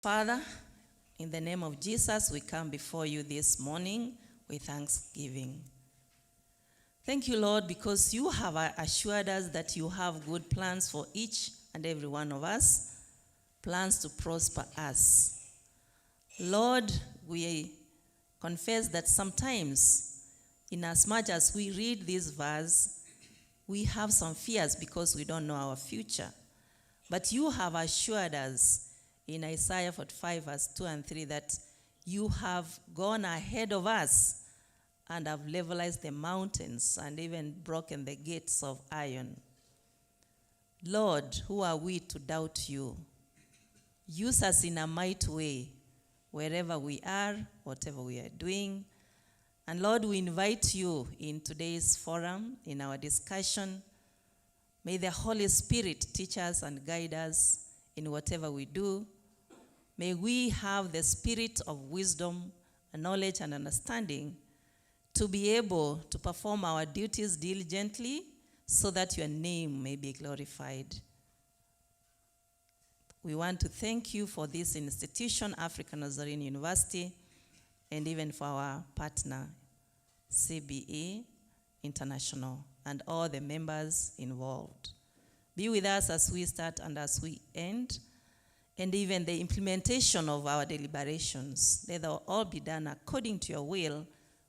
Father, in the name of Jesus, we come before you this morning with thanksgiving. Thank you, Lord, because you have assured us that you have good plans for each and every one of us, plans to prosper us. Lord, we confess that sometimes, in as much as we read this verse, we have some fears because we don't know our future. But you have assured us in Isaiah 45, verse 2 and 3, that you have gone ahead of us and have levelized the mountains and even broken the gates of iron. Lord, who are we to doubt you? Use us in a mighty way, wherever we are, whatever we are doing. And Lord, we invite you in today's forum, in our discussion. May the Holy Spirit teach us and guide us in whatever we do. May we have the spirit of wisdom, knowledge, and understanding to be able to perform our duties diligently so that your name may be glorified. We want to thank you for this institution, African Nazarene University, and even for our partner, CBE International, and all the members involved. Be with us as we start and as we end, and even the implementation of our deliberations. May they all be done according to your will,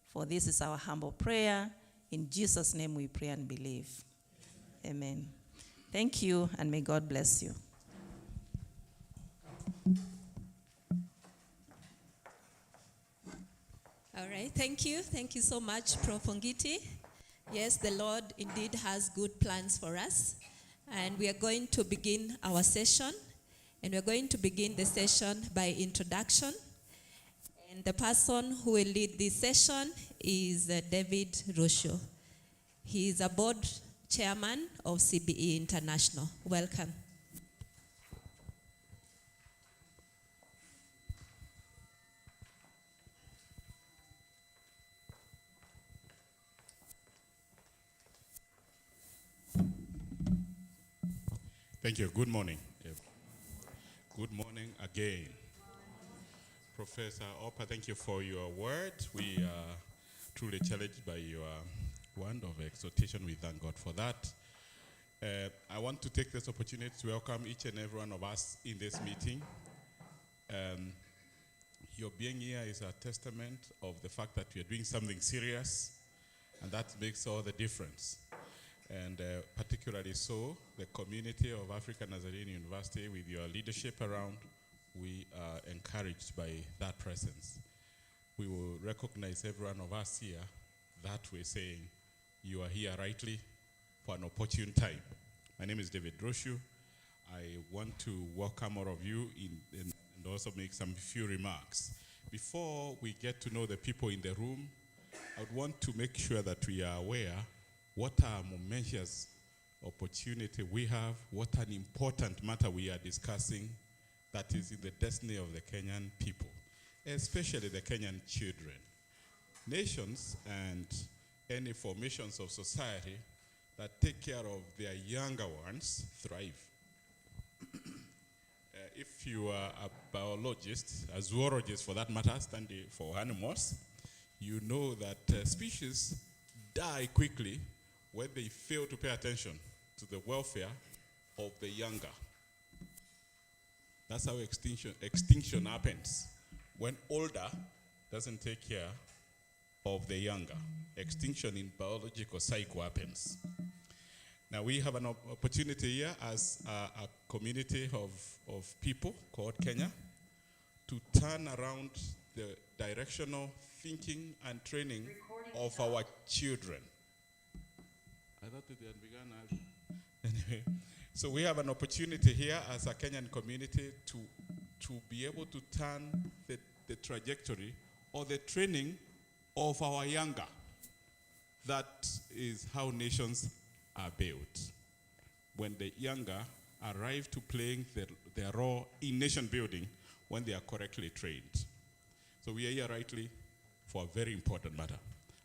for this is our humble prayer. In Jesus' name we pray and believe. Amen. Thank you, and may God bless you. All right, thank you. Thank you so much, Prof. Ongiti. Yes, the Lord indeed has good plans for us. And we are going to begin our session. And we're going to begin the session by introduction. And the person who will lead this session is David Rosho. He is a board chairman of CBE International. Welcome. Thank you. Good morning. Good morning again. Professor Opa, thank you for your word. We are truly challenged by your word of exhortation. We thank God for that. I want to take this opportunity to welcome each and every one of us in this meeting. Your being here is a testament of the fact that we are doing something serious, and that makes all the difference. And particularly so, the community of African Nazarene University, with your leadership around, we are encouraged by that presence. We will recognize every one of us here that we're saying, you are here rightly for an opportune time. My name is David Roshu. I want to welcome all of you and also make some few remarks. Before we get to know the people in the room, I would want to make sure that we are aware what a momentous opportunity we have, what an important matter we are discussing that is in the destiny of the Kenyan people, especially the Kenyan children. Nations and any formations of society that take care of their younger ones thrive. If you are a biologist, a zoologist for that matter, standing for animals, you know that species die quickly when they fail to pay attention to the welfare of the younger. That's how extinction happens. When older doesn't take care of the younger. Extinction in biological cycle happens. Now we have an opportunity here as a community of people called Kenya to turn around the directional thinking and training of our children. I thought it had begun early. Anyway, so we have an opportunity here as a Kenyan community to be able to turn the trajectory or the training of our younger. That is how nations are built. When the younger arrive to playing their role in nation building when they are correctly trained. So we are here rightly for a very important matter.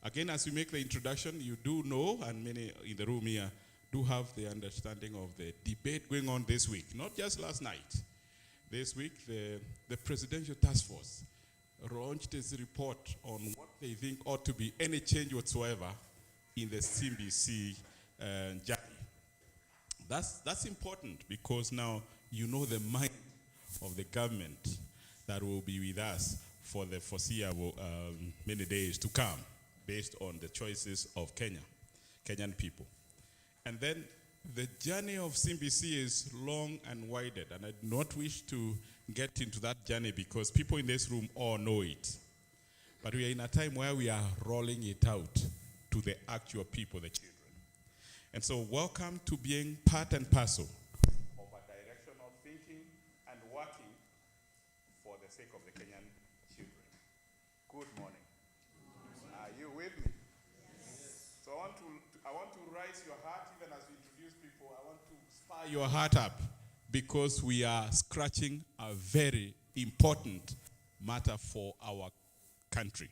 Again, as we make the introduction, you do know, and many in the room here do have the understanding of the debate going on this week, not just last night. this week, the Presidential Task Force launched its report on what they think ought to be any change whatsoever in the CBC journey. That's important because now you know the mind of the government that will be with us for the foreseeable many days to come, based on the choices of Kenyan people. And then the journey of CBC is long and winded, and I do not wish to get into that journey because people in this room all know it. But we are in a time where we are rolling it out to the actual people, the children. And so welcome to being part and parcel of a direction of thinking and working for the sake of the Kenyan children. Good morning. Are you with me? Yes. So I want to raise your heart even as we introduce people. I want to spur your heart up because we are scratching a very important matter for our country.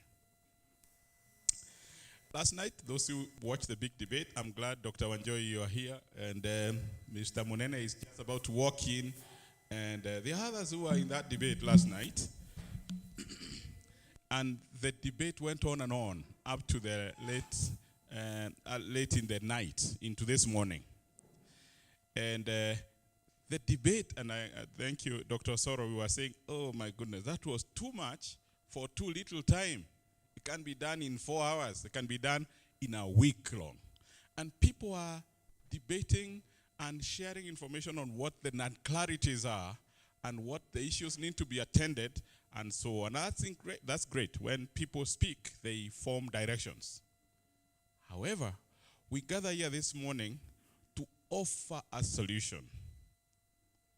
Last night, those who watched the big debate, I'm glad, Dr. Wanjoy, you are here, and Mr. Munene is just about to walk in, and the others who were in that debate last night. And the debate went on and on up to the late in the night, into this morning. And the debate, and I thank you, Dr. Soro, we were saying, oh my goodness, that was too much for too little time. It can be done in 4 hours. It can be done in a week long. And people are debating and sharing information on what the non-clarities are and what the issues need to be attended and so on. That's great. When people speak, they form directions. However, we gather here this morning to offer a solution.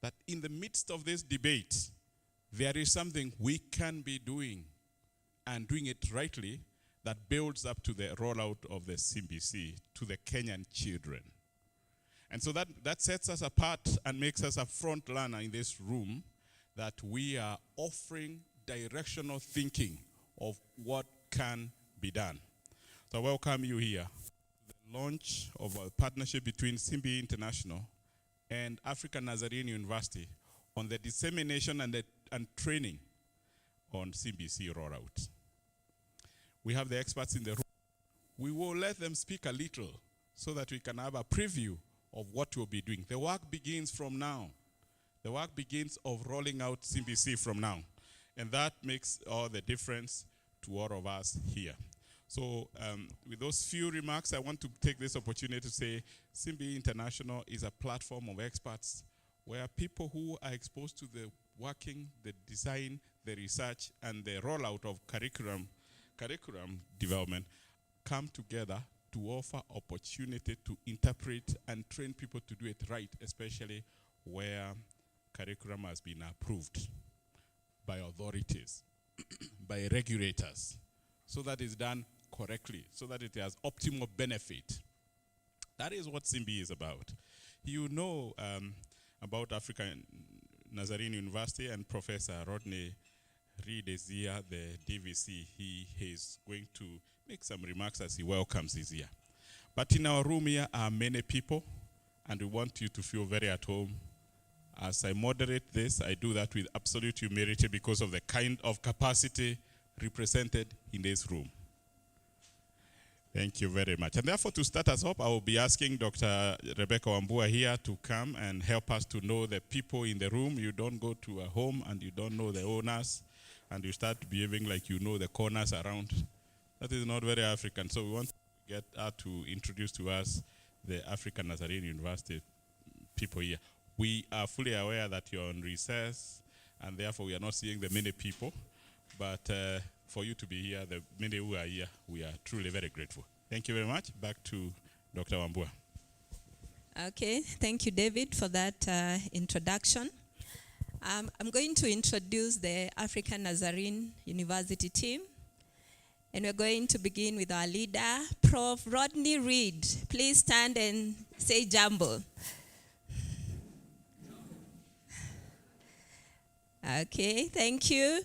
That in the midst of this debate, there is something we can be doing and doing it rightly that builds up to the rollout of the CBC to the Kenyan children. And so that sets us apart and makes us a front runner in this room, that we are offering directional thinking of what can be done. So I welcome you here. The launch of a partnership between CBE International and African Nazarene University on the dissemination and training on CBC rollout. We have the experts in the room. We will let them speak a little so that we can have a preview of what we'll be doing. The work begins from now. The work begins of rolling out CBC from now. And that makes all the difference to all of us here. So with those few remarks, I want to take this opportunity to say CBE International is a platform of experts where people who are exposed to the working, the design, the research, and the rollout of curriculum development come together to offer opportunity to interpret and train people to do it right, especially where curriculum has been approved by authorities, by regulators, so that it's done correctly, so that it has optimal benefit. That is what CBE is about. You know about African Nazarene University, and Professor Rodney Reed is here, the DVC. He is going to make some remarks as he welcomes us here. But in our room here are many people, and we want you to feel very at home. As I moderate this, I do that with absolute humility because of the kind of capacity represented in this room. Thank you very much. And therefore, to start us up, I will be asking Dr. Rebecca Wambua here to come and help us to know the people in the room. You don't go to a home and you don't know the owners, and you start behaving like you know the corners around. That is not very African. So we want to get her to introduce to us the African Nazarene University people here. We are fully aware that you're on recess, and therefore we are not seeing the many people. But for you to be here, the many who are here, we are truly very grateful. Thank you very much. Back to Dr. Wambua. Okay, thank you, David, for that introduction. I'm going to introduce the African Nazarene University team. And we're going to begin with our leader, Prof. Rodney Reed. Please stand and say jumbo. Okay, thank you.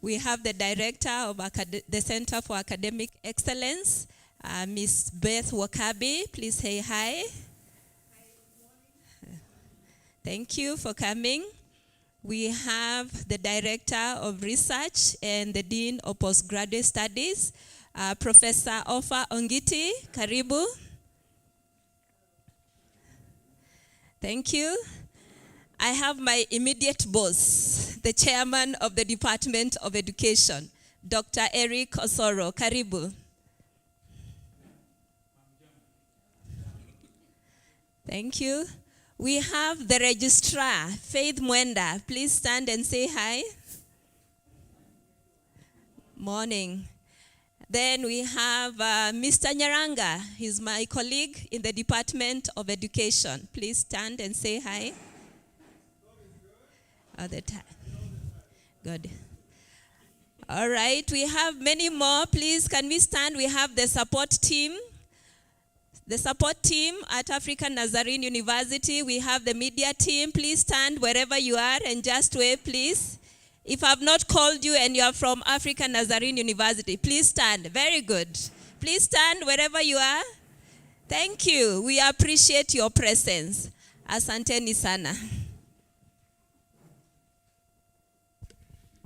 We have the director of the Center for Academic Excellence, Ms. Beth Wakabi. Please say hi. Thank you for coming. We have the Director of Research and the Dean of Postgraduate Studies, Professor Ofa Ongiti. Karibu. Thank you. I have my immediate boss, the Chairman of the Department of Education, Dr. Eric Osoro. Karibu. Thank you. We have the Registrar, Faith Mwenda. Please stand and say hi. Morning. Then we have Mr. Nyaranga. He's my colleague in the Department of Education. Please stand and say hi. All the time. Good. All right, we have many more. Please, can we stand? We have the support team. The support team at African Nazarene University. We have the media team. Please stand wherever you are and just wave, please. If I've not called you and you are from African Nazarene University, please stand. Very good. Please stand wherever you are. Thank you. We appreciate your presence. Asanteni sana.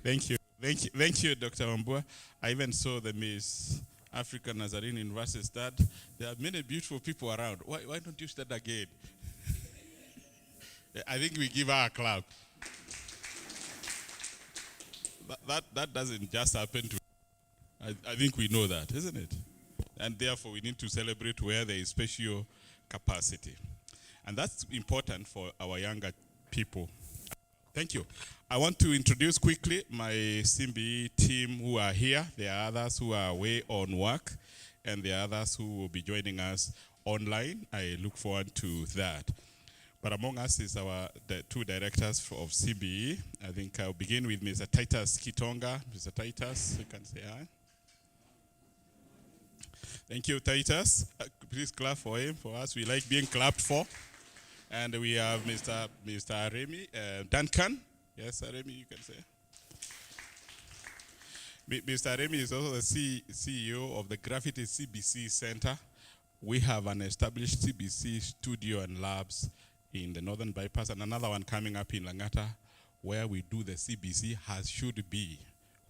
Thank you. Thank you, Dr. Wambua. I even saw the Miss African Nazarene University start. There are many beautiful people around. Why don't you start again? I think we give her a clap. That doesn't just happen to. I think we know that, isn't it? And therefore, we need to celebrate where there is special capacity. And that's important for our younger people. Thank you. I want to introduce quickly my CMBE team who are here. There are others who are away on work, and there are others who will be joining us online. I look forward to that. But among us is the two directors of CBE. I think I'll begin with Mr. Titus Kitonga. Mr. Titus, you can say hi. Thank you, Titus. Please clap for him. For us, we like being clapped for. And we have Mr. Remy Duncan. Yes, Remy, you can say. Mr. Remy is also the CEO of the Graffiti CBC Center. We have an established CBC studio and labs in the Northern Bypass, and another one coming up in Langata, where we do the CBC as should be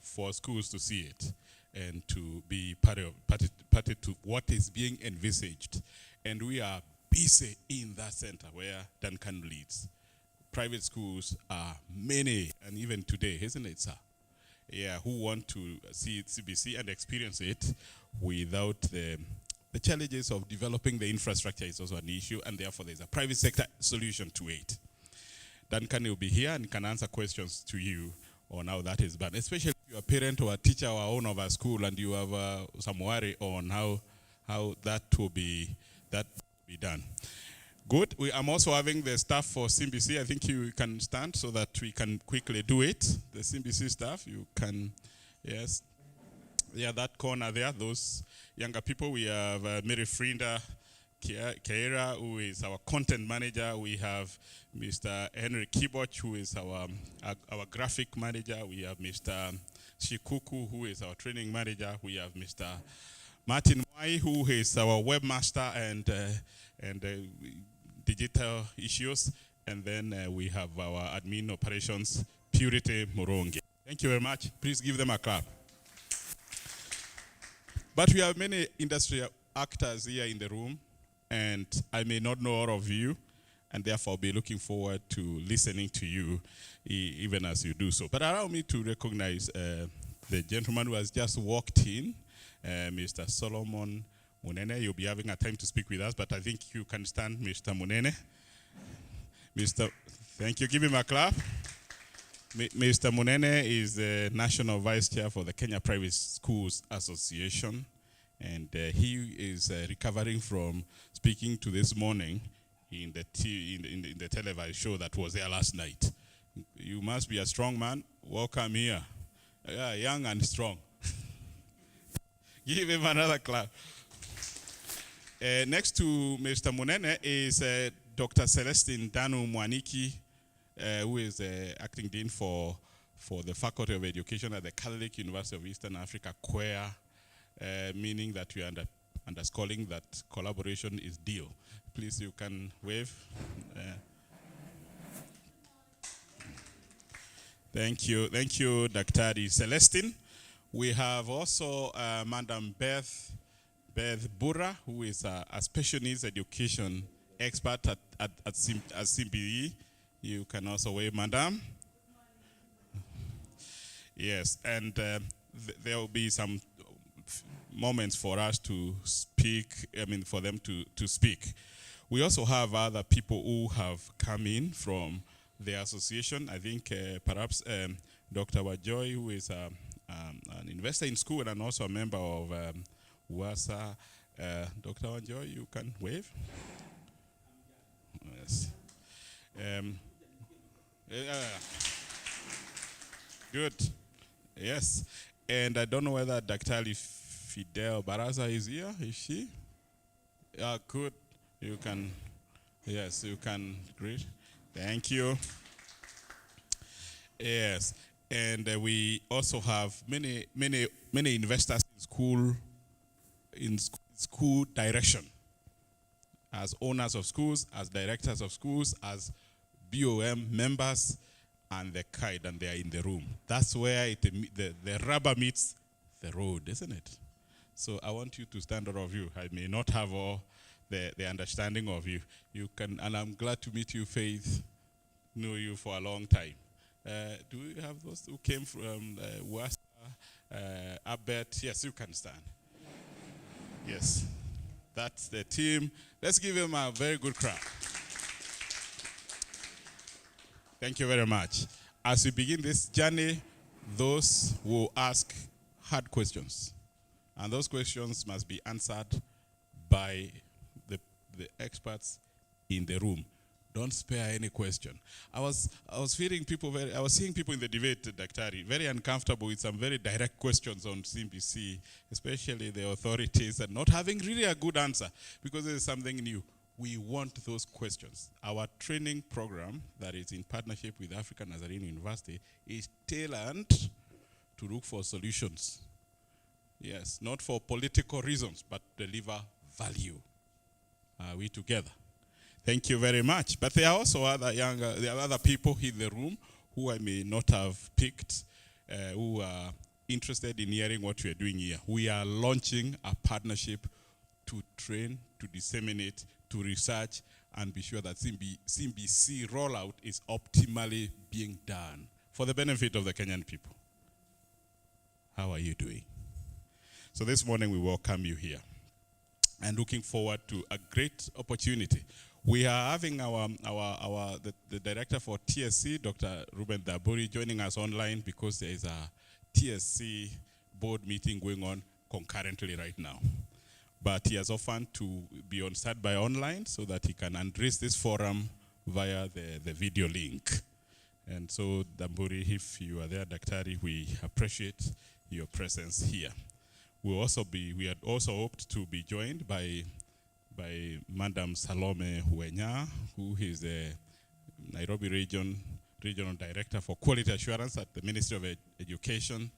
for schools to see it and to be part to what is being envisaged. And we are busy in that center where Duncan leads. Private schools are many, and even today, isn't it, sir? Yeah, who want to see CBC and experience it without the challenges of developing the infrastructure is also an issue, and therefore there's a private sector solution to it. Duncan will be here and can answer questions to you on how that is done, especially if you're a parent or a teacher or owner of a school and you have some worry on how that will be done. Good. I'm also having the staff for CBC. I think you can stand so that we can quickly do it. The CBC staff, you can, yes. Yeah, that corner there, those younger people. We have Mary Frinda Keira, who is our content manager. We have Mr. Henry Kiboch, who is our graphic manager. We have Mr. Shikuku, who is our training manager. We have Mr. Martin Mwai, who is our webmaster and digital issues. And then we have our admin operations, Purity Morongi. Thank you very much. Please give them a clap. But we have many industry actors here in the room, and I may not know all of you, and therefore I'll be looking forward to listening to you even as you do so. But allow me to recognize the gentleman who has just walked in, Mr. Solomon Munene. You'll be having a time to speak with us, but I think you can stand, Mr. Munene. Thank you. Give him a clap. Mr. Munene is the National Vice Chair for the Kenya Private Schools Association, and he is recovering from speaking to this morning in the televised show that was there last night. You must be a strong man. Welcome here. Young and strong. Give him another clap. Next to Mr. Munene is Dr. Celestine Danu Mwaniki, who is acting dean for the Faculty of Education at the Catholic University of Eastern Africa, CUEA, meaning that we are underscoring that collaboration is deal. Please, you can wave. Thank you, Dr. Celestine. We have also Madam Beth Bura, who is a special needs education expert at CBE. You can also wave, Madam. Yes, and there will be some moments for us to speak, for them to speak. We also have other people who have come in from the association. I think perhaps Dr. Wajoy, who is an investor in school and also a member of WASA. Dr. Wajoy, you can wave. Yes. Good. Yes. And I don't know whether Dr. Fidel Baraza is here. Is she? Yeah, good. You can, yes, you can greet. Thank you. Yes. And we also have many investors in school direction, as owners of schools, as directors of schools, as BOM members, and the kite, and they are in the room. That's where the rubber meets the road, isn't it? So I want you to stand, all of you. I may not have all the understanding of you. You can, and I'm glad to meet you, Faith. Know you for a long time. Do we have those who came from Wasa, Abet? Yes, you can stand. Yes, that's the team. Let's give them a very good clap. Thank you very much. As we begin this journey, those who ask hard questions, and those questions must be answered by the experts in the room. Don't spare any question. I was seeing people in the debate, Daktari, very uncomfortable with some very direct questions on CBC, especially the authorities, and not having really a good answer because there is something new. We want those questions. Our training program that is in partnership with African Nazarene University is tailored to look for solutions. Yes, not for political reasons, but deliver value. Are we together? Thank you very much. But there are also there are other people in the room who I may not have picked, who are interested in hearing what we are doing here. We are launching a partnership to train, to disseminate, to research, and be sure that CBC rollout is optimally being done for the benefit of the Kenyan people. How are you doing? So this morning we welcome you here and looking forward to a great opportunity. We are having the director for TSC, Dr. Ruben Daburi, joining us online because there is a TSC board meeting going on concurrently right now. But he has offered to be on standby online so that he can address this forum via the video link. And so, Daburi, if you are there, Daktari, we appreciate your presence here. We had also hoped to be joined by Madam Salome Huenya, who is the Nairobi Regional Director for Quality Assurance at the Ministry of Education.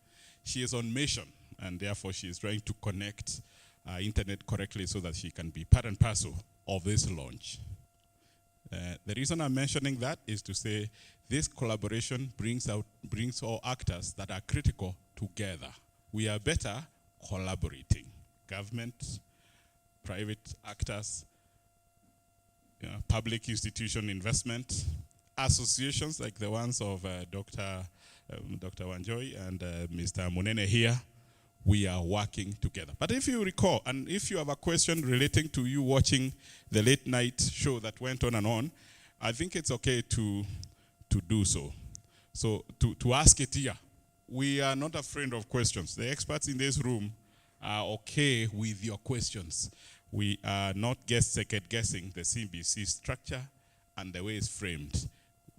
She is on mission, and therefore she is trying to connect internet correctly so that she can be part and parcel of this launch. The reason I'm mentioning that is to say this collaboration brings all actors that are critical together. We are better collaborating. Government, private actors, public institution investment, associations like the ones of Dr. Wanjoy and Mr. Munene here. We are working together. But if you recall, and if you have a question relating to you watching the late night show that went on and on, I think it's okay to do so. So to ask it here. We are not afraid of questions. The experts in this room are okay with your questions. We are not second guessing the CBC structure and the way it's framed.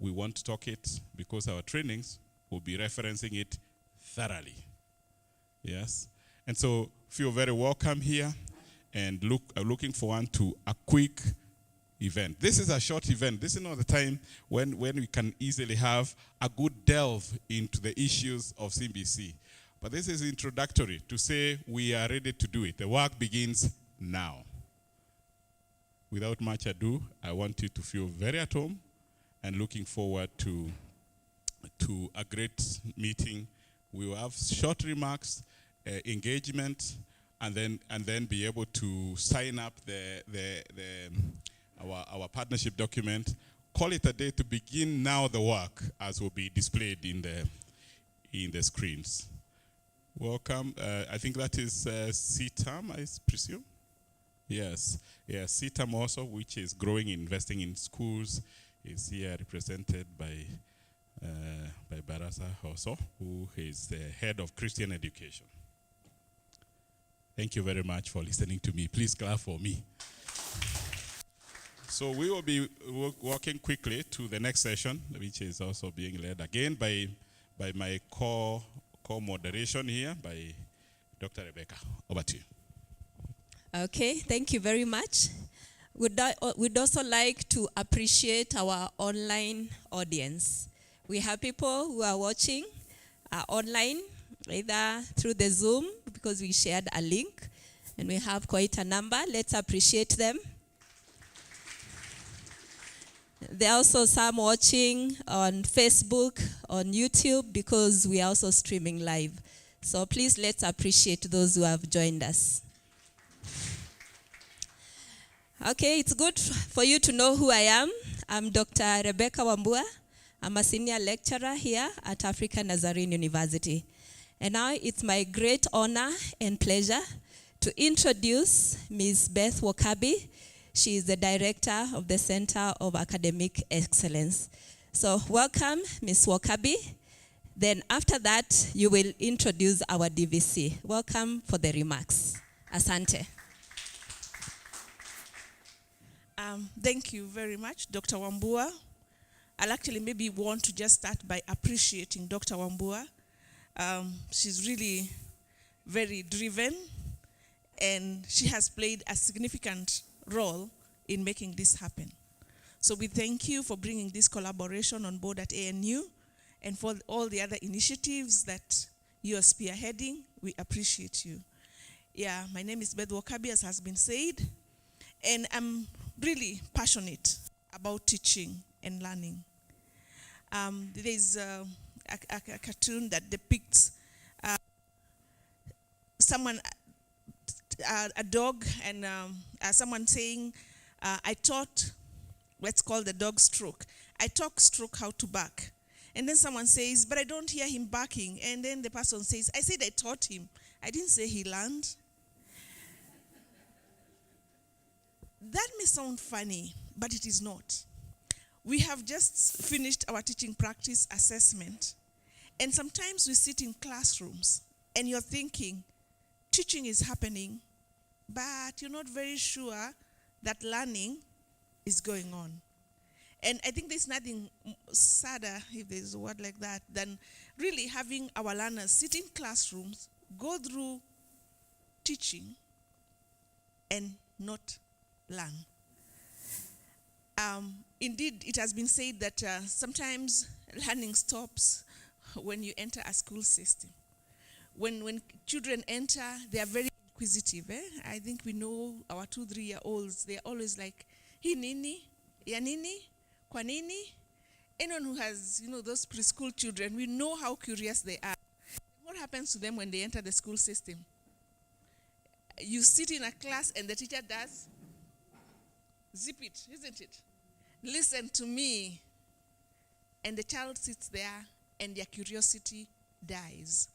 We want to talk it because our trainings will be referencing it thoroughly. Yes. And so feel very welcome here and looking forward to a quick event. This is a short event. This is not the time when we can easily have a good delve into the issues of CBC. But this is introductory to say we are ready to do it. The work begins now. Without much ado, I want you to feel very at home and looking forward to to a great meeting. We will have short remarks, engagement, and then be able to sign up our partnership document. Call it a day to begin now the work, as will be displayed in the screens. Welcome. I think that is CTAM, I presume. Yes, CTAM also, which is growing, investing in schools, is here represented by Barasa also, who is the head of Christian education. Thank you very much for listening to me. Please clap for me. So we will be walking quickly to the next session, which is also being led again by my co-moderation here, by Dr. Rebecca. Over to you. Okay, thank you very much. We'd also like to appreciate our online audience. We have people who are watching online, either through the Zoom, because we shared a link, and we have quite a number. Let's appreciate them. There are also some watching on Facebook, on YouTube, because we are also streaming live. So please, let's appreciate those who have joined us. Okay, it's good for you to know who I am. I'm Dr. Rebecca Wambua. I'm a senior lecturer here at African Nazarene University. And now it's my great honor and pleasure to introduce Ms. Beth Wakabi. She is the director of the Center of Academic Excellence. So welcome, Ms. Wakabi. Then after that, you will introduce our DVC. Welcome for the remarks. Asante. Thank you very much, Dr. Wambua. I'll actually maybe want to just start by appreciating Dr. Wambua. She's really very driven, and she has played a significant role in making this happen. So we thank you for bringing this collaboration on board at ANU, and for all the other initiatives that you are spearheading. We appreciate you. Yeah, my name is Beth Wakabi, as has been said, and I'm really passionate about teaching and learning. There's a cartoon that depicts a dog, and someone saying, I taught, let's call the dog Stroke. I taught Stroke how to bark. And then someone says, but I don't hear him barking. And then the person says, I said I taught him. I didn't say he learned. That may sound funny, but it is not. We have just finished our teaching practice assessment. And sometimes we sit in classrooms and you're thinking, teaching is happening, but you're not very sure that learning is going on. And I think there's nothing sadder, if there's a word like that, than really having our learners sit in classrooms, go through teaching, and not learn. Indeed, it has been said that sometimes learning stops when you enter a school system. When children enter, they are very inquisitive. I think we know our 2-3-year-olds, they're always like, hi nini, ya nini, kwa nini? Anyone who has, those preschool children, we know how curious they are. What happens to them when they enter the school system? You sit in a class and the teacher does, zip it, isn't it? Listen to me. And the child sits there and their curiosity dies.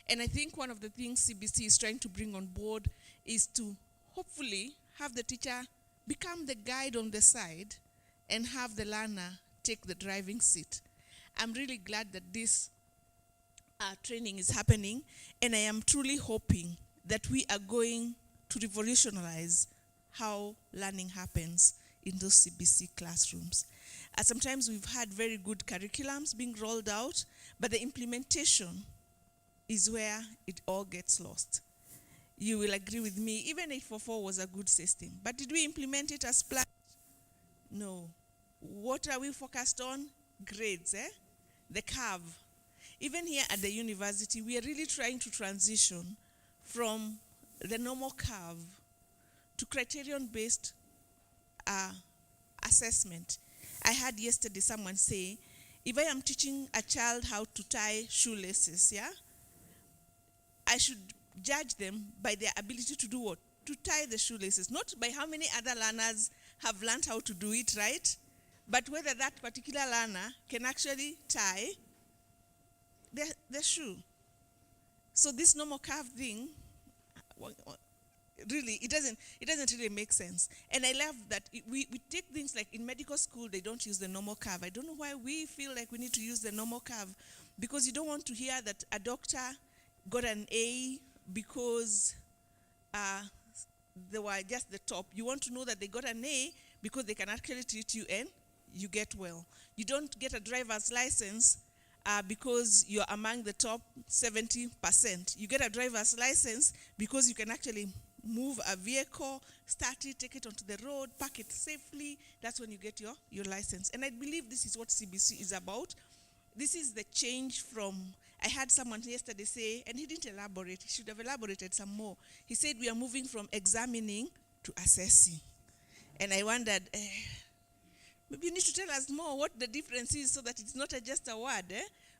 And I think one of the things CBC is trying to bring on board is to hopefully have the teacher become the guide on the side and have the learner take the driving seat. I'm really glad that this training is happening, and I am truly hoping that we are going to revolutionize how learning happens in those CBC classrooms. Sometimes we've had very good curriculums being rolled out, but the implementation is where it all gets lost. You will agree with me, even 844 was a good system, but did we implement it as planned? No. What are we focused on? Grades, the curve. Even here at the university, we are really trying to transition from the normal curve to criterion-based assessment. I heard yesterday someone say, if I am teaching a child how to tie shoelaces, yeah, I should judge them by their ability to do what? To tie the shoelaces, not by how many other learners have learned how to do it, right? But whether that particular learner can actually tie the shoe. So this normal curve thing, really, it doesn't really make sense. And I love that we take things like in medical school, they don't use the normal curve. I don't know why we feel like we need to use the normal curve, because you don't want to hear that a doctor got an A because they were just the top. You want to know that they got an A because they can actually treat you and you get well. You don't get a driver's license because you're among the top 70%. You get a driver's license because you can actually move a vehicle, start it, take it onto the road, park it safely. That's when you get your license. And I believe this is what CBC is about. This is the change from, I had someone yesterday say, and he didn't elaborate, he should have elaborated some more. He said we are moving from examining to assessing. And I wondered, maybe you need to tell us more what the difference is so that it's not just a word.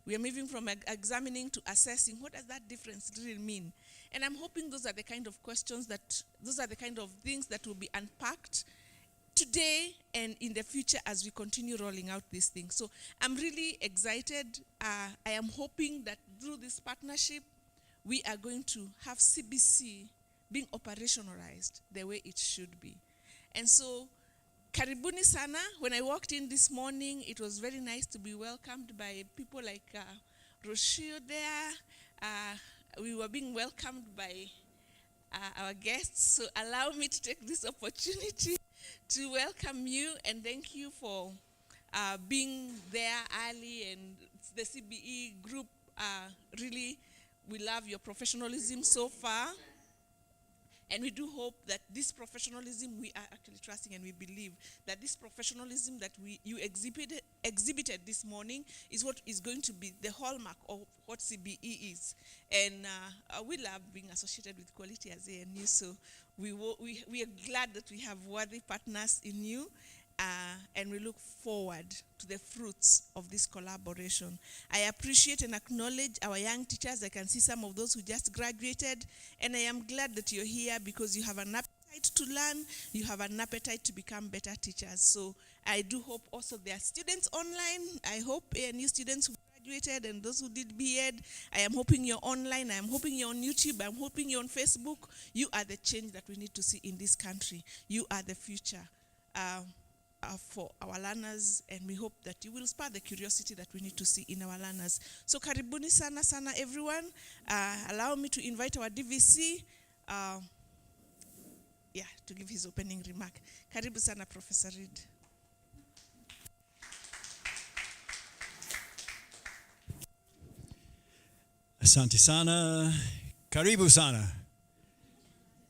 We are moving from examining to assessing. What does that difference really mean? And I'm hoping those are the kind of questions those are the kind of things that will be unpacked today and in the future as we continue rolling out these things. So I'm really excited. I am hoping that through this partnership, we are going to have CBC being operationalized the way it should be. And so, karibuni sana. When I walked in this morning, it was very nice to be welcomed by people like Rocio there. We were being welcomed by our guests. So allow me to take this opportunity to welcome you and thank you for being there early. And the CBE group, really, we love your professionalism so far. And we do hope that this professionalism, we are actually trusting and we believe that this professionalism that you exhibited this morning is what is going to be the hallmark of what CBE is. And we love being associated with quality as ANU, so we are glad that we have worthy partners in you. And we look forward to the fruits of this collaboration. I appreciate and acknowledge our young teachers. I can see some of those who just graduated, and I am glad that you're here because you have an appetite to learn, you have an appetite to become better teachers. So I do hope also there are students online. I hope ANU students who graduated and those who did BEd, I am hoping you're online, I am hoping you're on YouTube, I'm hoping you're on Facebook. You are the change that we need to see in this country. You are the future. For our learners, and we hope that you will spur the curiosity that we need to see in our learners. So karibuni sana sana everyone. Allow me to invite our DVC to give his opening remark. Karibu sana, Professor Reed. Asante sana, karibu sana.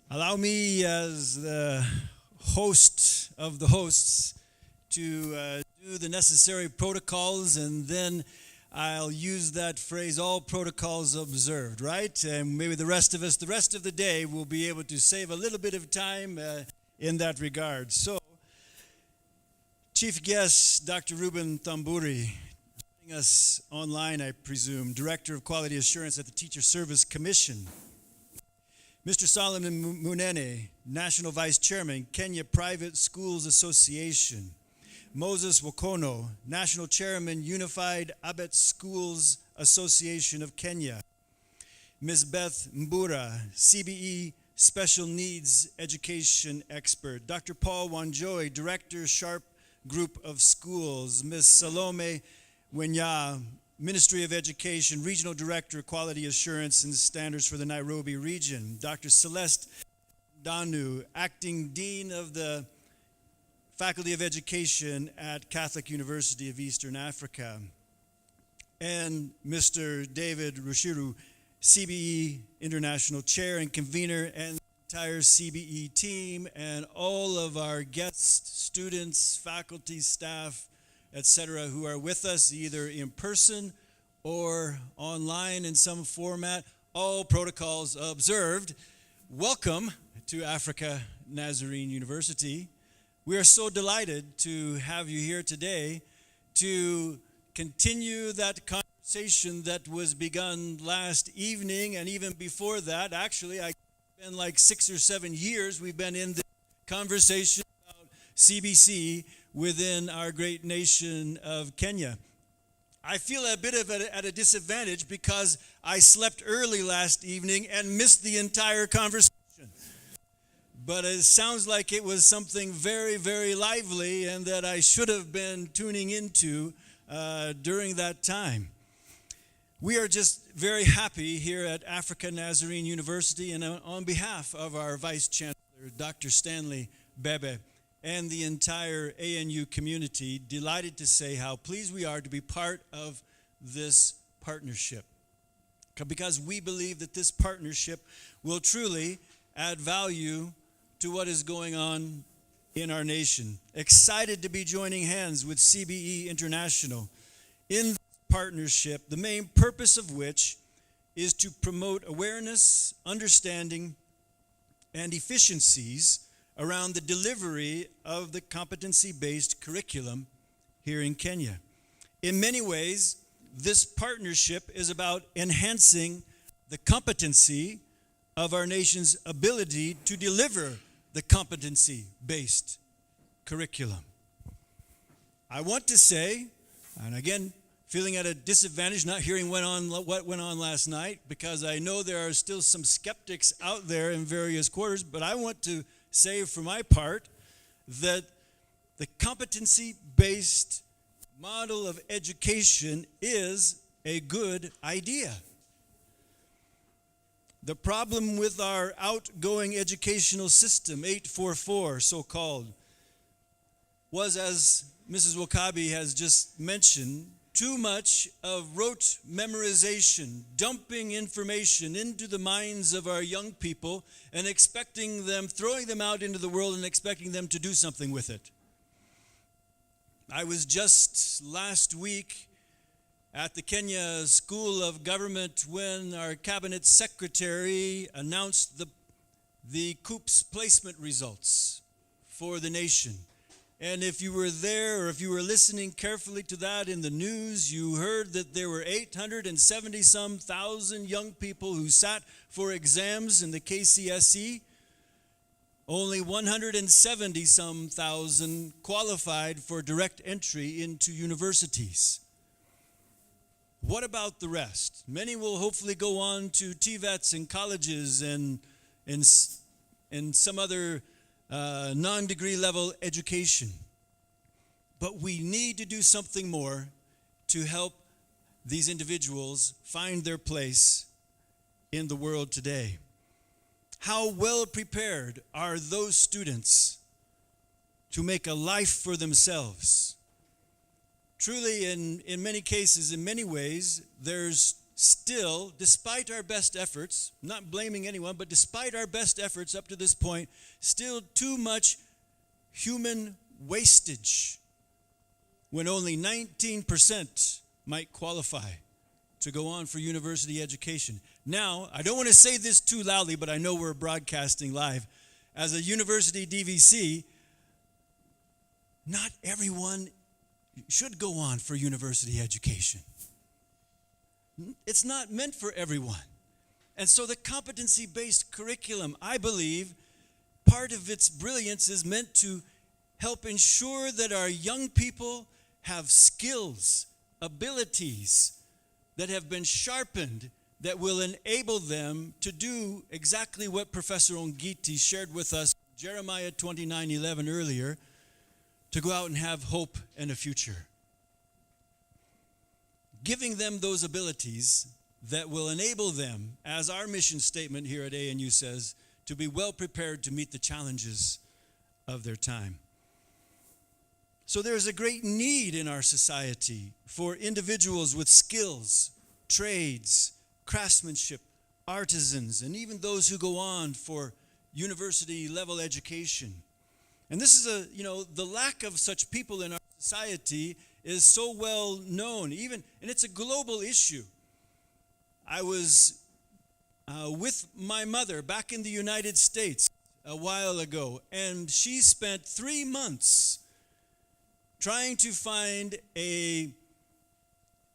Allow me as the host of the hosts to do the necessary protocols, and then I'll use that phrase, all protocols observed, right? And maybe the rest of us, the rest of the day, will be able to save a little bit of time in that regard. So, Chief Guest, Dr. Ruben Thamburi, joining us online, I presume, Director of Quality Assurance at the Teacher Service Commission. Mr. Solomon Munene, National Vice Chairman, Kenya Private Schools Association. Moses Wakono, National Chairman, Unified Abet Schools Association of Kenya. Ms. Beth Mbura, CBE Special Needs Education Expert. Dr. Paul Wanjoy, Director, Sharp Group of Schools. Ms. Salome Wenya, Ministry of Education, Regional Director, Quality Assurance and Standards for the Nairobi region. Dr. Celeste Danu, Acting Dean of the Faculty of Education at Catholic University of Eastern Africa. And Mr. David Rushiru, CBE International Chair and Convener, and the entire CBE team, and all of our guests, students, faculty, staff, etc., who are with us either in person or online in some format, all protocols observed. Welcome to Africa Nazarene University. We are so delighted to have you here today to continue that conversation that was begun last evening, and even before that. Actually, it's been like 6 or 7 years we've been in this conversation about CBC within our great nation of Kenya. I feel a bit at a disadvantage because I slept early last evening and missed the entire conversation. But it sounds like it was something very, very lively and that I should have been tuning into during that time. We are just very happy here at Africa Nazarene University, and on behalf of our Vice Chancellor, Dr. Stanley Bebe, and the entire ANU community, delighted to say how pleased we are to be part of this partnership. Because we believe that this partnership will truly add value to what is going on in our nation. Excited to be joining hands with CBE International in this partnership, the main purpose of which is to promote awareness, understanding, and efficiencies around the delivery of the competency-based curriculum here in Kenya. In many ways, this partnership is about enhancing the competency of our nation's ability to deliver the competency-based curriculum. I want to say, and again, feeling at a disadvantage not hearing what went on last night, because I know there are still some skeptics out there in various quarters, but I want to say for my part that the competency-based model of education is a good idea. The problem with our outgoing educational system, 844 so-called, was, as Mrs. Wakabi has just mentioned, too much of rote memorization, dumping information into the minds of our young people and expecting them, throwing them out into the world and expecting them to do something with it. I was just last week at the Kenya School of Government when our cabinet secretary announced the COOPS placement results for the nation. And if you were there or if you were listening carefully to that in the news, you heard that there were 870-some thousand young people who sat for exams in the KCSE. Only 170-some thousand qualified for direct entry into universities. What about the rest? Many will hopefully go on to TVETs and colleges and some other non-degree level education. But we need to do something more to help these individuals find their place in the world today. How well prepared are those students to make a life for themselves? Truly, in many cases, in many ways, there's still, despite our best efforts, not blaming anyone, but despite our best efforts up to this point, still too much human wastage when only 19% might qualify to go on for university education. Now, I don't want to say this too loudly, but I know we're broadcasting live. As a university DVC, not everyone should go on for university education. It's not meant for everyone. And so the competency-based curriculum, I believe, part of its brilliance is meant to help ensure that our young people have skills, abilities that have been sharpened that will enable them to do exactly what Professor Ongiti shared with us, Jeremiah 29:11 earlier, to go out and have hope and a future. Giving them those abilities that will enable them, as our mission statement here at ANU says, to be well prepared to meet the challenges of their time. So there's a great need in our society for individuals with skills, trades, craftsmanship, artisans, and even those who go on for university level education. And this is the lack of such people in our society is so well known, and it's a global issue. I was with my mother back in the United States a while ago, and she spent 3 months trying to find a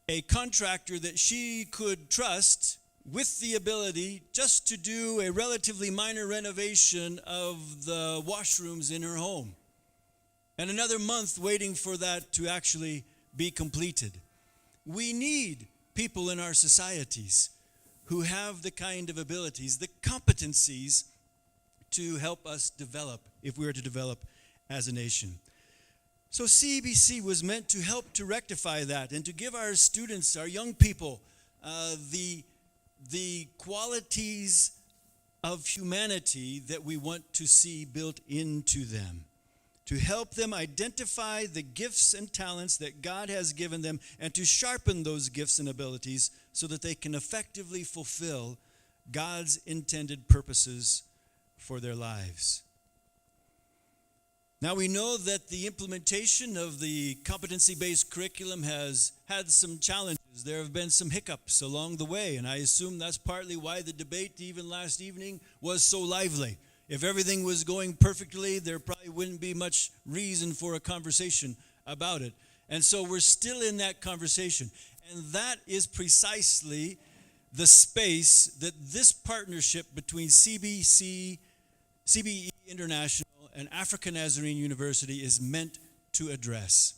a contractor that she could trust with the ability just to do a relatively minor renovation of the washrooms in her home. And another month waiting for that to actually be completed. We need people in our societies who have the kind of abilities, the competencies to help us develop if we are to develop as a nation. So CBC was meant to help to rectify that and to give our students, our young people, the qualities of humanity that we want to see built into them, to help them identify the gifts and talents that God has given them and to sharpen those gifts and abilities so that they can effectively fulfill God's intended purposes for their lives. Now we know that the implementation of the competency-based curriculum has had some challenges. There have been some hiccups along the way, and I assume that's partly why the debate even last evening was so lively. If everything was going perfectly, there probably wouldn't be much reason for a conversation about it. And so we're still in that conversation. And that is precisely the space that this partnership between CBE International and African Nazarene University is meant to address.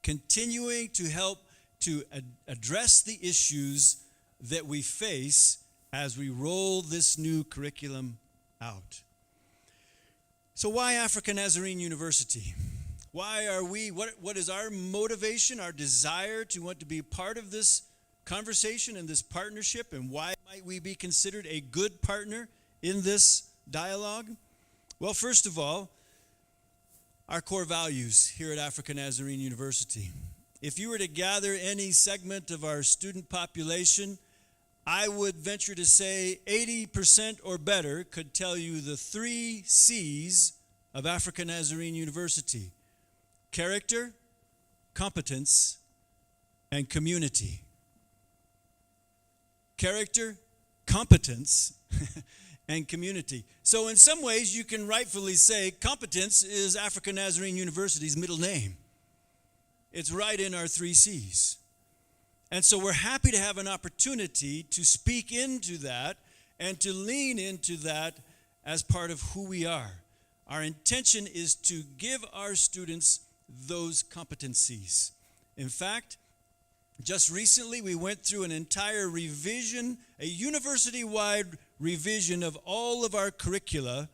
Continuing to help to address the issues that we face as we roll this new curriculum out. So why African Nazarene University? Why are we, what is our motivation, our desire to want to be part of this conversation and this partnership, and why might we be considered a good partner in this dialogue? Well, first of all, our core values here at African Nazarene University. If you were to gather any segment of our student population, I would venture to say 80% or better could tell you the 3 C's of African Nazarene University: character, competence, and community. Character, competence, and community. So in some ways, you can rightfully say competence is African Nazarene University's middle name. It's right in our 3 C's. And so we're happy to have an opportunity to speak into that and to lean into that as part of who we are. Our intention is to give our students those competencies. In fact, just recently we went through an entire revision, a university-wide revision of all of our curricula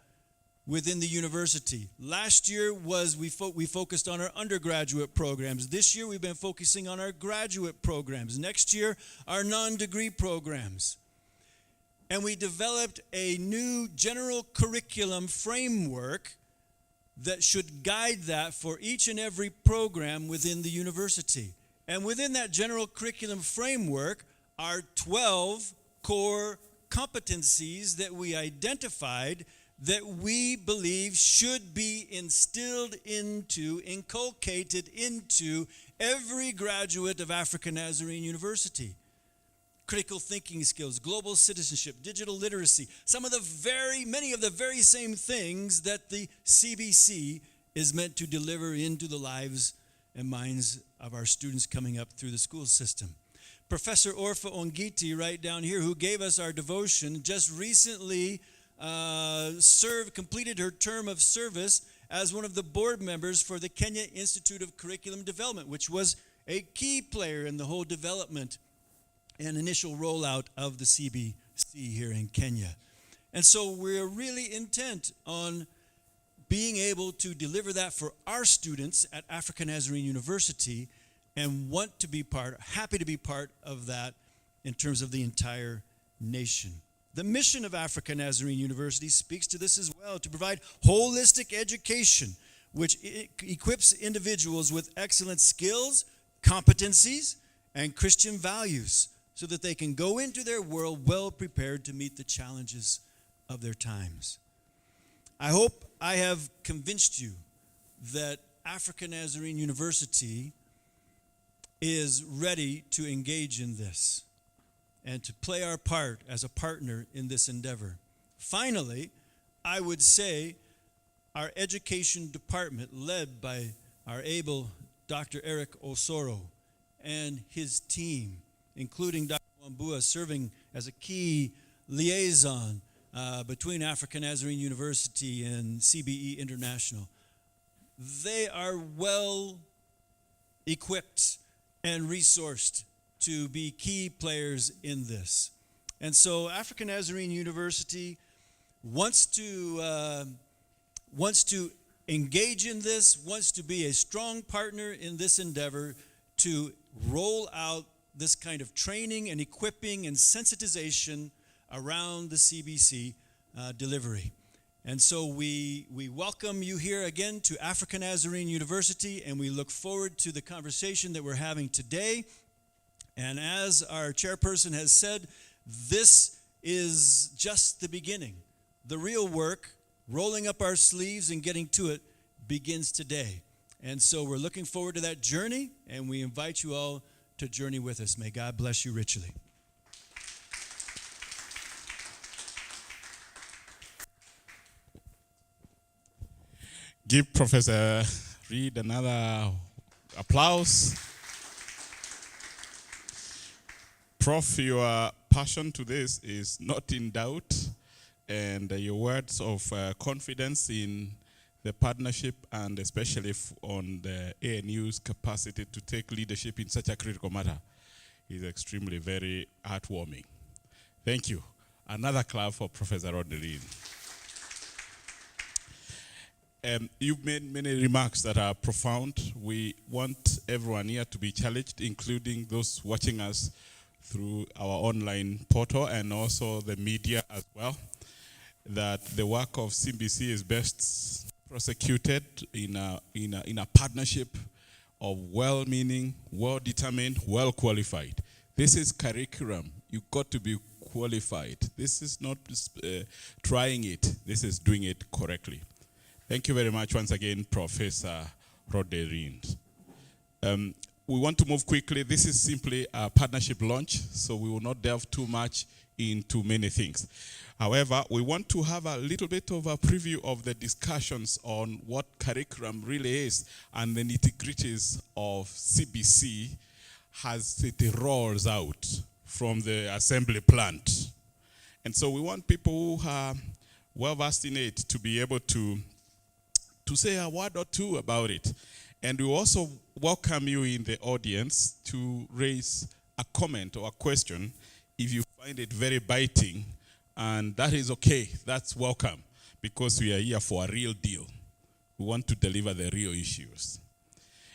within the university. Last year we focused on our undergraduate programs. This year we've been focusing on our graduate programs. Next year, our non-degree programs. And we developed a new general curriculum framework that should guide that for each and every program within the university. And within that general curriculum framework are 12 core competencies that we identified that we believe should be instilled into, inculcated into every graduate of African Nazarene University. Critical thinking skills, global citizenship, digital literacy, many of the very same things that the CBC is meant to deliver into the lives and minds of our students coming up through the school system. Professor Orfa Ongiti, right down here, who gave us our devotion, just recently completed her term of service as one of the board members for the Kenya Institute of Curriculum Development, which was a key player in the whole development and initial rollout of the CBC here in Kenya. And so we're really intent on being able to deliver that for our students at African Nazarene University and happy to be part of that in terms of the entire nation. The mission of African Nazarene University speaks to this as well, to provide holistic education, which equips individuals with excellent skills, competencies, and Christian values so that they can go into their world well prepared to meet the challenges of their times. I hope I have convinced you that African Nazarene University is ready to engage in this and to play our part as a partner in this endeavor. Finally, I would say our education department, led by our able Dr. Eric Osoro, and his team, including Dr. Wambua serving as a key liaison between African Nazarene University and CBE International. They are well equipped and resourced to be key players in this. And so African Nazarene University wants to engage in this, wants to be a strong partner in this endeavor to roll out this kind of training and equipping and sensitization around the CBC delivery. And so we welcome you here again to African Nazarene University, and we look forward to the conversation that we're having today. And as our chairperson has said, this is just the beginning. The real work, rolling up our sleeves and getting to it, begins today. And so we're looking forward to that journey, and we invite you all to journey with us. May God bless you richly. Give Professor Reed another applause. Prof, your passion to this is not in doubt, and your words of confidence in the partnership, and especially on the ANU's capacity to take leadership in such a critical matter, is extremely very heartwarming. Thank you. Another clap for Professor Rodney Reed. You've made many remarks that are profound. We want everyone here to be challenged, including those watching us through our online portal and also the media as well, that the work of CBC is best prosecuted in a partnership of well-meaning, well-determined, well-qualified. This is curriculum. You've got to be qualified. This is not trying it. This is doing it correctly. Thank you very much once again, Professor Rodney Reed. We want to move quickly. This is simply a partnership launch, so we will not delve too much into many things. However, we want to have a little bit of a preview of the discussions on what curriculum really is and the nitty-gritties of CBC as it rolls out from the assembly plant. And so we want people who are well-versed in it to be able to say a word or two about it. And we also welcome you in the audience to raise a comment or a question if you find it very biting, and that is okay. That's welcome, because we are here for a real deal. We want to deliver the real issues.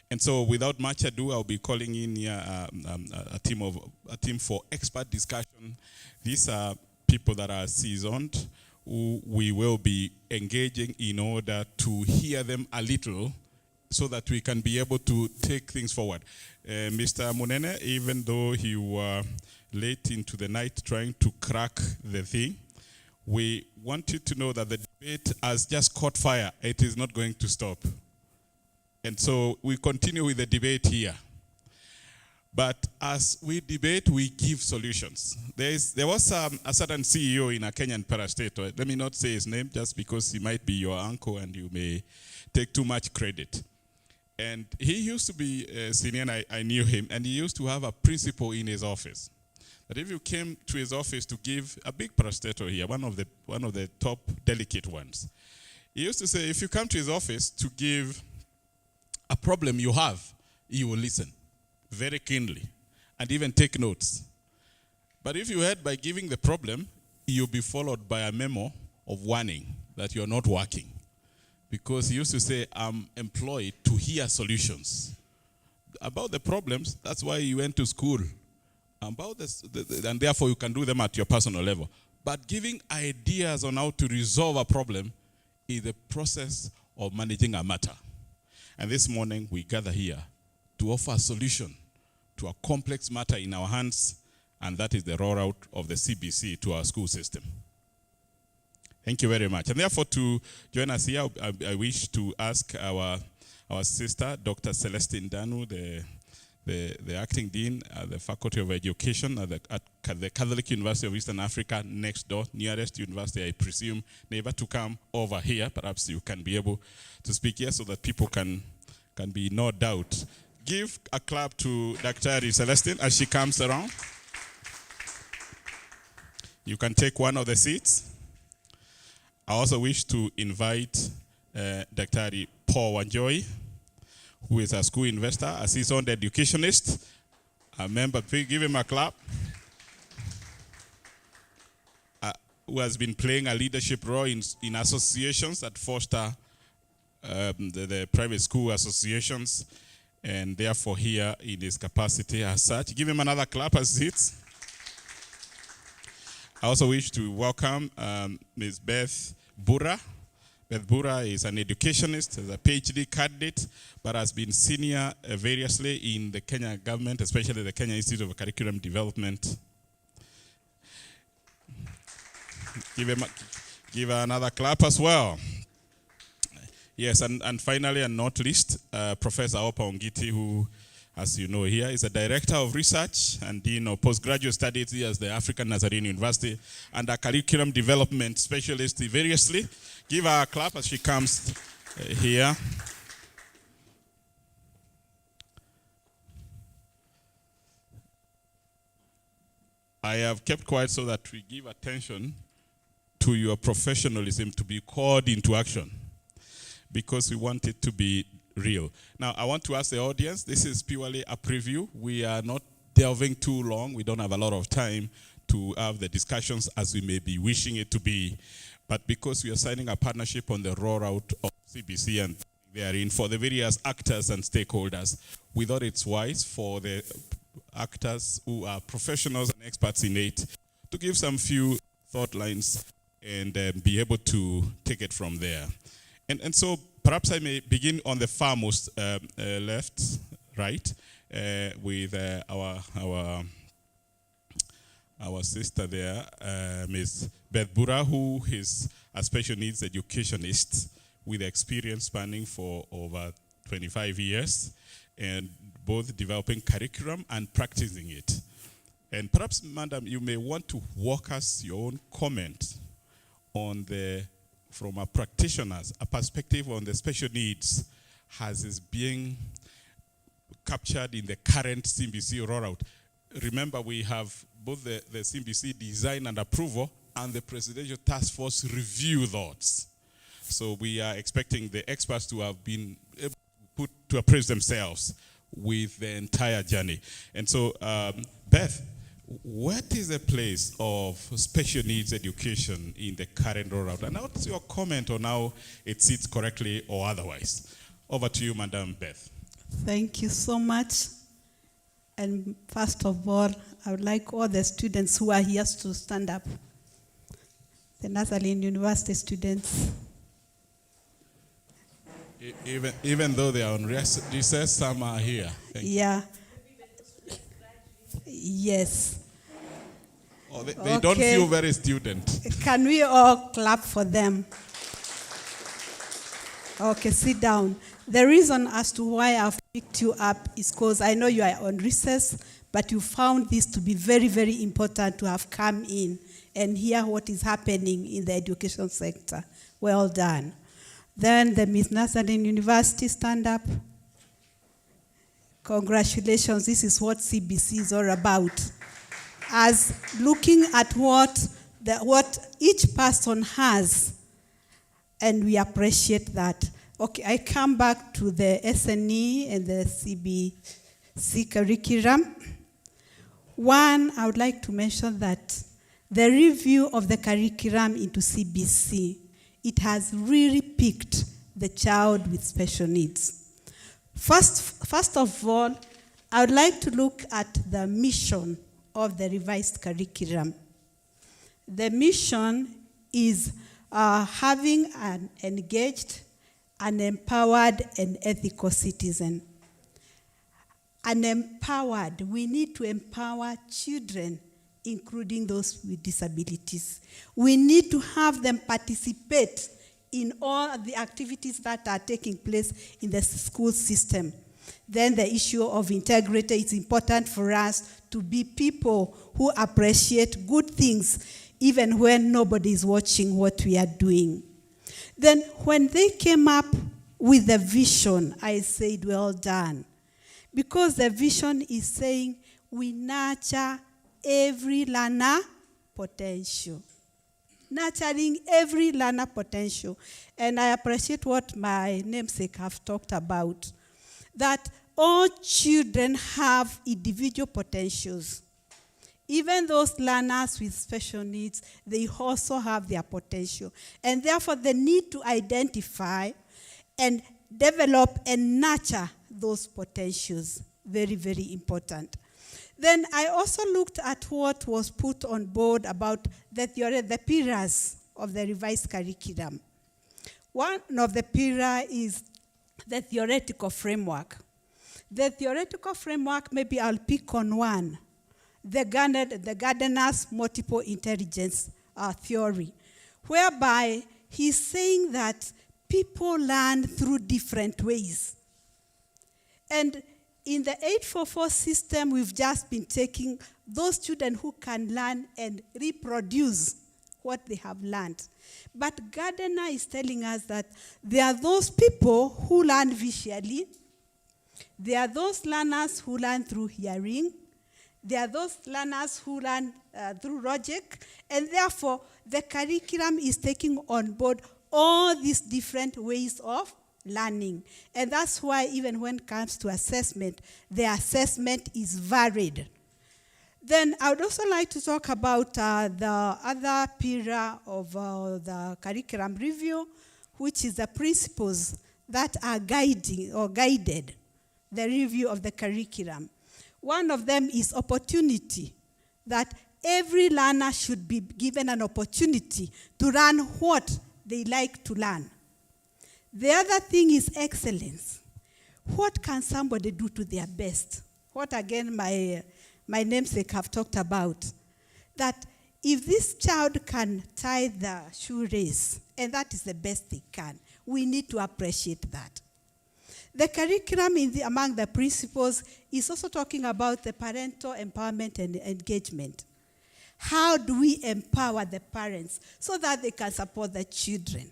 And so without much ado, I'll be calling in here a team for expert discussion. These are people that are seasoned, who we will be engaging in order to hear them a little so that we can be able to take things forward. Mr. Munene, even though he was late into the night trying to crack the thing, we want you to know that the debate has just caught fire. It is not going to stop. And so we continue with the debate here. But as we debate, we give solutions. There was a certain CEO in a Kenyan parastate. Let me not say his name just because he might be your uncle and you may take too much credit. And he used to be senior, and I knew him, and he used to have a principle in his office. That if you came to his office to give a big parastato here, one of the top delicate ones, he used to say, if you come to his office to give a problem you have, he will listen very keenly and even take notes. But if you head by giving the problem, you'll be followed by a memo of warning that you're not working. Because he used to say, I'm employed to hear solutions. About the problems, that's why you went to school. About this, and therefore you can do them at your personal level. But giving ideas on how to resolve a problem is the process of managing a matter. And this morning we gather here to offer a solution to a complex matter in our hands, and that is the rollout of the CBC to our school system. Thank you very much. And therefore, to join us here, I wish to ask our sister, Dr. Celestine Danu, the acting dean at the Faculty of Education at the Catholic University of Eastern Africa, next door, nearest university, I presume, neighbor, to come over here. Perhaps you can be able to speak here so that people can be no doubt give a clap to Dr. Celestine as she comes around. You can take one of the seats. I also wish to invite Dr. Paul Wanjoy, who is a school investor, a seasoned educationist, a member. Please give him a clap. Who has been playing a leadership role in associations that foster the private school associations, and therefore here in his capacity as such. Give him another clap as he sits. I also wish to welcome Ms. Beth Bura. Beth Bura is an educationist, is a PhD candidate, but has been senior variously in the Kenya government, especially the Kenya Institute of Curriculum Development. Give her another clap as well. Yes, and finally, and not least, Professor Opa Ongiti, who, as you know here, is a Director of Research and Dean of Postgraduate Studies here at the African Nazarene University, and a Curriculum Development Specialist variously. Give her a clap as she comes here. I have kept quiet so that we give attention to your professionalism to be called into action, because we want it to be real. Now, I want to ask the audience, this is purely a preview. We are not delving too long. We don't have a lot of time to have the discussions as we may be wishing it to be. But because we are signing a partnership on the rollout of CBC and therein for the various actors and stakeholders, we thought it's wise for the actors who are professionals and experts in it to give some few thought lines and be able to take it from there. And so perhaps I may begin on the far most left, right, with our sister there, Ms. Beth Bura, who is a special needs educationist with experience spanning for over 25 years, and both developing curriculum and practicing it. And perhaps, Madam, you may want to walk us your own comment on from a practitioner's, a perspective on the special needs as is being captured in the current CBC rollout. Remember, we have both the CBC design and approval and the Presidential Task Force review thoughts. So we are expecting the experts to have been able to appraise themselves with the entire journey. And so, Beth, what is the place of special needs education in the current rollout? And what's your comment on how it sits correctly or otherwise? Over to you, Madam Beth. Thank you so much. And first of all, I would like all the students who are here to stand up. The Nazarene University students. Even though they are on recess, some are here. Yeah. Yes. Oh, they don't feel very student. Can we all clap for them? Okay, sit down. The reason as to why I've picked you up is because I know you are on recess, but you found this to be very, very important to have come in and hear what is happening in the education sector. Well done. Then the Miss Nazarene University, stand up. Congratulations, this is what CBC is all about. As looking at what each person has, and we appreciate that. Okay, I come back to the SNE and the CBC curriculum. One, I would like to mention that the review of the curriculum into CBC, it has really picked the child with special needs. First of all, I would like to look at the mission of the revised curriculum. The mission is having an engaged, an empowered, and ethical citizen. We need to empower children, including those with disabilities. We need to have them participate in all the activities that are taking place in the school system. Then the issue of integrity is important for us to be people who appreciate good things even when nobody is watching what we are doing. Then when they came up with the vision, I said, well done. because the vision is saying we nurture every learner potential. Nurturing every learner potential. And I appreciate what my namesake have talked about, that all children have individual potentials. Even those learners with special needs, they also have their potential. And therefore, they need to identify and develop and nurture those potentials. Very, very important. Then I also looked at what was put on board about the pillars of the revised curriculum. One of the pillars is the theoretical framework. The theoretical framework, maybe I'll pick on one, the Gardner's multiple intelligence theory, whereby he's saying that people learn through different ways. And in the 844 system, we've just been taking those children who can learn and reproduce what they have learned. But Gardner is telling us that there are those people who learn visually, there are those learners who learn through hearing, there are those learners who learn through logic, and therefore the curriculum is taking on board all these different ways of learning. And that's why even when it comes to assessment, the assessment is varied. Then I would also like to talk about the other pillar of the curriculum review, which is the principles that are guiding or guided the review of the curriculum. One of them is opportunity, that every learner should be given an opportunity to learn what they like to learn. The other thing is excellence. What can somebody do to their best? What again my namesake have talked about. That if this child can tie the shoelace, and that is the best they can, we need to appreciate that. The curriculum among the principles is also talking about the parental empowerment and engagement. How do we empower the parents so that they can support the children?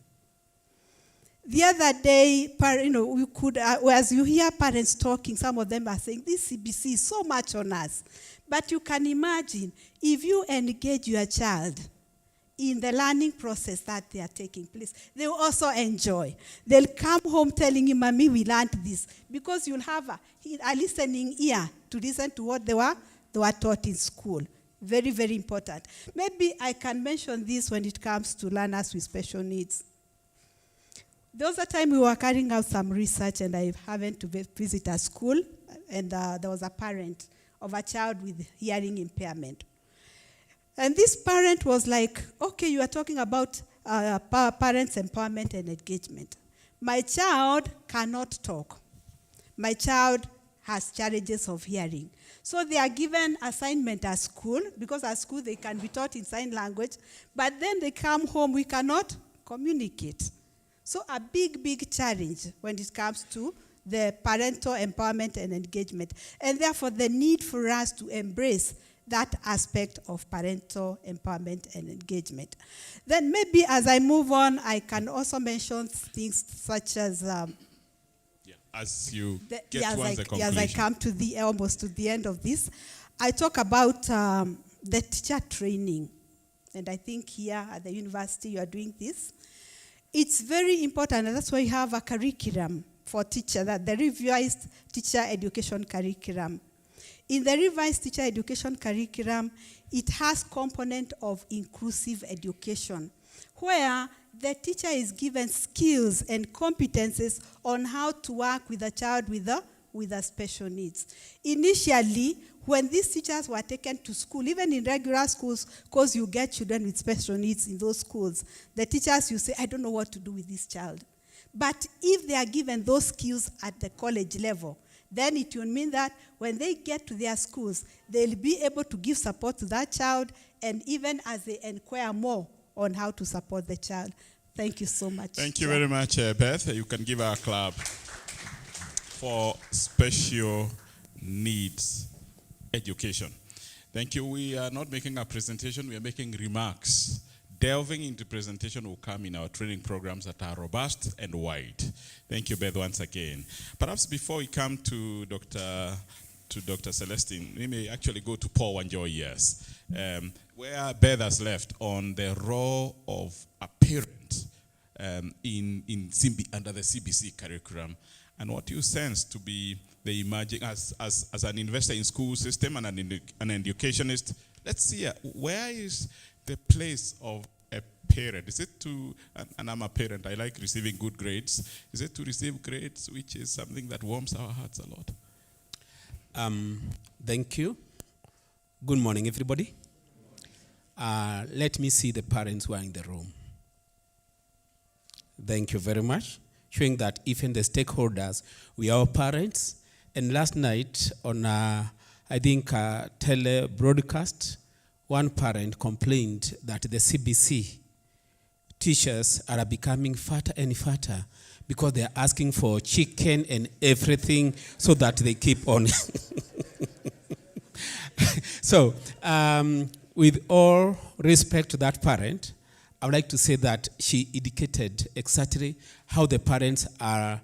The other day, we could, as you hear parents talking, some of them are saying, this CBC is so much on us. But you can imagine, if you engage your child in the learning process that they are taking place, they will also enjoy. They'll come home telling you, Mommy, we learned this. Because you'll have a listening ear to listen to what they were taught in school. Very, very important. Maybe I can mention this when it comes to learners with special needs. There was a time we were carrying out some research, and I happened to visit a school, and there was a parent of a child with hearing impairment. And this parent was like, okay, you are talking about parents' empowerment and engagement. My child cannot talk. My child has challenges of hearing. So they are given assignment at school, because at school they can be taught in sign language, but then they come home, we cannot communicate. So a big, big challenge when it comes to the parental empowerment and engagement. And therefore, the need for us to embrace that aspect of parental empowerment and engagement. Then maybe as I move on, I can also mention things such as... as you get towards the conclusion. As I come to almost to the end of this, I talk about the teacher training. And I think here at the university you are doing this. It's very important, and that's why you have a curriculum for teachers, that the revised teacher education curriculum. In the revised teacher education curriculum, it has component of inclusive education, where the teacher is given skills and competences on how to work with a child with a special needs. Initially, when these teachers were taken to school, even in regular schools, because you get children with special needs in those schools, the teachers, you say, I don't know what to do with this child. But if they are given those skills at the college level, then it will mean that when they get to their schools, they'll be able to give support to that child, and even as they inquire more on how to support the child. Thank you so much. Thank you very much, Beth. You can give our clap for special needs education. Thank you. We are not making a presentation, we are making remarks delving into presentation will come in our training programs that are robust and wide. Thank you, Beth, once again. Perhaps before we come to Dr. Celestine, we may actually go to Paul Wanjoy, yes, where Beth has left on the role of a parent in under the CBC curriculum, and what you sense to be the emerging, as an investor in school system and an educationist, let's see, where is the place of a parent? Is it to, and I'm a parent, I like receiving good grades. Is it to receive grades, which is something that warms our hearts a lot? Thank you. Good morning, everybody. Let me see the parents who are in the room. Thank you very much. Showing that even the stakeholders, we are parents. And last night on, I think, tele broadcast, one parent complained that the CBC teachers are becoming fatter and fatter because they are asking for chicken and everything so that they keep on. So, with all respect to that parent, I would like to say that she indicated exactly how the parents are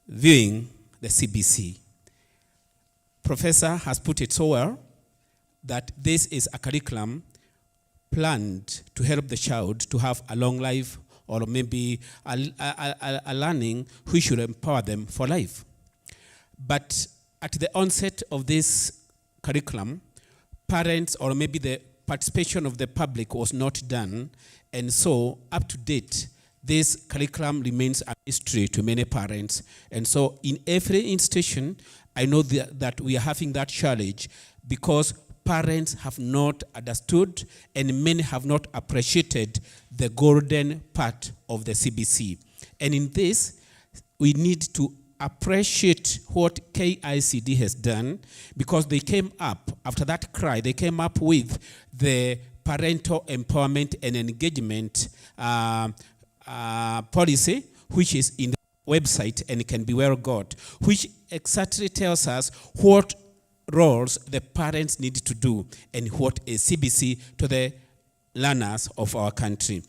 viewing the CBC. Professor has put it so well that this is a curriculum planned to help the child to have a long life, or maybe a learning which should empower them for life. But at the onset of this curriculum, parents or maybe the participation of the public was not done, and so up to date, this curriculum remains a mystery to many parents. And so in every institution, I know that we are having that challenge because parents have not understood and many have not appreciated the golden part of the CBC. And in this, we need to appreciate what KICD has done, because they came up, after that cry, they came up with the parental empowerment and engagement policy, which is in the website and can be well got, which exactly tells us what roles the parents need to do and what is CBC to the learners of our country.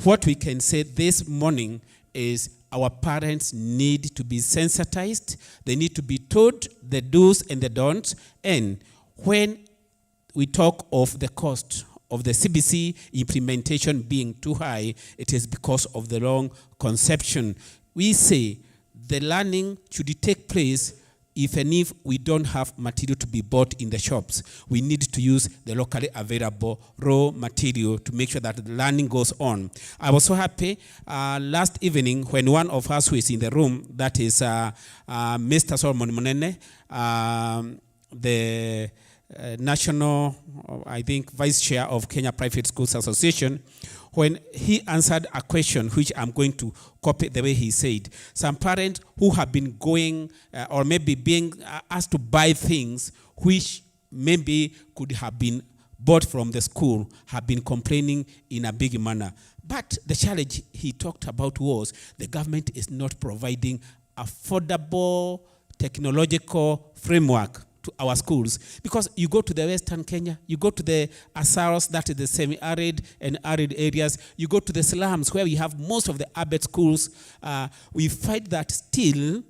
What we can say this morning is our parents need to be sensitized. They need to be taught the do's and the don'ts. And when we talk of the cost of the CBC implementation being too high, it is because of the wrong conception. We say the learning should take place even if we don't have material to be bought in the shops. We need to use the locally available raw material to make sure that the learning goes on. I was so happy last evening when one of us who is in the room, that is Mr. Solomon Munene, the national, I think, vice chair of Kenya Private Schools Association, when he answered a question which I'm going to copy the way he said. Some parents who have been going or maybe being asked to buy things which maybe could have been bought from the school have been complaining in a big manner. But the challenge he talked about was the government is not providing affordable technological framework to our schools. Because you go to the Western Kenya, you go to the Asaros, that is the semi-arid and arid areas, you go to the slums where we have most of the urban schools, we find that still,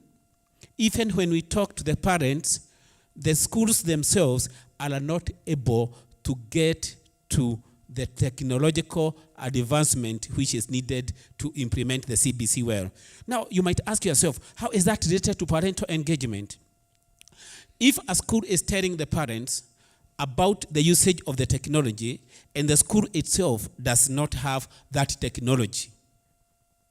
even when we talk to the parents, the schools themselves are not able to get to the technological advancement which is needed to implement the CBC well. Now, you might ask yourself, how is that related to parental engagement? If a school is telling the parents about the usage of the technology and the school itself does not have that technology,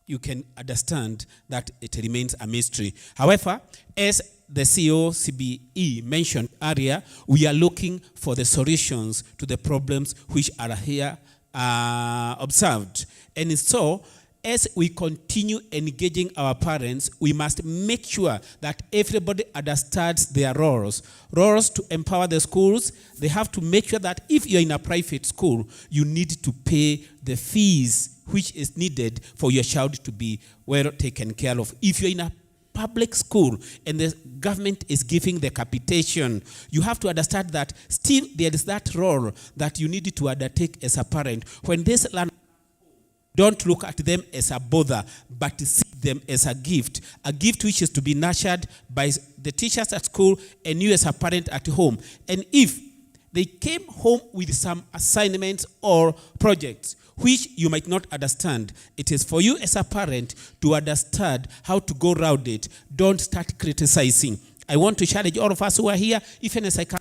you can understand that it remains a mystery. However, as the CEO CBE mentioned earlier, we are looking for the solutions to the problems which are here observed. And so, as we continue engaging our parents, we must make sure that everybody understands their roles. Roles to empower the schools. They have to make sure that if you're in a private school, you need to pay the fees which is needed for your child to be well taken care of. If you're in a public school and the government is giving the capitation, you have to understand that still there is that role that you need to undertake as a parent. When this land, don't look at them as a bother, but see them as a gift which is to be nurtured by the teachers at school and you as a parent at home. And if they came home with some assignments or projects which you might not understand, it is for you as a parent to understand how to go around it. Don't start criticizing. I want to challenge all of us who are here, even as I can,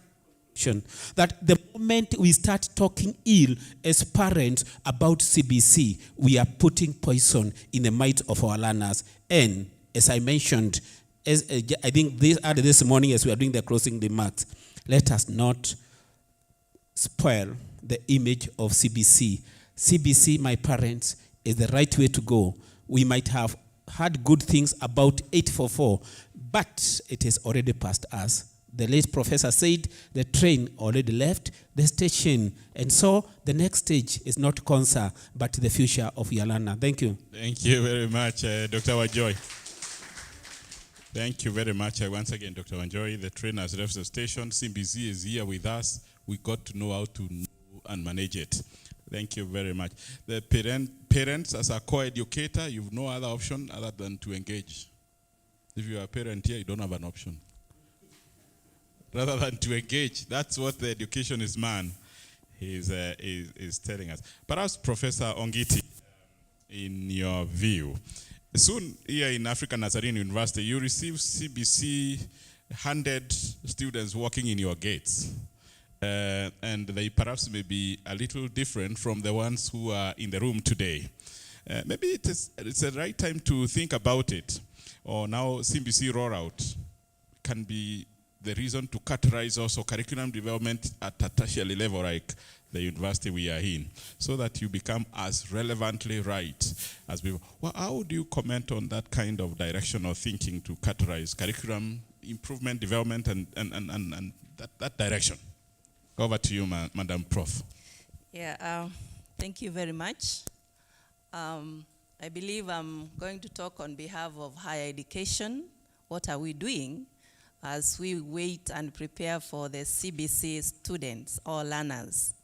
that the moment we start talking ill as parents about CBC, we are putting poison in the minds of our learners. And as I mentioned, as I think this morning as we are doing the closing remarks, let us not spoil the image of CBC. CBC, my parents, is the right way to go. We might have heard good things about 844, but it is already past us. The late professor said the train already left the station. And so the next stage is not Konsa, but the future of Yalana. Thank you. Thank you very much, Dr. Wajoy. Thank you very much once again, Dr. Wanjoy. The train has left the station. CBC is here with us. We got to know how to know and manage it. Thank you very much. The parents, as a co-educator, you've no other option other than to engage. If you are a parent here, you don't have an option rather than to engage. That's what the educationist man is telling us. Perhaps Professor Ongiti, in your view, soon here in African Nazarene University, you receive CBC 100 students walking in your gates. And they perhaps may be a little different from the ones who are in the room today. Maybe it's the right time to think about it. Or now CBC rollout can be the reason to categorize also curriculum development at a tertiary level like the university we are in, so that you become as relevantly right as before. Well, how do you comment on that kind of direction of thinking to categorize curriculum improvement, development, and that direction? Over to you, Madam Prof. Yeah, thank you very much. I believe I'm going to talk on behalf of higher education. What are we doing as we wait and prepare for the CBC students or learners?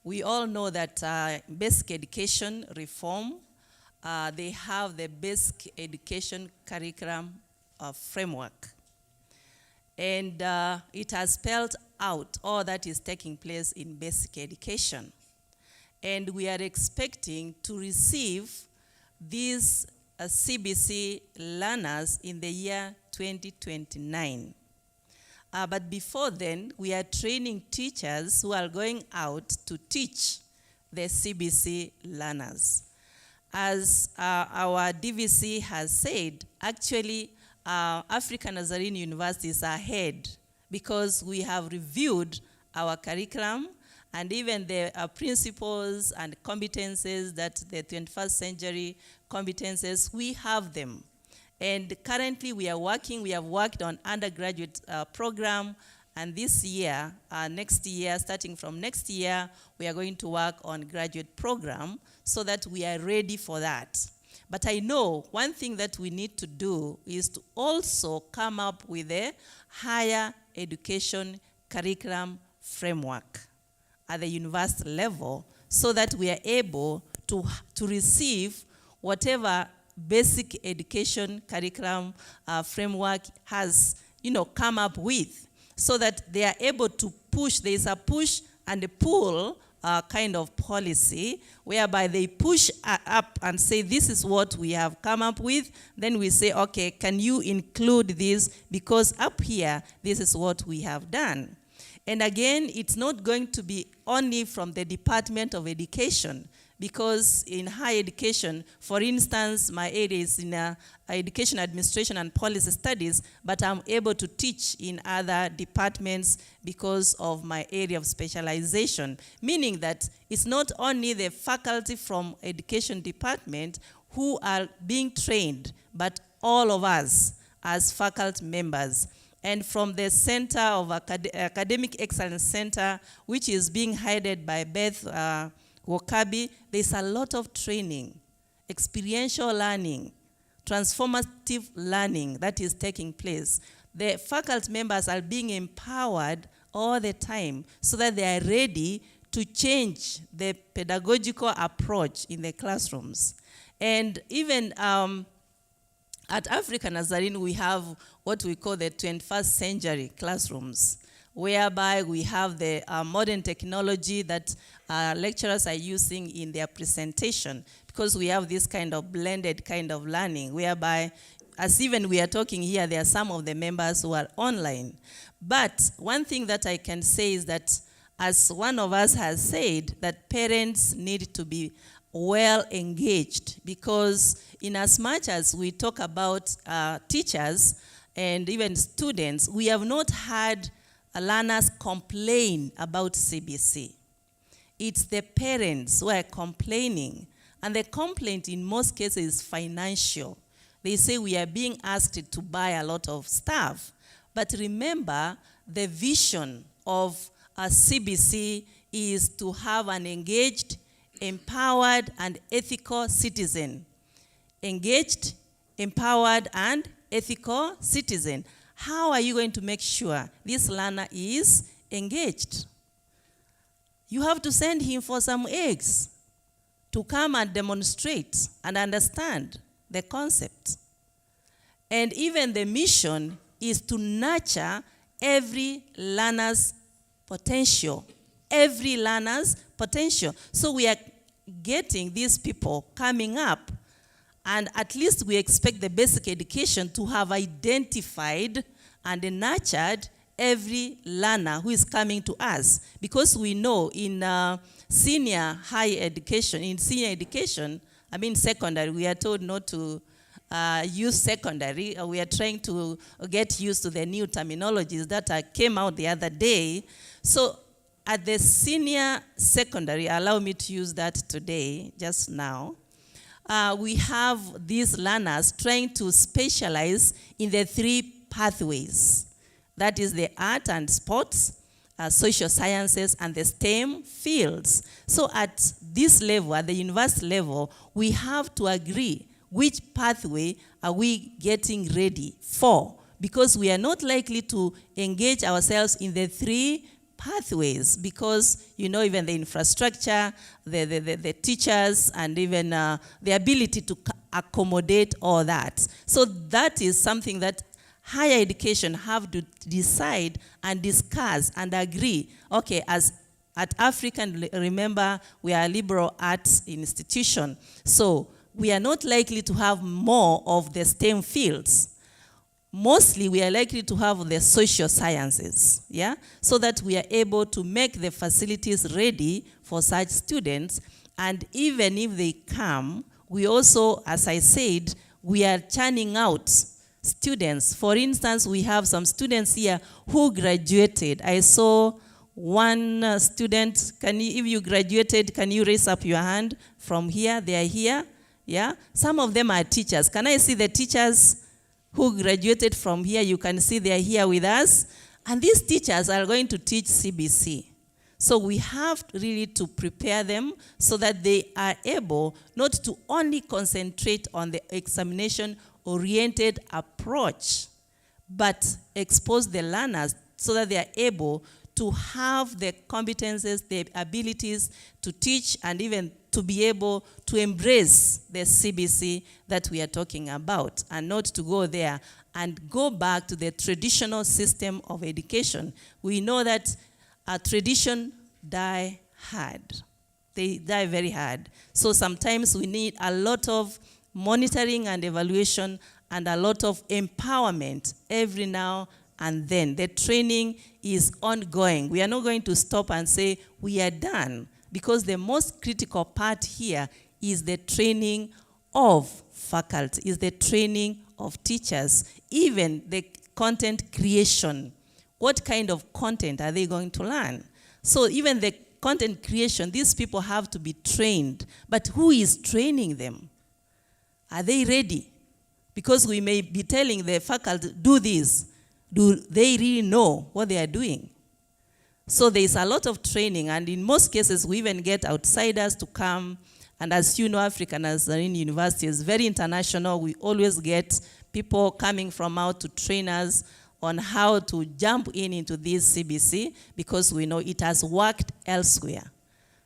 We all know that basic education reform, they have the basic education curriculum framework. And it has spelled out all that is taking place in basic education. And we are expecting to receive these CBC learners in the year 2029. But before then, we are training teachers who are going out to teach the CBC learners. As our DVC has said, actually, African Nazarene University is ahead because we have reviewed our curriculum and even the principles and competences that the 21st century competences, we have them. And currently we have worked on undergraduate program, and this year, next year, starting from next year, we are going to work on graduate program so that we are ready for that. But I know one thing that we need to do is to also come up with a higher education curriculum framework at the university level so that we are able to receive whatever basic education curriculum framework has, come up with, so that they are able to push. There is a push and a pull kind of policy whereby they push up and say, this is what we have come up with. Then we say, okay, can you include this? Because up here, this is what we have done. And again, it's not going to be only from the Department of Education, because in higher education, for instance, my area is in education administration and policy studies, but I'm able to teach in other departments because of my area of specialization, meaning that it's not only the faculty from education department who are being trained, but all of us as faculty members. And from the Center of Academic Excellence Center, which is being headed by Beth Wakabi, there's a lot of training, experiential learning, transformative learning that is taking place. The faculty members are being empowered all the time so that they are ready to change the pedagogical approach in the classrooms. And even at Africa Nazarene, we have what we call the 21st century classrooms, whereby we have the modern technology that lecturers are using in their presentation, because we have this kind of blended kind of learning, whereby, as even we are talking here, there are some of the members who are online. But one thing that I can say is that, as one of us has said, that parents need to be well engaged, because in as much as we talk about teachers and even students, we have not had learners complain about CBC. It's the parents who are complaining, and the complaint in most cases is financial. They say we are being asked to buy a lot of stuff. But remember, the vision of a CBC is to have an engaged, empowered, and ethical citizen. Engaged, empowered, and ethical citizen. How are you going to make sure this learner is engaged? You have to send him for some eggs to come and demonstrate and understand the concept. And even the mission is to nurture every learner's potential. Every learner's potential. So we are getting these people coming up, and at least we expect the basic education to have identified and nurtured every learner who is coming to us. Because we know in senior education, I mean secondary, we are told not to use secondary. We are trying to get used to the new terminologies that came out the other day. So at the senior secondary, allow me to use that today, just now, we have these learners trying to specialize in the 3 pathways. That is the art and sports, social sciences, and the STEM fields. So at this level, at the university level, we have to agree which pathway are we getting ready for, because we are not likely to engage ourselves in the 3 pathways, because, you know, even the infrastructure, the teachers, and even the ability to accommodate all that. So that is something that higher education have to decide and discuss and agree. Okay, as at African, remember, we are a liberal arts institution, so we are not likely to have more of the STEM fields. Mostly, we are likely to have the social sciences, yeah? So that we are able to make the facilities ready for such students. And even if they come, we also, as I said, we are churning out students. For instance, we have some students here who graduated. I saw one student. If you graduated, can you raise up your hand from here? They are here, yeah? Some of them are teachers. Can I see the teachers who graduated from here? You can see they are here with us. And these teachers are going to teach CBC. So we have really to prepare them so that they are able not to only concentrate on the examination-oriented approach, but expose the learners so that they are able to have the competences, the abilities to teach, and even to be able to embrace the CBC that we are talking about, and not to go there and go back to the traditional system of education. We know that tradition die hard. They die very hard. So sometimes we need a lot of monitoring and evaluation and a lot of empowerment every now and then. The training is ongoing. We are not going to stop and say we are done, because the most critical part here is the training of faculty, is the training of teachers, even the content creation. What kind of content are they going to learn? So even the content creation, these people have to be trained. But who is training them? Are they ready? Because we may be telling the faculty, do this. Do they really know what they are doing? So there is a lot of training, and in most cases we even get outsiders to come And as you know, African Nazarene University is very international. We always get people coming from out to train us on how to jump into this CBC because we know it has worked elsewhere.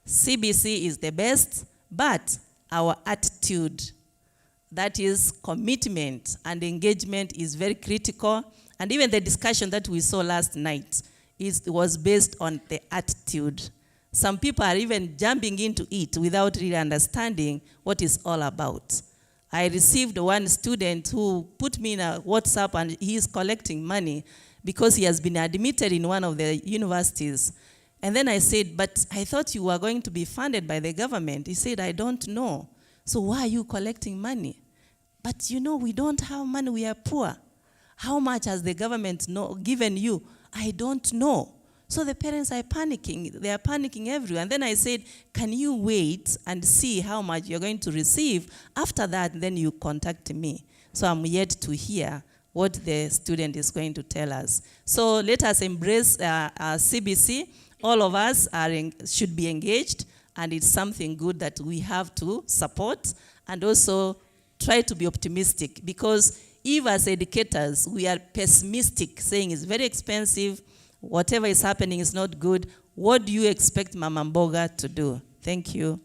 CBC is the best, but our attitude, that is commitment and engagement, is very critical. And even the discussion that we saw last night was based on the attitude. Some people are even jumping into it without really understanding what it's all about. I received one student who put me in a WhatsApp, and he is collecting money because he has been admitted in one of the universities. And then I said, but I thought you were going to be funded by the government. He said, I don't know. So why are you collecting money? But you know, we don't have money, we are poor. How much has the government given you? I don't know. So the parents are panicking. They are panicking everywhere. And then I said, can you wait and see how much you're going to receive? After that, then you contact me. So I'm yet to hear what the student is going to tell us. So let us embrace our CBC. All of us should be engaged, and it's something good that we have to support and also try to be optimistic, because if as educators we are pessimistic, saying it's very expensive, whatever is happening is not good, what do you expect Mama Mboga to do? Thank you.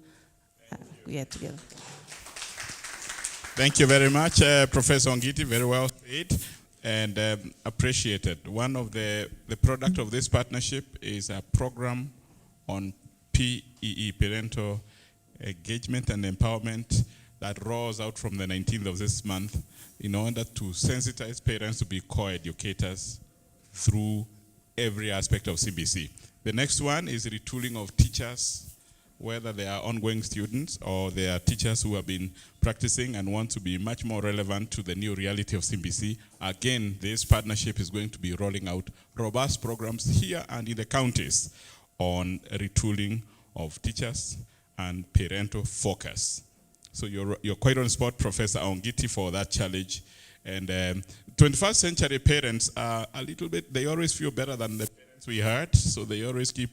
We are together. Thank you very much, Professor Ongiti. Very well said and appreciated. One of the product of this partnership is a program on PEE, parental engagement and empowerment, that rolls out from the 19th of this month in order to sensitize parents to be co-educators through every aspect of CBC. The next one is retooling of teachers, whether they are ongoing students or they are teachers who have been practicing and want to be much more relevant to the new reality of CBC. Again, this partnership is going to be rolling out robust programs here and in the counties on retooling of teachers and parental focus. So you're quite on spot, Professor Ongiti, for that challenge. And 21st century parents are a little bit, they always feel better than the parents we had, so they always keep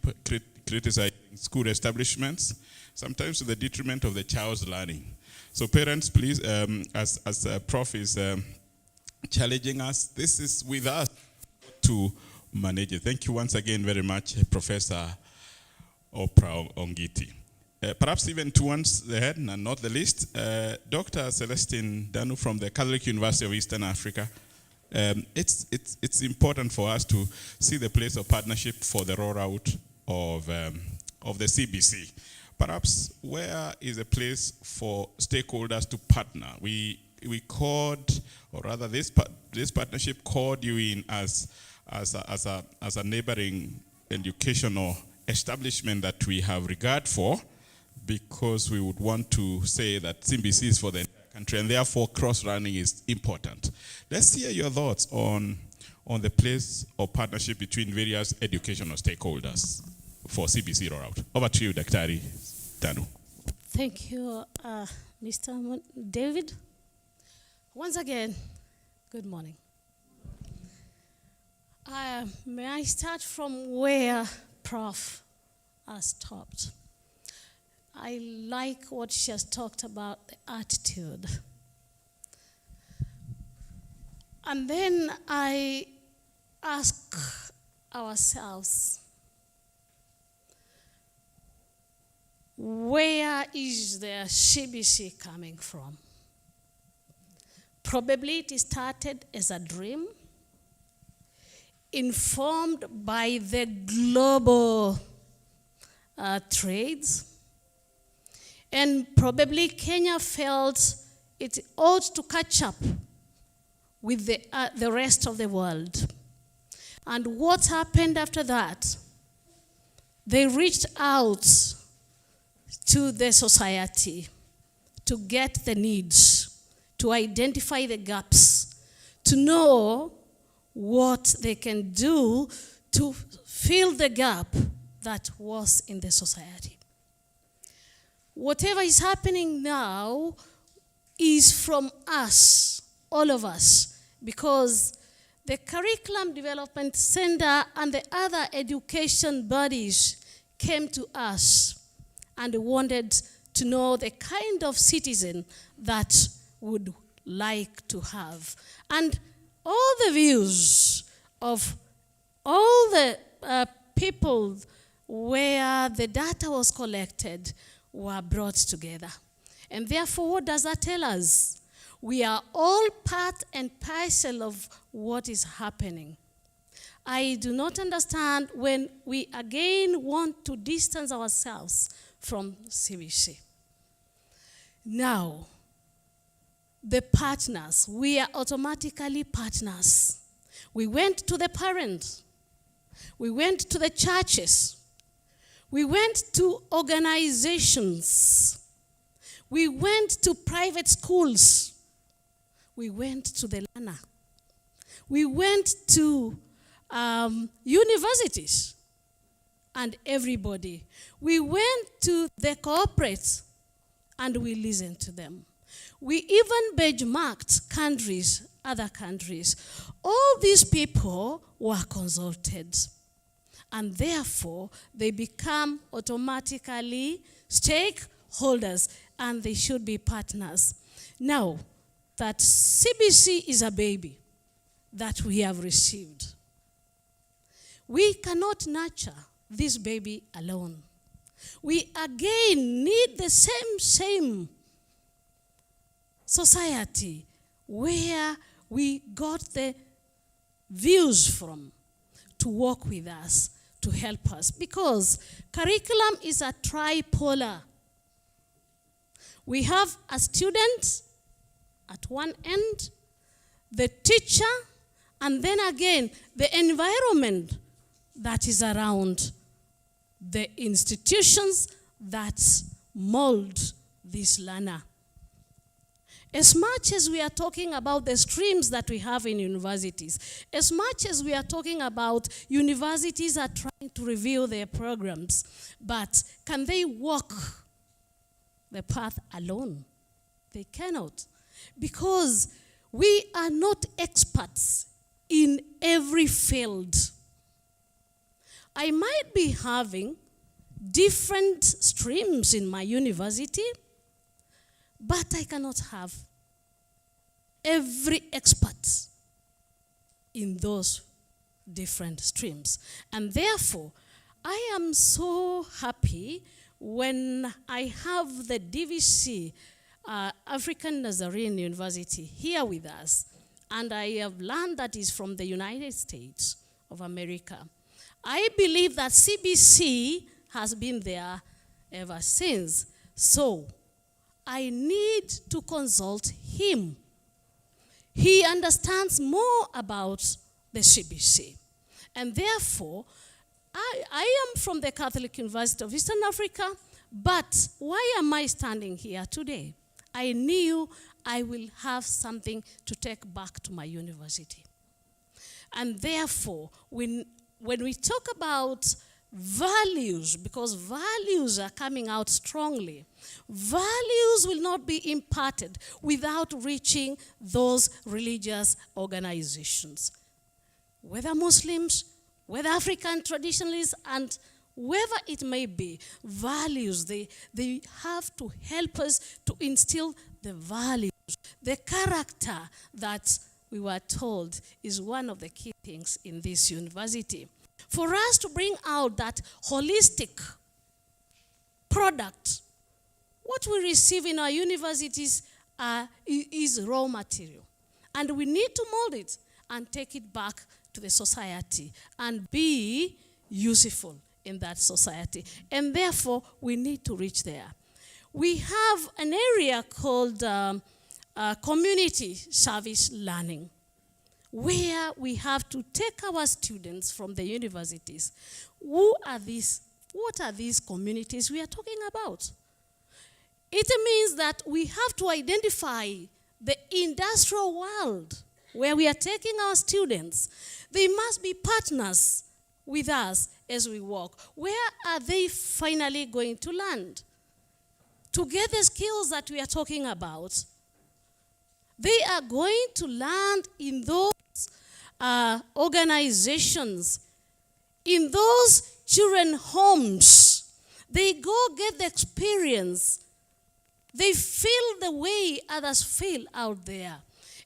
criticizing school establishments, sometimes to the detriment of the child's learning. So parents, please, as Prof is challenging us, this is with us to manage it. Thank you once again very much, Professor Oprah Ongiti. Perhaps even two ones ahead, and not the least, Dr. Celestine Danu from the Catholic University of Eastern Africa. It's important for us to see the place of partnership for the rollout of the CBC. Perhaps where is a place for stakeholders to partner? We called, or rather this partnership called you in as a neighboring educational establishment that we have regard for, because we would want to say that CBC is for the entire country, and therefore cross-running is important. Let's hear your thoughts on the place of partnership between various educational stakeholders for CBC rollout. Over to you, Dr. Danu. Thank you, Mr. David. Once again, good morning. May I start from where Prof stopped? I like what she has talked about, the attitude. And then I ask ourselves, where is the CBC coming from? Probably it started as a dream, informed by the global trades. And probably Kenya felt it ought to catch up with the rest of the world. And what happened after that? They reached out to the society to get the needs, to identify the gaps, to know what they can do to fill the gap that was in the society. Whatever is happening now is from us, all of us, because the Curriculum Development Center and the other education bodies came to us and wanted to know the kind of citizen that would like to have. And all the views of all the people where the data was collected were brought together. And therefore, what does that tell us? We are all part and parcel of what is happening. I do not understand when we again want to distance ourselves from CBC. Now, the partners, we are automatically partners. We went to the parents. We went to the churches. We went to organizations. We went to private schools. We went to the learner. We went to universities and everybody. We went to the corporates and we listened to them. We even benchmarked countries, other countries. All these people were consulted. And therefore, they become automatically stakeholders and they should be partners. Now, that CBC is a baby that we have received. We cannot nurture this baby alone. We again need the same society where we got the views from to work with us, to help us. Because curriculum is a tripolar. We have a student at one end, the teacher, and then again, the environment that is around the institutions that mold this learner. As much as we are talking about the streams that we have in universities, as much as we are talking about universities are trying to review their programs, but can they walk the path alone? They cannot. Because we are not experts in every field. I might be having different streams in my university, but I cannot have every expert in those different streams. And therefore, I am so happy when I have the DVC, African Nazarene University, here with us. And I have learned that is from the United States of America. I believe that CBC has been there ever since. So, I need to consult him. He understands more about the CBC. And therefore, I am from the Catholic University of Eastern Africa, but why am I standing here today? I knew I will have something to take back to my university. And therefore, when we talk about values, because values are coming out strongly, values will not be imparted without reaching those religious organizations. Whether Muslims, whether African traditionalists, and whoever it may be, values, they have to help us to instill the values, the character that we were told is one of the key things in this university. For us to bring out that holistic product, what we receive in our universities is raw material. And we need to mold it and take it back to the society and be useful in that society. And therefore, we need to reach there. We have an area called community service learning, where we have to take our students from the universities. Who are these? What are these communities we are talking about? It means that we have to identify the industrial world where we are taking our students. They must be partners with us as we walk. Where are they finally going to land? To get the skills that we are talking about, they are going to land in those organizations, in those children homes. They go get the experience They feel the way others feel out there.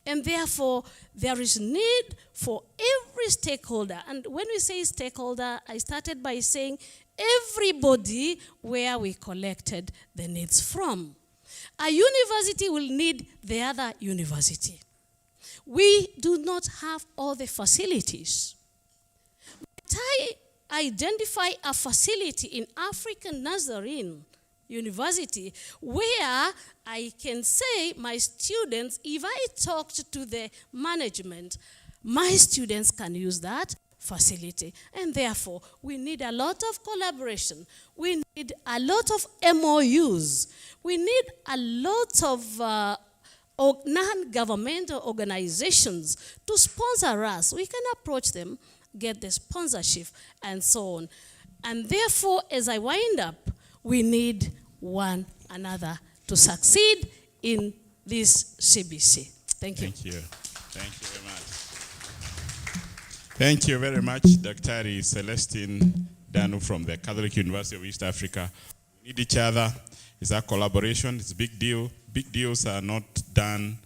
And therefore, there is need for every stakeholder. And when we say stakeholder, I started by saying everybody where we collected the needs from. A university will need the other university. We do not have all the facilities. But I identify a facility in African Nazarene University where I can say my students, if I talked to the management, my students can use that facility. And therefore, we need a lot of collaboration. We need a lot of MOUs. We need a lot of non-governmental organizations to sponsor us. We can approach them, get the sponsorship, and so on. And therefore, as I wind up, we need one another to succeed in this CBC. Thank you. Thank you. Thank you very much. Thank you very much, Dr. Celestine Danu from the Catholic University of East Africa. We need each other. It's a collaboration. It's a big deal. Big deals are not done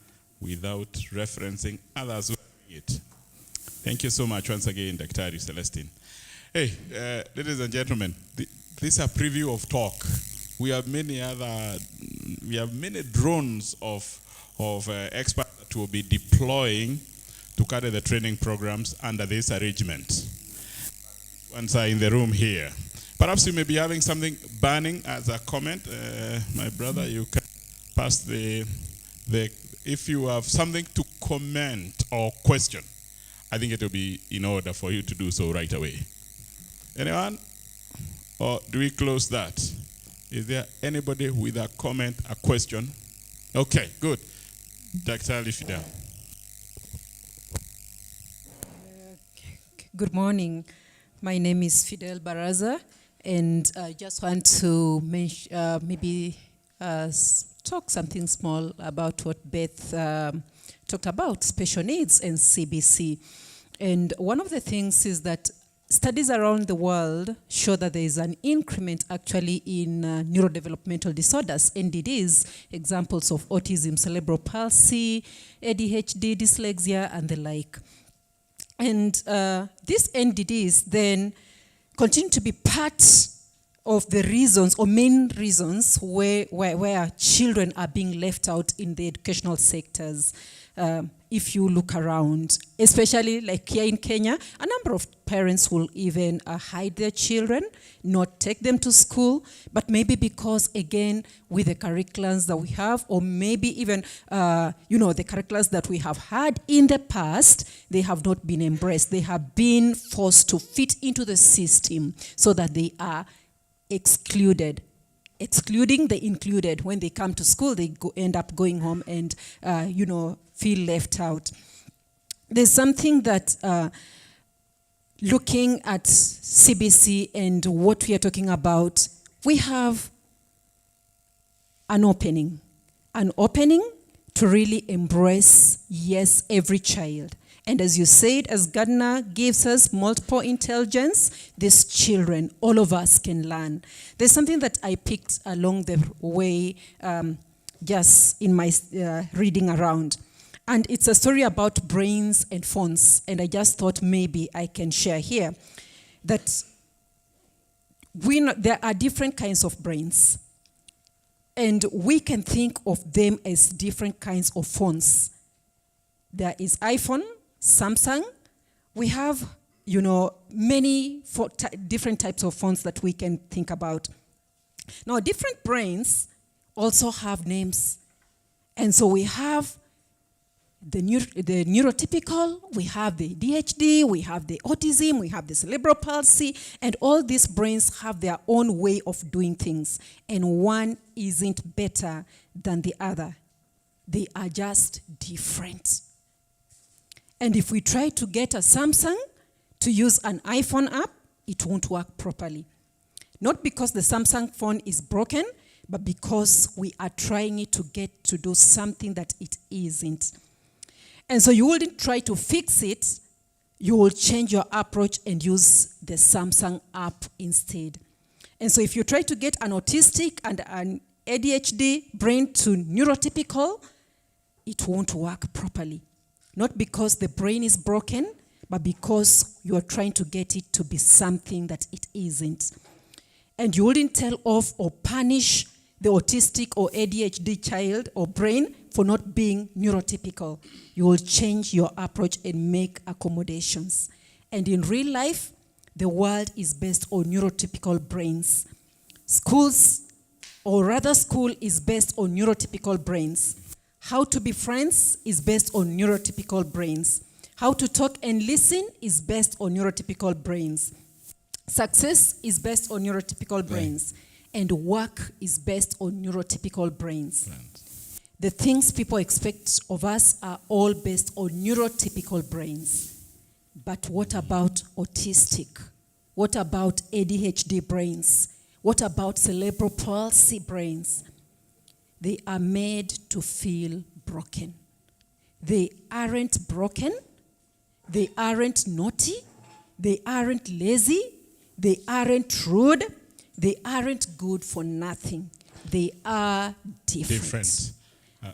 without referencing others who are doing it. Thank you so much once again, Dr. Celestine. Hey, ladies and gentlemen, this is a preview of talk. We have many drones of experts that will be deploying to carry the training programs under this arrangement. Once are in the room here. Perhaps you may be having something burning as a comment. My brother, you can pass if you have something to comment or question, I think it will be in order for you to do so right away. Anyone? Or do we close that? Is there anybody with a comment, a question? Okay, good. Dr. Lifida. Good morning. My name is Fidel Baraza, and I just want to mention, talk something small about what Beth talked about, special needs and CBC. And one of the things is that studies around the world show that there is an increment actually in neurodevelopmental disorders, NDDs, examples of autism, cerebral palsy, ADHD, dyslexia, and the like. And these NDDs then continue to be part of the reasons or main reasons where children are being left out in the educational sectors. If you look around, especially like here in Kenya, a number of parents will even hide their children, not take them to school, but maybe because, again, with the curriculums that we have, or maybe even, the curriculums that we have had in the past, they have not been embraced. They have been forced to fit into the system so that they are excluded. Excluding the included. When they come to school, they end up going home and, feel left out. There's something that, looking at CBC and what we are talking about, we have an opening to really embrace, yes, every child. And as you said, as Gardner gives us multiple intelligence, these children, all of us can learn. There's something that I picked along the way just in my reading around. And it's a story about brains and phones. And I just thought maybe I can share here that there are different kinds of brains. And we can think of them as different kinds of phones. There is iPhone, Samsung. We have, many different types of phones that we can think about. Now, different brains also have names. And so we have the neurotypical, we have the ADHD, we have the autism, we have the cerebral palsy, and all these brains have their own way of doing things. And one isn't better than the other. They are just different. And if we try to get a Samsung to use an iPhone app, it won't work properly. Not because the Samsung phone is broken, but because we are trying it to get to do something that it isn't. And so you wouldn't try to fix it, you will change your approach and use the Samsung app instead. And so if you try to get an autistic and an ADHD brain to neurotypical, it won't work properly. Not because the brain is broken, but because you are trying to get it to be something that it isn't. And you wouldn't tell off or punish the autistic or ADHD child or brain for not being neurotypical. You will change your approach and make accommodations. And in real life, the world is based on neurotypical brains. Schools, or rather school, is based on neurotypical brains. How to be friends is based on neurotypical brains. How to talk and listen is based on neurotypical brains. Success is based on neurotypical brains. And work is based on neurotypical brains. The things people expect of us are all based on neurotypical brains. But what about autistic? What about ADHD brains? What about cerebral palsy brains? They are made to feel broken. They aren't broken. They aren't naughty. They aren't lazy. They aren't rude. They aren't good for nothing. They are different.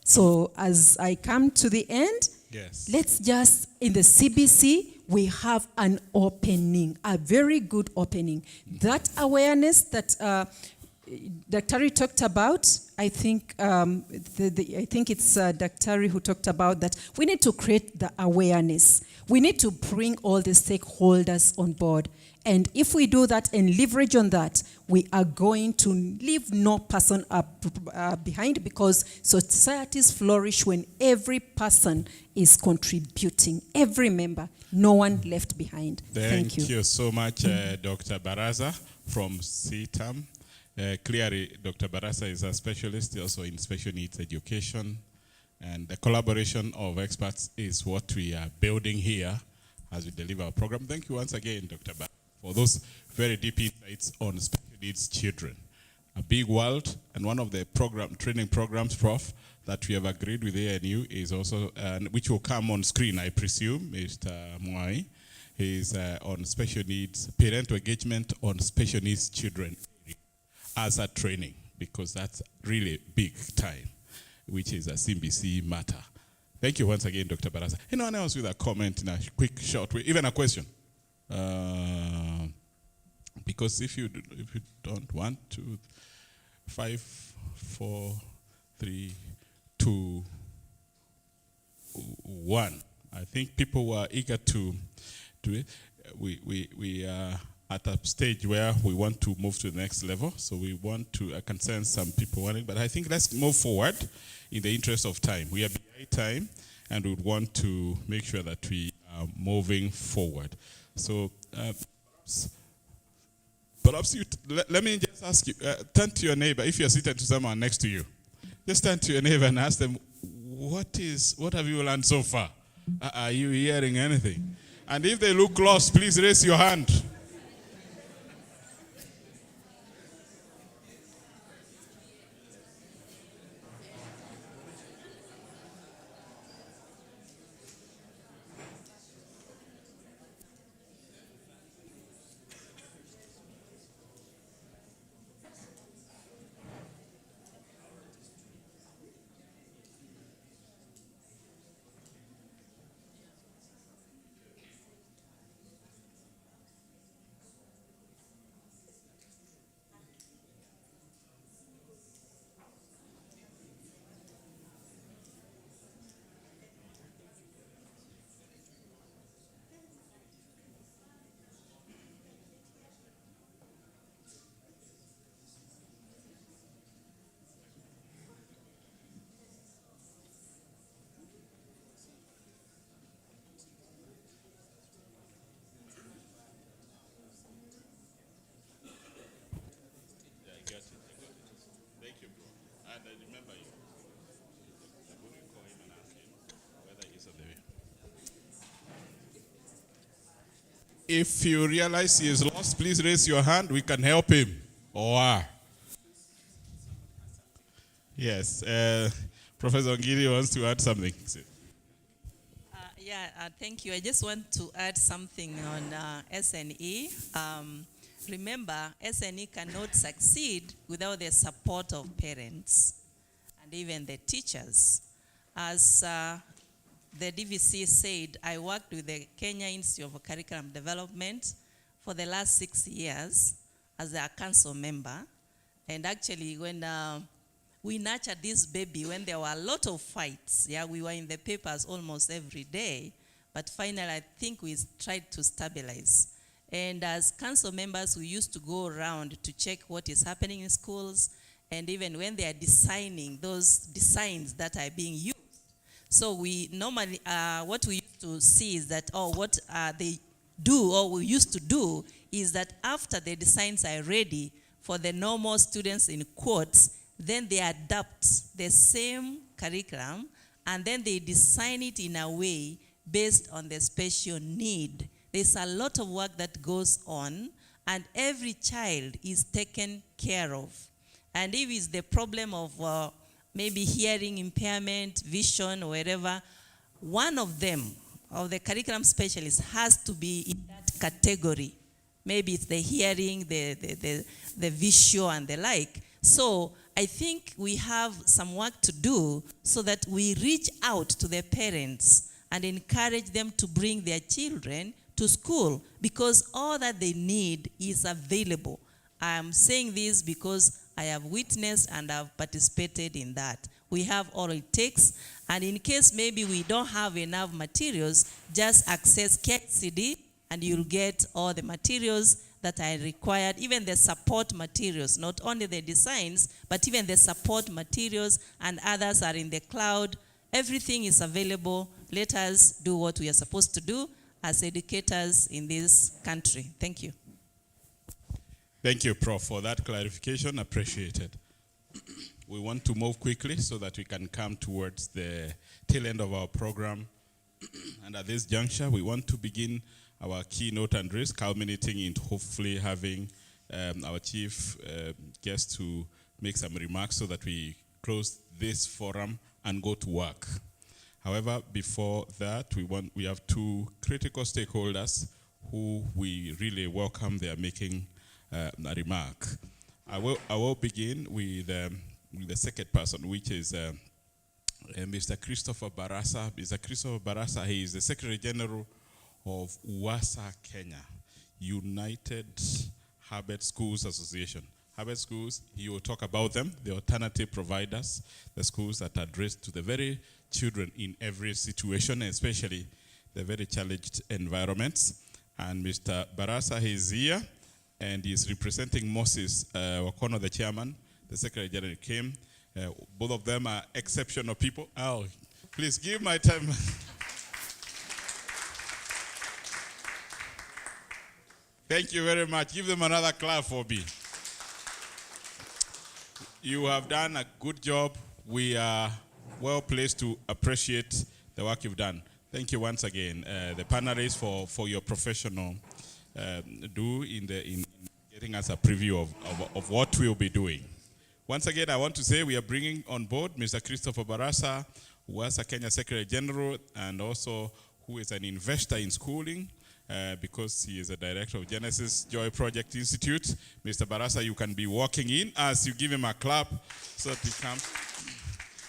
So as I come to the end, Yes. let's just, in the CBC, we have an opening, a very good opening. That awareness that Dr. talked about, I think it's Dr. who talked about that. We need to create the awareness. We need to bring all the stakeholders on board. And if we do that and leverage on that, we are going to leave no person behind, because societies flourish when every person is contributing, every member, no one left behind. Thank you. Thank you so much, Dr. Baraza from CTAM. Clearly, Dr. Baraza is a specialist also in special needs education, and the collaboration of experts is what we are building here as we deliver our program. Thank you once again, Dr. Baraza, for those very deep insights on special needs children. A big world, and one of the training programs, Prof, that we have agreed with ANU is also, which will come on screen, I presume, Mr. Mwai, is on special needs, parental engagement on special needs children as a training, because that's really big time, which is a CBC matter. Thank you once again, Dr. Baraza. Anyone else with a comment in a quick, short way, even a question? Because if you don't want to, 5, 4, 3, 2, 1. I think people were eager to do it. We are at a stage where we want to move to the next level. So we want to, I can sense some people wanting, but I think let's move forward in the interest of time. We are behind time, and we want to make sure that we are moving forward. So perhaps let me just ask you, turn to your neighbor. If you're seated to someone next to you, just turn to your neighbor and ask them, what have you learned so far? Are you hearing anything? And if they look lost, please raise your hand. If you realize he is lost, please raise your hand. We can help him. Or yes, Professor Ngiri wants to add something. Thank you. I just want to add something on SNE. Remember, SNE cannot succeed without the support of parents and even the teachers. As the DVC said, I worked with the Kenya Institute of Curriculum Development for the last 6 years as a council member. And actually, when we nurtured this baby, when there were a lot of fights, we were in the papers almost every day, but finally, I think we tried to stabilize. And as council members, we used to go around to check what is happening in schools, and even when they are designing those designs that are being used. So we normally, what we used to see is that, what they do, or we used to do, is that after the designs are ready for the normal students in quotes, then they adapt the same curriculum, and then they design it in a way based on the special need. There's a lot of work that goes on, and every child is taken care of. And if it's the problem of maybe hearing impairment, vision, or whatever, one of them, of the curriculum specialist, has to be in that category. Maybe it's the hearing, the visual, and the like. So I think we have some work to do so that we reach out to the parents and encourage them to bring their children to school, because all that they need is available. I'm saying this because I have witnessed and have participated in that. We have all it takes, and in case maybe we don't have enough materials, just access KCD and you'll get all the materials that are required, even the support materials, not only the designs, but even the support materials, and others are in the cloud. Everything is available. Let us do what we are supposed to do as educators in this country. Thank you. Thank you, Prof, for that clarification. Appreciated. We want to move quickly so that we can come towards the tail end of our program. And at this juncture, we want to begin our keynote address, culminating in hopefully having our chief guest to make some remarks so that we close this forum and go to work. However, before that, we have two critical stakeholders who we really welcome. They are making a remark. I will begin with the second person, which is Mr. Christopher Barasa. Mr. Christopher Barasa, he is the Secretary General of UWASA Kenya, United Harvard Schools Association. Harvard Schools, he will talk about them, the alternative providers, the schools that address to the very children in every situation, especially the very challenged environments. And Mr. Barasa, he is here, and he is representing Moses Wakono, the chairman. The Secretary General came. Both of them are exceptional people. Oh, please give my time. Thank you very much. Give them another clap for me. You have done a good job. We are well placed to appreciate the work you've done. Thank you once again, the panelists, for your professional in getting us a preview of what we'll be doing. Once again, I want to say we are bringing on board Mr. Christopher Barasa, who was a Kenya Secretary General and also who is an investor in schooling, because he is a director of Genesis Joy Project Institute. Mr. Barasa, you can be walking in as you give him a clap so that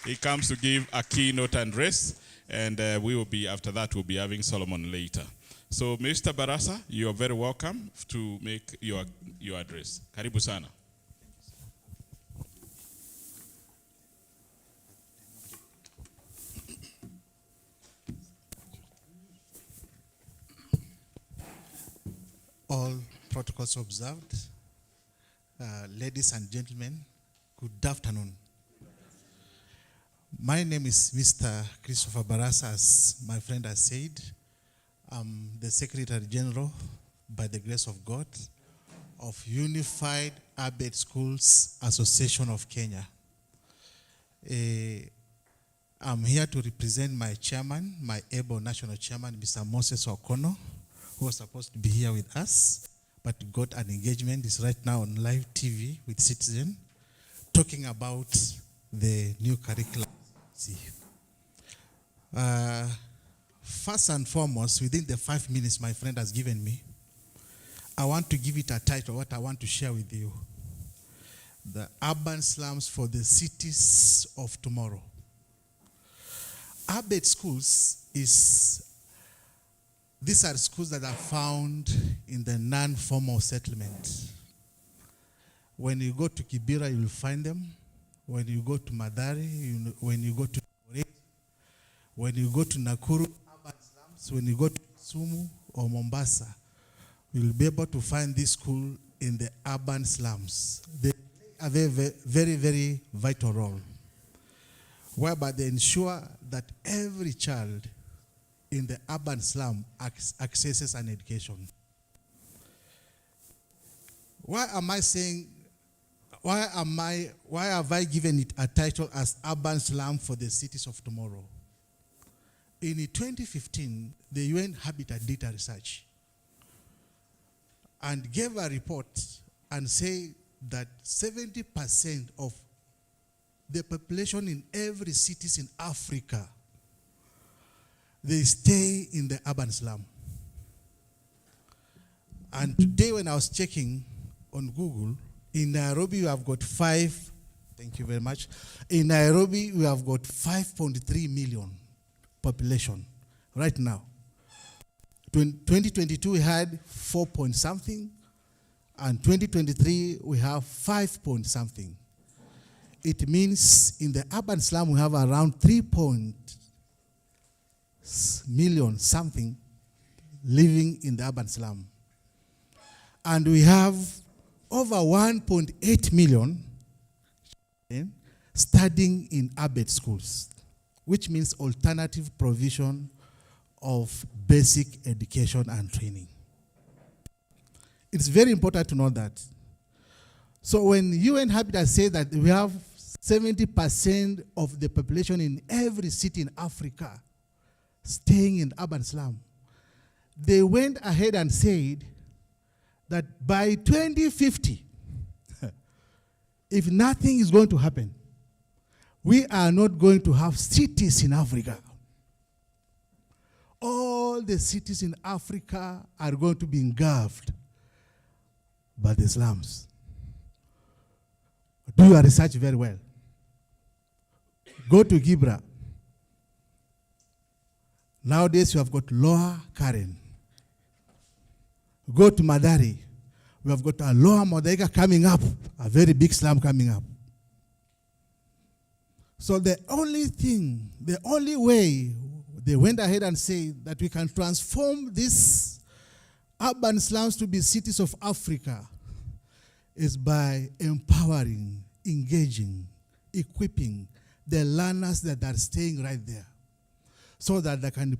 he comes to give a keynote address, and we will be, after that, we'll be having Solomon later. So, Mr. Barasa, you are very welcome to make your address. Karibu sana. All protocols observed. Ladies and gentlemen, good afternoon. My name is Mr. Christopher Barasa, as my friend has said. I'm the Secretary General, by the grace of God, of Unified Abed Schools Association of Kenya. I'm here to represent my chairman, my able national chairman, Mr. Moses Wakono, who was supposed to be here with us, but got an engagement. Is right now on live TV with Citizen, talking about the new curriculum. First and foremost, within the 5 minutes my friend has given me, I want to give it a title, what I want to share with you. The urban slums for the cities of tomorrow. Urban schools these are schools that are found in the non-formal settlement. When you go to Kibera, you will find them. When you go to Madari, when you go to Ore, when you go to Nakuru, urban slums, when you go to Sumu or Mombasa, you will be able to find this school in the urban slums. They play a very, very, very vital role, whereby they ensure that every child in the urban slum accesses an education. Why have I given it a title as Urban Slum for the Cities of Tomorrow? In 2015, the UN Habitat did a research and gave a report and said that 70% of the population in every cities in Africa, they stay in the urban slum. And today when I was checking on Google, in Nairobi we have got thank you very much. In Nairobi we have got 5.3 million population right now. 2022 we had 4 point something, and 2023 we have 5 point something. It means in the urban slum we have around 3 million something living in the urban slum. And we have over 1.8 million studying in urban schools, which means alternative provision of basic education and training. It's very important to know that. So when UN Habitat says that we have 70% of the population in every city in Africa staying in urban slum, they went ahead and said that by 2050, if nothing is going to happen, we are not going to have cities in Africa. All the cities in Africa are going to be engulfed by the slums. Do your research very well. Go to Gibra. Nowadays you have got Lower Karen. Go to Madari. We have got a Lower Modega coming up, a very big slum coming up. So the only way they went ahead and said that we can transform these urban slums to be cities of Africa is by empowering, engaging, equipping the learners that are staying right there so that they can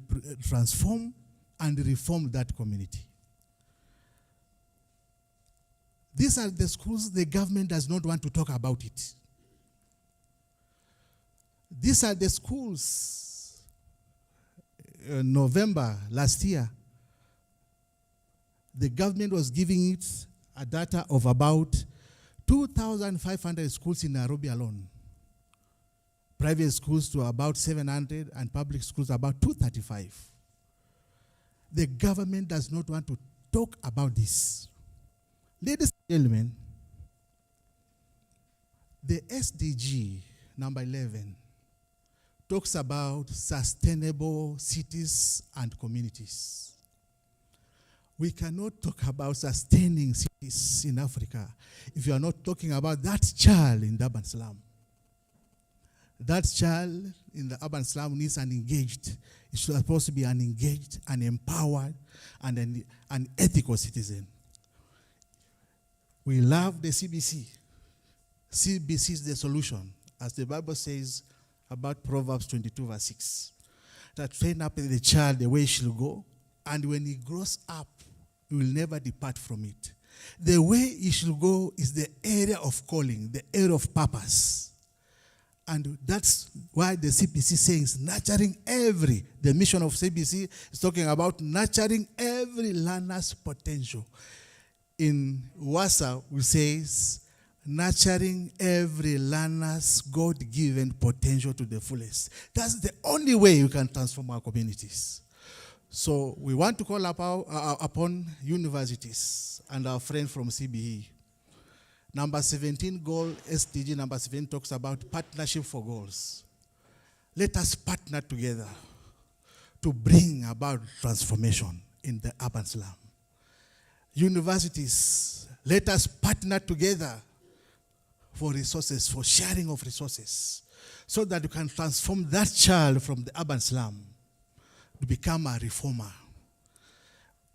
transform and reform that community. These are the schools the government does not want to talk about it. These are the schools. In November last year, the government was giving it a data of about 2,500 schools in Nairobi alone. Private schools to about 700 and public schools about 235. The government does not want to talk about this. Ladies and gentlemen, the SDG number 11 talks about sustainable cities and communities. We cannot talk about sustaining cities in Africa if you are not talking about that child in the urban slum. That child in the urban slum needs an engaged, it's supposed to be an engaged, an empowered, and an ethical citizen. We love the CBC. CBC is the solution, as the Bible says about Proverbs 22 verse 6. That train up the child the way he shall go, and when he grows up, he will never depart from it. The way he shall go is the area of calling, the area of purpose. And that's why the CBC says nurturing the mission of CBC is talking about nurturing every learner's potential. In WASA, we say nurturing every learner's God-given potential to the fullest. That's the only way you can transform our communities. So we want to call upon universities and our friend from CBE. Number 17 goal, SDG number 17 talks about partnership for goals. Let us partner together to bring about transformation in the urban slum. Universities, let us partner together for resources, for sharing of resources, so that you can transform that child from the urban slum to become a reformer.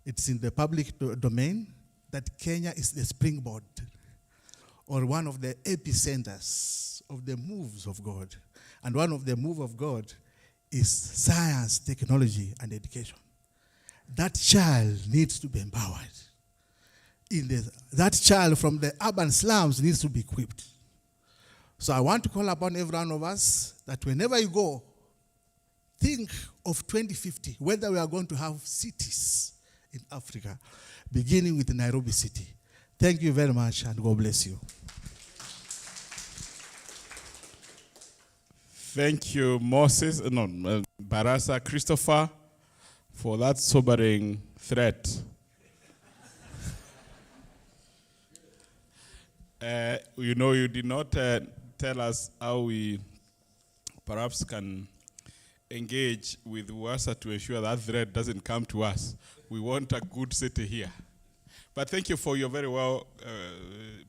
It's in the public domain that Kenya is the springboard or one of the epicenters of the moves of God. And one of the moves of God is science, technology, and education. That child needs to be empowered. That child from the urban slums needs to be equipped. So I want to call upon every one of us that whenever you go, think of 2050, whether we are going to have cities in Africa, beginning with Nairobi City. Thank you very much, and God bless you. Thank you, Barasa Christopher, for that sobering threat. You did not tell us how we perhaps can engage with UASA to ensure that threat doesn't come to us. We want a good city here. But thank you for your very well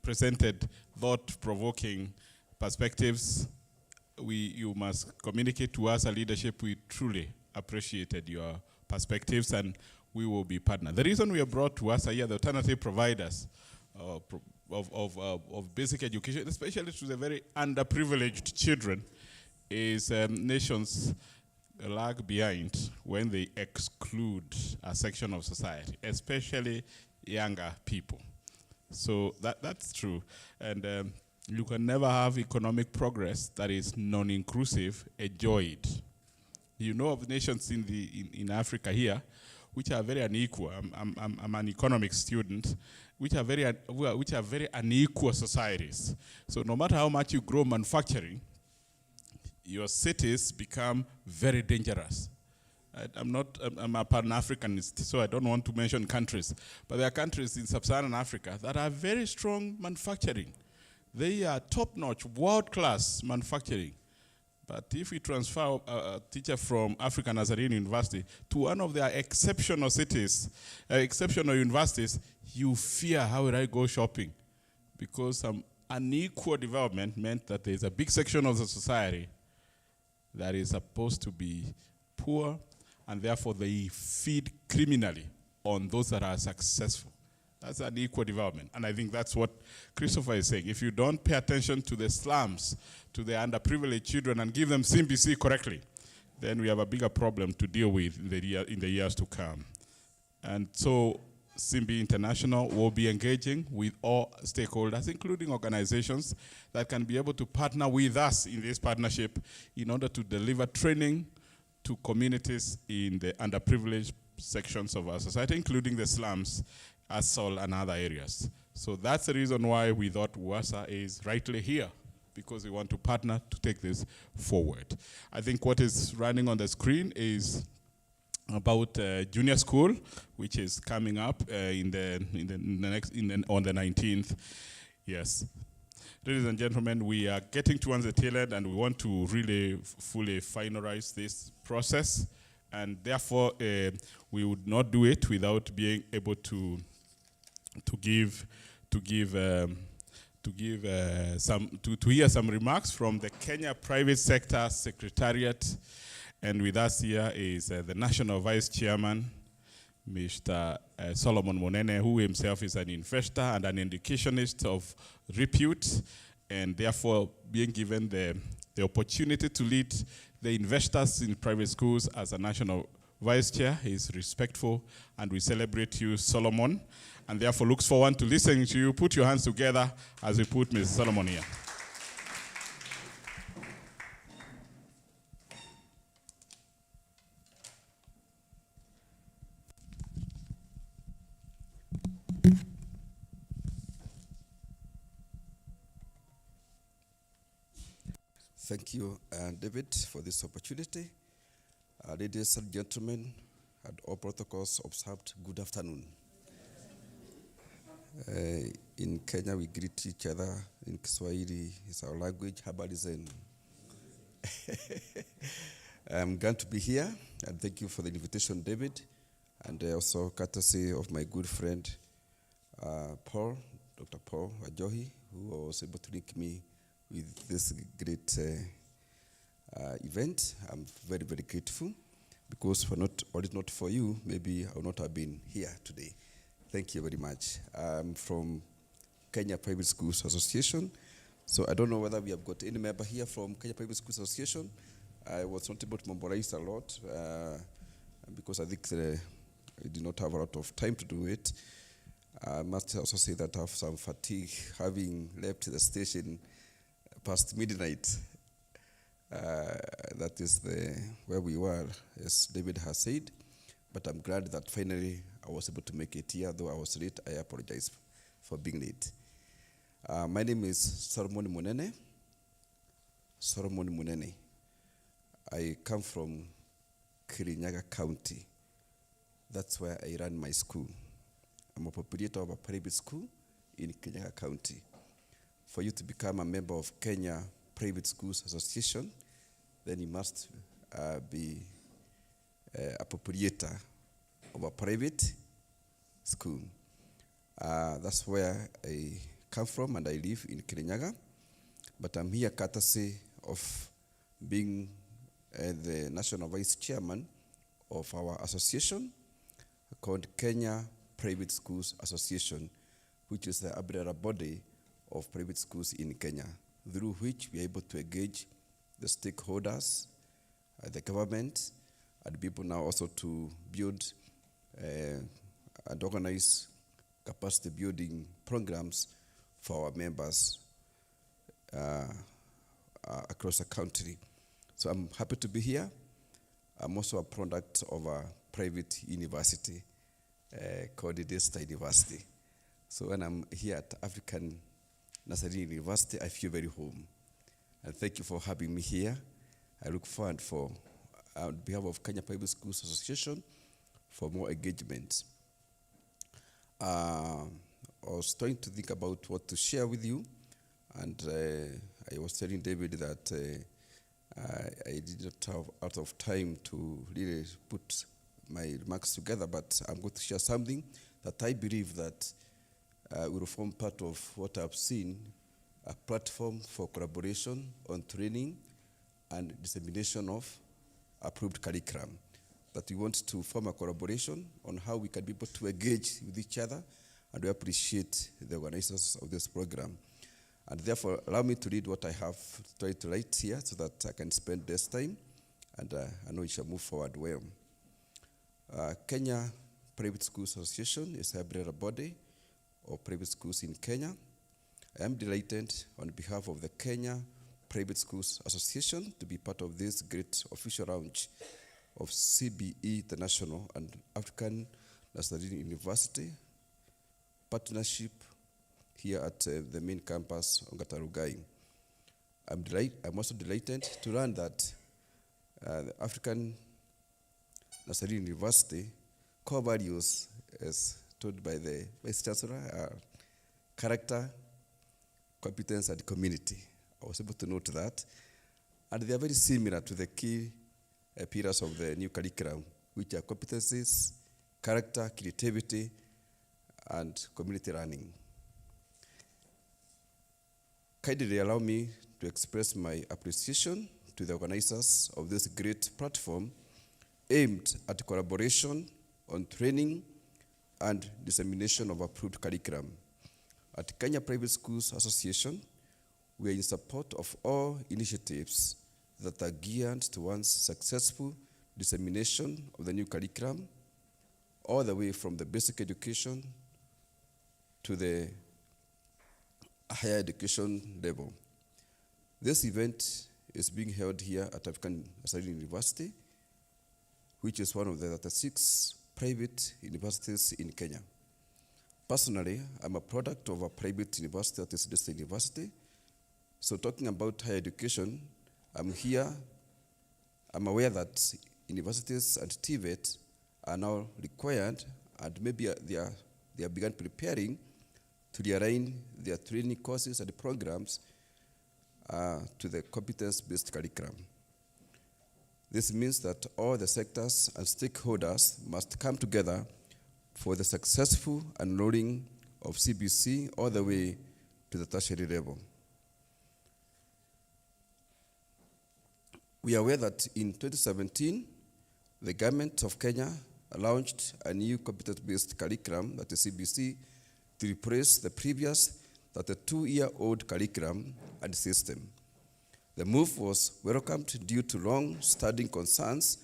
presented, thought-provoking perspectives. You must communicate to us, our leadership. We truly appreciated your perspectives, and we will be partners. The reason we are brought to us here, the alternative providers of basic education, especially to the very underprivileged children, is nations lag behind when they exclude a section of society, especially younger people. So that's true. And you can never have economic progress that is non-inclusive enjoyed. You know of nations in Africa here which are very unequal. I'm an economics student, which are very unequal societies. So no matter how much you grow manufacturing, your cities become very dangerous. I'm a Pan-Africanist, so I don't want to mention countries. But there are countries in sub-Saharan Africa that are very strong manufacturing. They are top-notch, world-class manufacturing. But if we transfer a teacher from African Nazarene University to one of their exceptional cities, exceptional universities, you fear, how will I go shopping? Because some unequal development meant that there's a big section of the society that is supposed to be poor, and therefore they feed criminally on those that are successful. That's unequal development. And I think that's what Christopher is saying. If you don't pay attention to the slums, to the underprivileged children, and give them CBC correctly, then we have a bigger problem to deal with in the years to come. And so Simbi International will be engaging with all stakeholders, including organizations that can be able to partner with us in this partnership in order to deliver training to communities in the underprivileged sections of our society, including the slums, Asol, and other areas. So that's the reason why we thought UASA is rightly here, because we want to partner to take this forward. I think what is running on the screen is about junior school, which is coming up on the 19th. Yes. Ladies and gentlemen, we are getting towards the tail end, and we want to really fully finalize this process, and therefore we would not do it without being able to hear some remarks from the Kenya Private Sector Secretariat. And with us here is the National Vice Chairman, Mr. Solomon Munene, who himself is an investor and an educationist of repute, and therefore being given the opportunity to lead the investors in private schools as a National Vice Chair. He is respectful, and we celebrate you, Solomon, and therefore looks forward to listening to you. Put your hands together as we put Mr. Solomon here. Thank you, David, for this opportunity. Ladies and gentlemen, and all protocols observed, good afternoon. In Kenya, we greet each other in Kiswahili. It's our language, habari zenu. I'm glad to be here, and thank you for the invitation, David, and also courtesy of my good friend, Paul, Dr. Paul Ajohi, who was able to link me with this great event. I'm very, very grateful, because were it not for you, maybe I would not have been here today. Thank you very much. I'm from Kenya Private Schools Association. So I don't know whether we have got any member here from Kenya Private Schools Association. I was not able to memorize a lot because I think I did not have a lot of time to do it. I must also say that I have some fatigue having left the station past midnight. That is where we were, as David has said. But I'm glad that finally I was able to make it here. Though I was late, I apologize for being late. My name is Solomon Munene. Solomon Munene. I come from Kirinyaga County. That's where I run my school. I'm a proprietor of a private school in Kirinyaga County. For you to become a member of Kenya Private Schools Association, then you must be a proprietor of a private school. That's where I come from, and I live in Kirinyaga. But I'm here courtesy of being the national vice chairman of our association called Kenya Private Schools Association, which is the umbrella body of private schools in Kenya, through which we are able to engage the stakeholders, the government, and people now also to build and organize capacity building programs for our members across the country. So I'm happy to be here. I'm also a product of a private university called Desta University. So when I'm here at African Nazarene University, I feel very home. And thank you for having me here. I look forward for, on behalf of Kenya Private Schools Association, for more engagement. I was trying to think about what to share with you, and I was telling David that I did not have a lot of time to really put my remarks together, but I'm going to share something that I believe that will form part of what I've seen, a platform for collaboration on training and dissemination of approved curriculum. That we want to form a collaboration on how we can be able to engage with each other, and we appreciate the organizers of this program. And therefore, allow me to read what I have tried to write here so that I can spend this time, and I know we shall move forward well. Kenya Private Schools Association is a umbrella body of private schools in Kenya. I am delighted on behalf of the Kenya Private Schools Association to be part of this great official launch of CBE International and African Nazarene University partnership here at the main campus on Gatarugai. I'm also delighted to learn that the African Nazarene University core values, as told by the Vice Chancellor, are character, competence, and community. I was able to note that. And they are very similar to the key pillars of the new curriculum, which are competencies, character, creativity, and community learning. Kindly allow me to express my appreciation to the organizers of this great platform aimed at collaboration on training and dissemination of approved curriculum. At Kenya Private Schools Association, we are in support of all initiatives that are geared towards successful dissemination of the new curriculum, all the way from the basic education to the higher education level. This event is being held here at African Nazarene University, which is one of the 36 private universities in Kenya. Personally, I'm a product of a private university, that is Desta University. So talking about higher education, I'm aware that universities and TVET are now required, and maybe they have begun preparing to realign their training courses and programs to the competence-based curriculum. This means that all the sectors and stakeholders must come together for the successful unrolling of CBC all the way to the tertiary level. We are aware that in 2017, the government of Kenya launched a new competence-based curriculum, that is CBC, to replace the previous 32-year-old curriculum and system. The move was welcomed due to long-standing concerns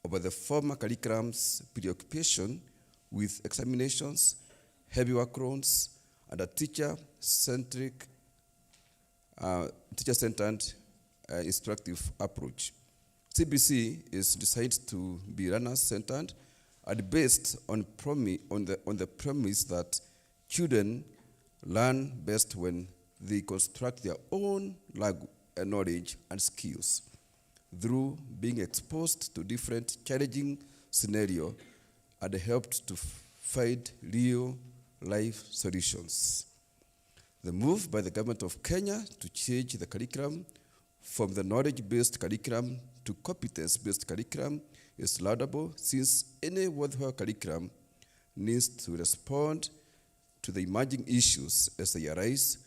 over the former curriculum's preoccupation with examinations, heavy workloads, and a teacher-centered instructive approach. CBC is designed to be learner-centered and based on the premise that children learn best when they construct their own knowledge and skills through being exposed to different challenging scenarios and helped to find real-life solutions. The move by the government of Kenya to change the curriculum from the knowledge-based curriculum to competence-based curriculum is laudable, since any worthwhile curriculum needs to respond to the emerging issues as they arise.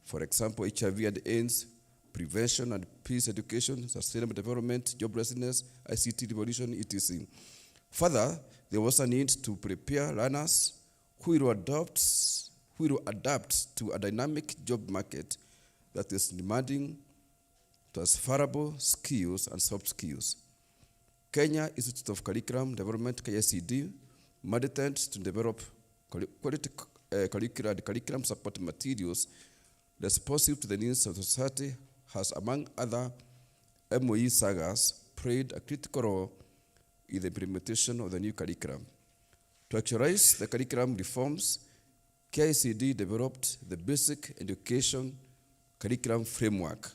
For example, HIV and AIDS, prevention and peace education, sustainable development, joblessness, ICT revolution, etc. Further, there was a need to prepare learners who will adapt to a dynamic job market that is demanding transferable skills and soft skills. Kenya Institute of Curriculum Development, KICD, mandated to develop quality curricula and curriculum support materials responsive to the needs of the society has, among other MOE sagas, played a critical role in the implementation of the new curriculum. To actualize the curriculum reforms, KICD developed the Basic Education Curriculum Framework.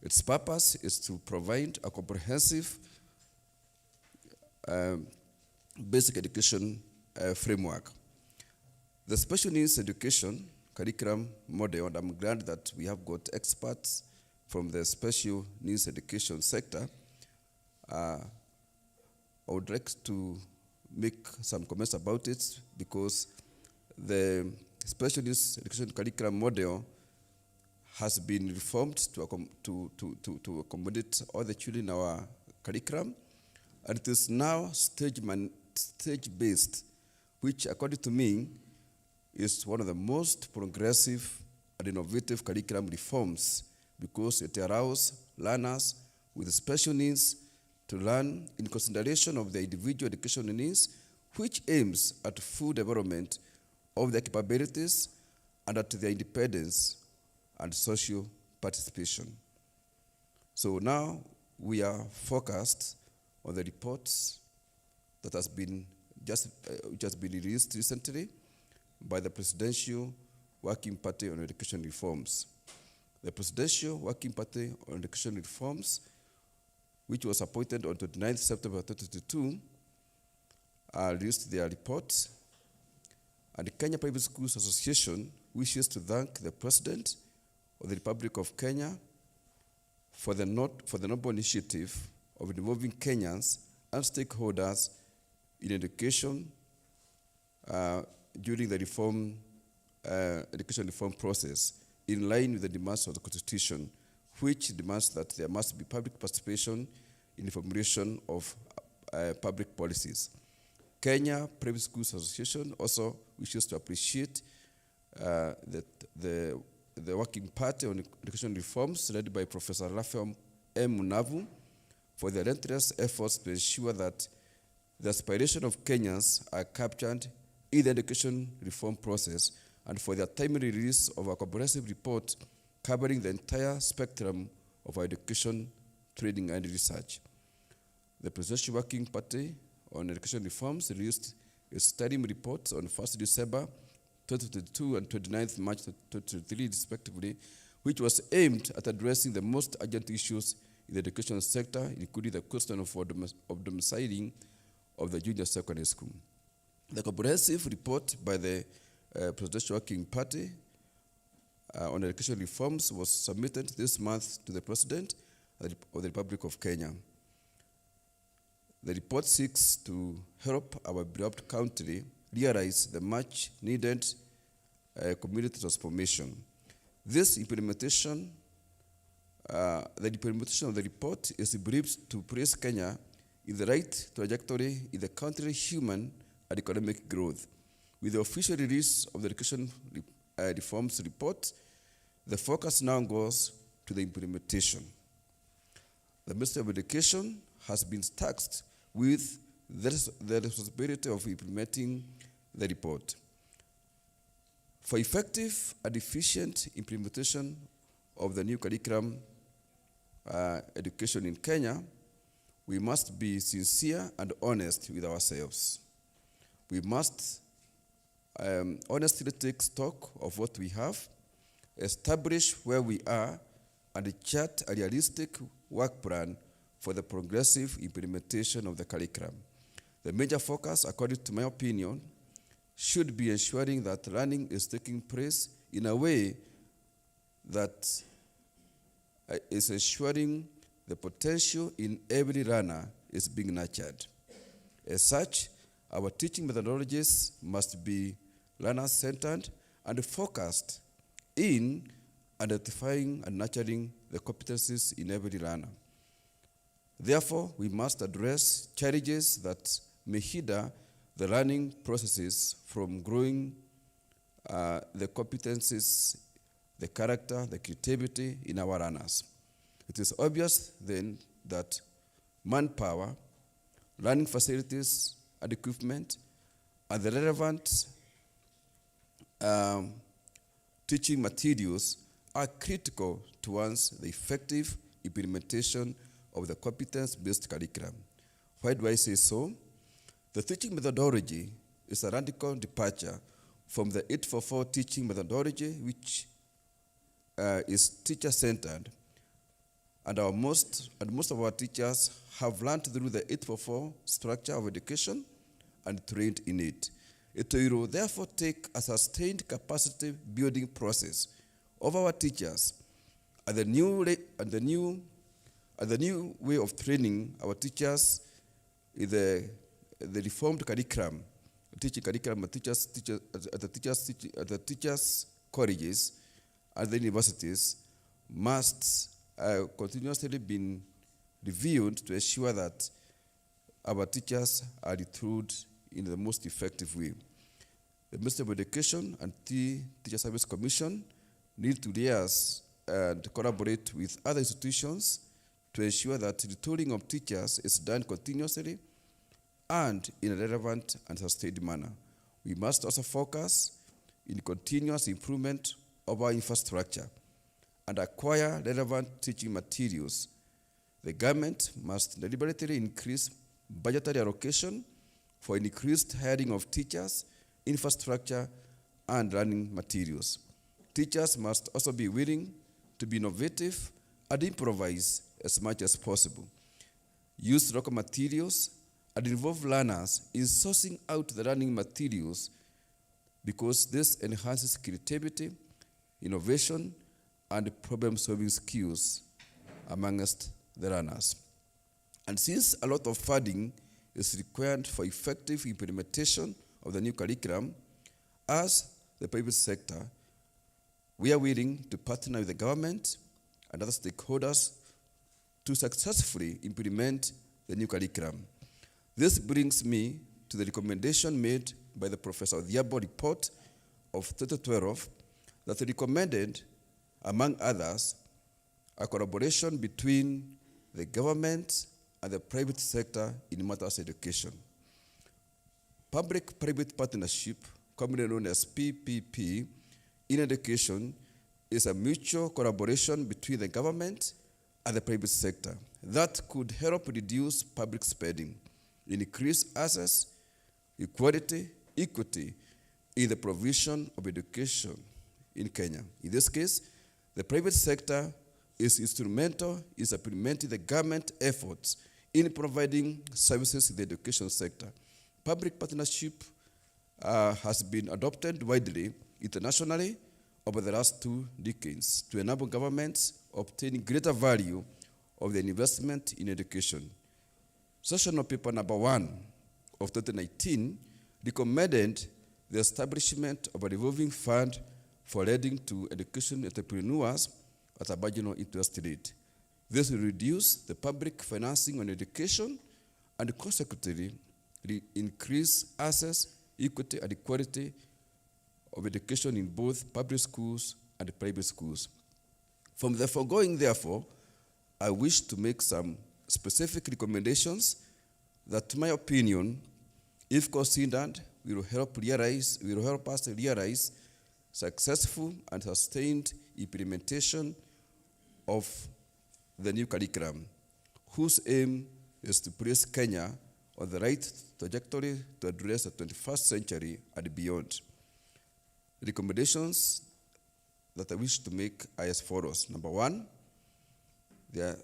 Its purpose is to provide a comprehensive basic education framework. The special needs education curriculum model, and I'm glad that we have got experts from the special needs education sector. I would like to make some comments about it, because the special needs education curriculum model has been reformed to accommodate all the children in our curriculum, and it is now stage-based, which, according to me, is one of the most progressive and innovative curriculum reforms, because it allows learners with special needs to learn in consideration of their individual educational needs, which aims at full development of their capabilities and at their independence and social participation. So now we are focused on the reports that has been just been released recently by the Presidential Working Party on Education Reforms. The Presidential Working Party on Education Reforms, which was appointed on 29th September 2022, released their report, and the Kenya Private Schools Association wishes to thank the President of the Republic of Kenya for the noble initiative of involving Kenyans and stakeholders in education during the education reform process, in line with the demands of the Constitution, which demands that there must be public participation in the formulation of public policies. Kenya Private Schools Association also wishes to appreciate the Working Party on Education Reforms, led by Professor Raphael M. Munavu, for their relentless efforts to ensure that the aspiration of Kenyans are captured in the education reform process, and for their timely release of a comprehensive report covering the entire spectrum of our education, training, and research. The Presidential Working Party on Education Reforms released its study reports on 1st December 2022 and 29th March 2023, respectively, which was aimed at addressing the most urgent issues in the education sector, including the question of domiciling of the junior secondary school. The comprehensive report by the Presidential Working Party on education reforms was submitted this month to the President of the Republic of Kenya. The report seeks to help our beloved country realize the much needed community transformation. This implementation, the implementation of the report is believed to place Kenya in the right trajectory in the country's human and economic growth. With the official release of the education reforms report, the focus now goes to the implementation. The Ministry of Education has been tasked with the responsibility of implementing the report. For effective and efficient implementation of the new curriculum education in Kenya, we must be sincere and honest with ourselves. We must honestly take stock of what we have, establish where we are, and chart a realistic work plan for the progressive implementation of the curriculum. The major focus, according to my opinion, should be ensuring that learning is taking place in a way that is ensuring the potential in every learner is being nurtured. As such, our teaching methodologies must be learner-centered and focused in identifying and nurturing the competencies in every learner. Therefore, we must address challenges that may hinder the learning processes from growing the competencies, the character, the creativity in our learners. It is obvious then that manpower, learning facilities and equipment, and the relevant teaching materials are critical towards the effective implementation of the competence-based curriculum. Why do I say so? The teaching methodology is a radical departure from the 844 teaching methodology, which is teacher-centered, and most of our teachers have learned through the 844 structure of education and trained in it. It will therefore take a sustained capacity building process of our teachers, and the new way of training our teachers is the reformed curriculum, teaching curriculum at the teachers' colleges and the universities must continuously be reviewed to ensure that our teachers are recruited in the most effective way. The Ministry of Education and the Teacher Service Commission need to liaise and collaborate with other institutions to ensure that the retooling of teachers is done continuously and in a relevant and sustained manner. We must also focus in continuous improvement of our infrastructure and acquire relevant teaching materials. The government must deliberately increase budgetary allocation for increased hiring of teachers, infrastructure, and learning materials. Teachers must also be willing to be innovative and improvise as much as possible. Use local materials and involve learners in sourcing out the learning materials because this enhances creativity, innovation, and problem-solving skills amongst the learners. And since a lot of funding is required for effective implementation of the new curriculum, as the private sector, we are willing to partner with the government and other stakeholders to successfully implement the new curriculum. This brings me to the recommendation made by the Professor Odhiambo report of 2012 that recommended, among others, a collaboration between the government and the private sector in matters of education. Public-private partnership, commonly known as PPP, in education is a mutual collaboration between the government and the private sector that could help reduce public spending, increase access, equality, equity in the provision of education in Kenya. In this case, the private sector is instrumental in supplementing the government efforts in providing services in the education sector. Public partnership has been adopted widely internationally over the last 2 decades to enable governments obtaining greater value of the investment in education. Sessional paper number 1 of 2019 recommended the establishment of a revolving fund for lending to education entrepreneurs at a marginal interest rate. This will reduce the public financing on education and consequently increase access, equity, and equality of education in both public schools and private schools. From the foregoing, therefore, I wish to make some specific recommendations that, to my opinion, if considered, will help us realize successful and sustained implementation of the new curriculum, whose aim is to place Kenya on the right trajectory to address the 21st century and beyond. Recommendations that I wish to make are as follows. Number 1, there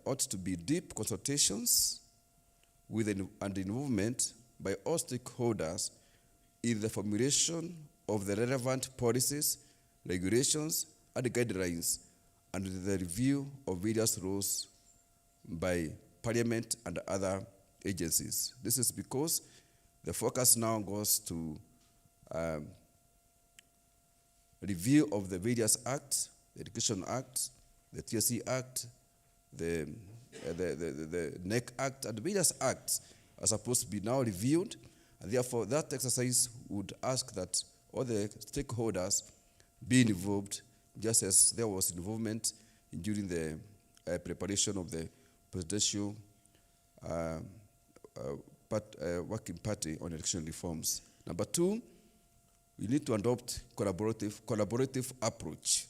ought to be deep consultations with and involvement by all stakeholders in the formulation of the relevant policies, regulations, and guidelines, and the review of various rules by Parliament and other agencies. This is because the focus now goes to review of the various acts, the Education Act, the TSC Act, the NEC Act, and various acts are supposed to be now reviewed, and therefore that exercise would ask that all the stakeholders be involved, just as there was involvement during the preparation of the presidential working party on election reforms. Number 2, we need to adopt collaborative approach.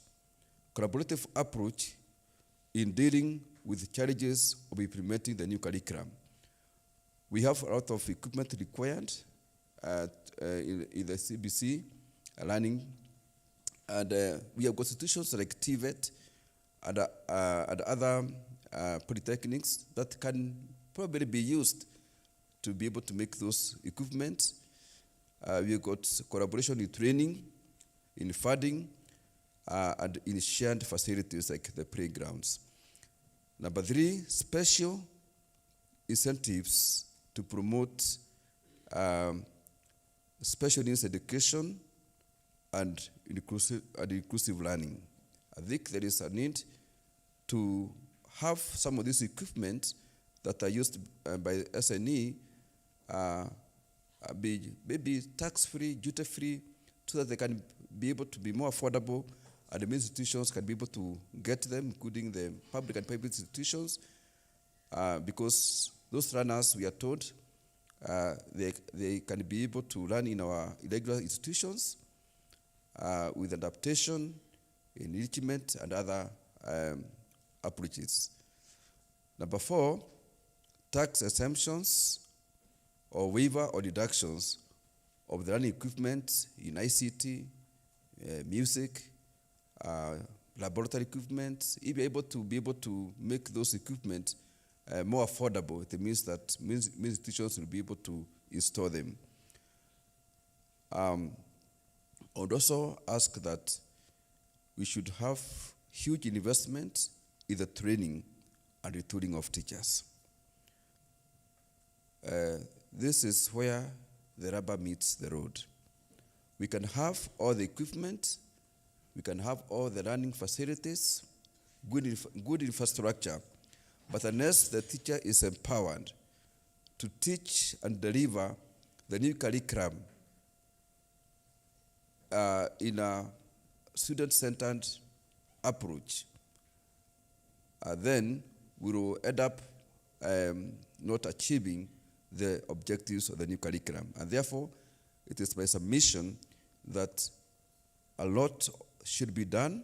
Collaborative approach in dealing with challenges of implementing the new curriculum. We have a lot of equipment required in the CBC learning, and we have institutions like TVET and other polytechnics that can probably be used to be able to make those equipment. We have got collaboration in training, in funding, and in shared facilities like the playgrounds. Number 3, special incentives to promote special needs education and inclusive learning. I think there is a need to have some of these equipment that are used by SNE be maybe tax-free, duty-free, so that they can be able to be more affordable, and the institutions can be able to get them, including the public and private institutions, because those learners, we are told, they can be able to learn in our irregular institutions with adaptation, enrichment, and other approaches. Number 4, tax exemptions or waiver or deductions of the learning equipment in ICT, music, laboratory equipment. If you're able to make those equipment more affordable, it means that institutions will be able to install them. I would also ask that we should have huge investment in the training and retooling of teachers. This is where the rubber meets the road. We can have all the equipment, we can have all the learning facilities, good infrastructure, but unless the teacher is empowered to teach and deliver the new curriculum in a student-centered approach, then we will end up not achieving the objectives of the new curriculum. And therefore, it is my submission that a lot should be done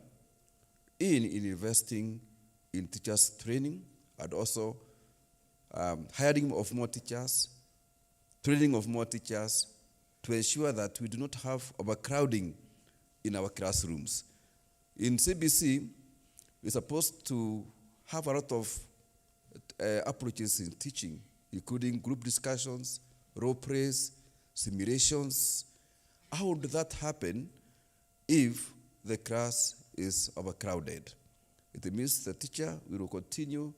in investing in teachers' training, and also hiring of more teachers, training of more teachers, to ensure that we do not have overcrowding in our classrooms. In CBC, we're supposed to have a lot of approaches in teaching, including group discussions, role plays, simulations. How would that happen if the class is overcrowded? It means the teacher will continue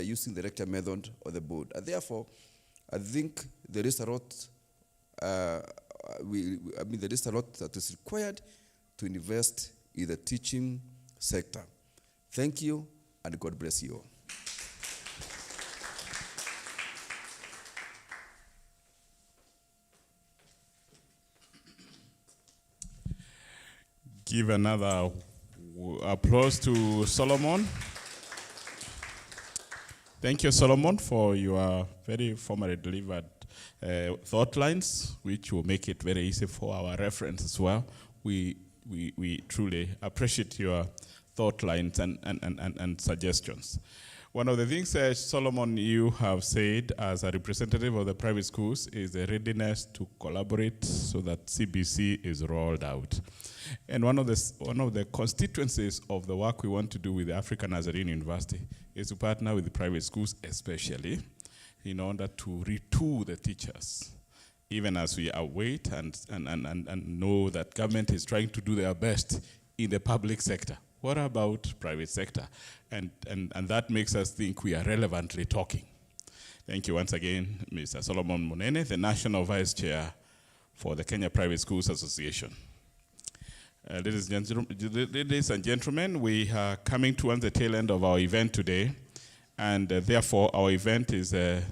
using the lecture method on the board. And therefore, I think there is a lot, there is a lot that is required to invest in the teaching sector. Thank you, and God bless you all. Give another applause to Solomon. Thank you, Solomon, for your very formally delivered thought lines, which will make it very easy for our reference as well. We truly appreciate your thought lines and suggestions. One of the things, Solomon, you have said as a representative of the private schools is the readiness to collaborate so that CBC is rolled out. And one of the constituencies of the work we want to do with the African Nazarene University is to partner with the private schools, especially in order to retool the teachers, even as we await and know that government is trying to do their best in the public sector. What about private sector? And that makes us think we are relevantly talking. Thank you once again, Mr. Solomon Munene, the National Vice Chair for the Kenya Private Schools Association. Ladies and gentlemen, we are coming towards the tail end of our event today, and therefore our event is going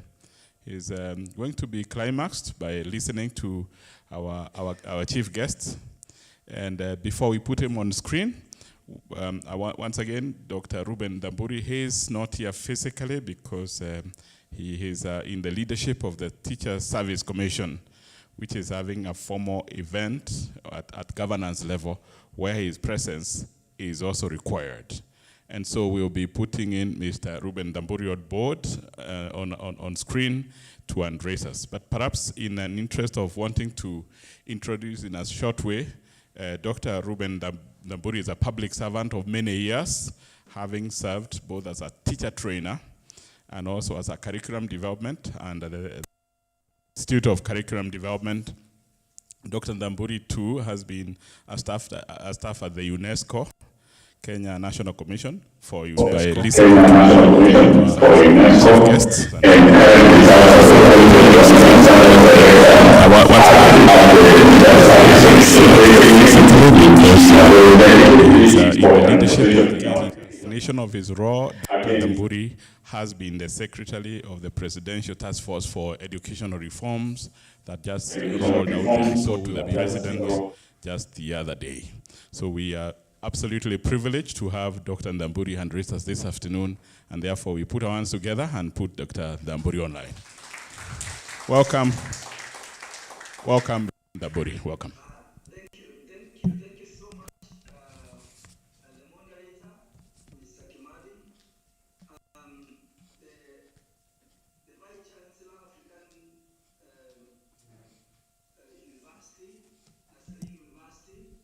to be climaxed by listening to our chief guest. And before we put him on screen, I want once again Dr. Ruben Damburi. He is not here physically because he is in the leadership of the Teacher Service Commission, which is having a formal event at governance level where his presence is also required. And so we'll be putting in Mr. Ruben Damburi on board on screen to address us. But perhaps in an interest of wanting to introduce in a short way, Dr. Ruben Damburi is a public servant of many years, having served both as a teacher trainer and also as a curriculum development and the Institute of Curriculum Development. Dr. Damburi too has been a staff at the UNESCO, Kenya National Commission for UNESCO. By listening to guests. In the leadership definition of his role, Dr. Damburi has been the secretary of the Presidential Task Force for Educational Reforms that just rolled out the report to the president just the other day. So we are absolutely privileged to have Dr. Damburi address us this afternoon, and therefore we put our hands together and put Dr. Damburi online. Welcome. Welcome, Damburi. Welcome. Thank you so much, the moderator, Mr. Kimani, the Vice Chancellor of African University, Nazarene University,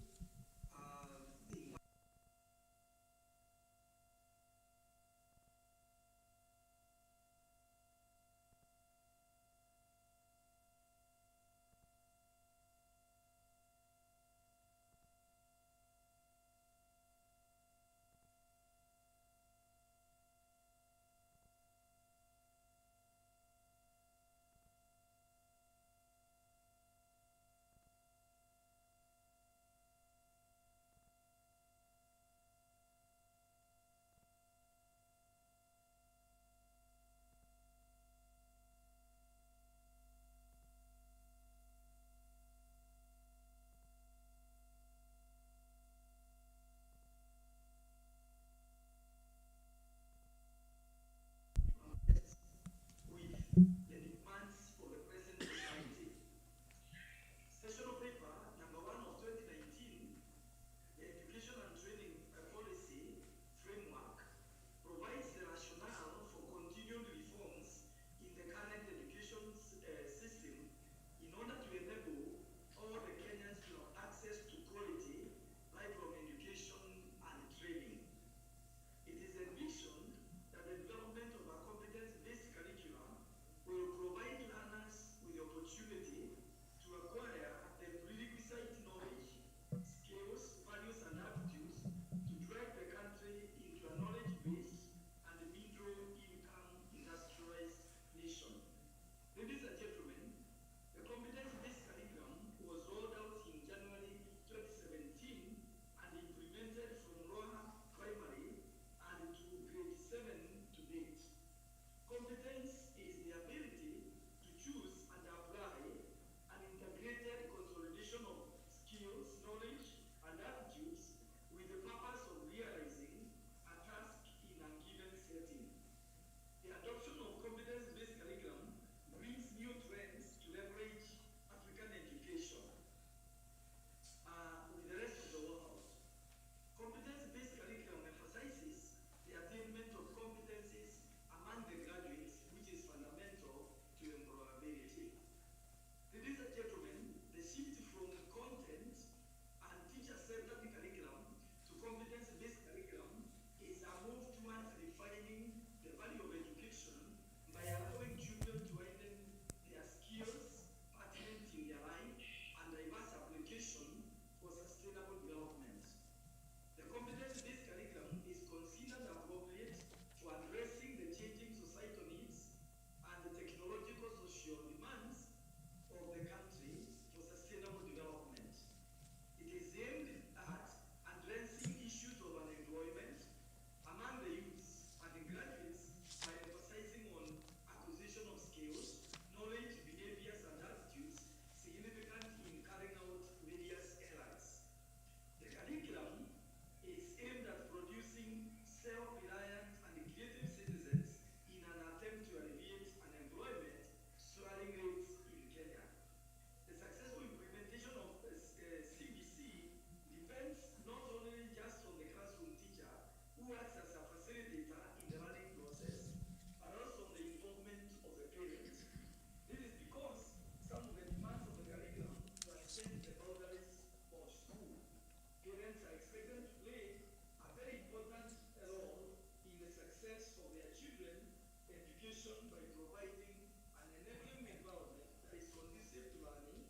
institution by providing an enabling environment that is conducive to learning,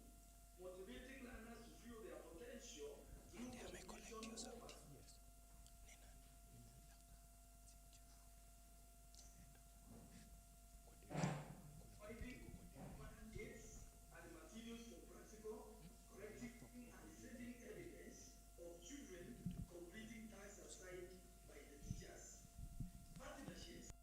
motivating learners to feel their potential through competition over finding gates and materials for practical, corrective, and setting evidence of children completing tasks assigned by the teachers. Partnerships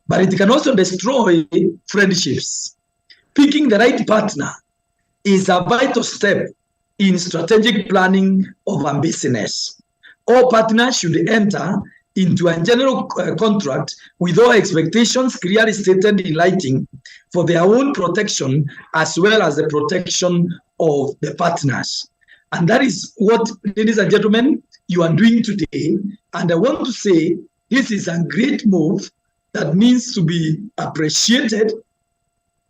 but it can also destroy friendships. Picking the right partner is a vital step in strategic planning of a business. All partners should enter into a general contract with all expectations clearly stated in writing for their own protection as well as the protection of the partners. And that is what, ladies and gentlemen, you are doing today. And I want to say this is a great move that means to be appreciated,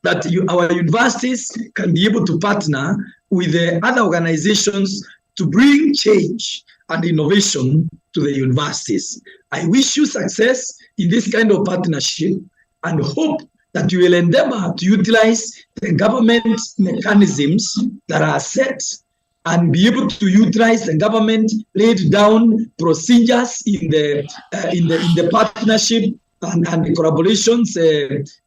that our universities can be able to partner with the other organizations to bring change and innovation to the universities. I wish you success in this kind of partnership and hope that you will endeavor to utilize the government mechanisms that are set and be able to utilize the government laid down procedures in the partnership and the collaborations,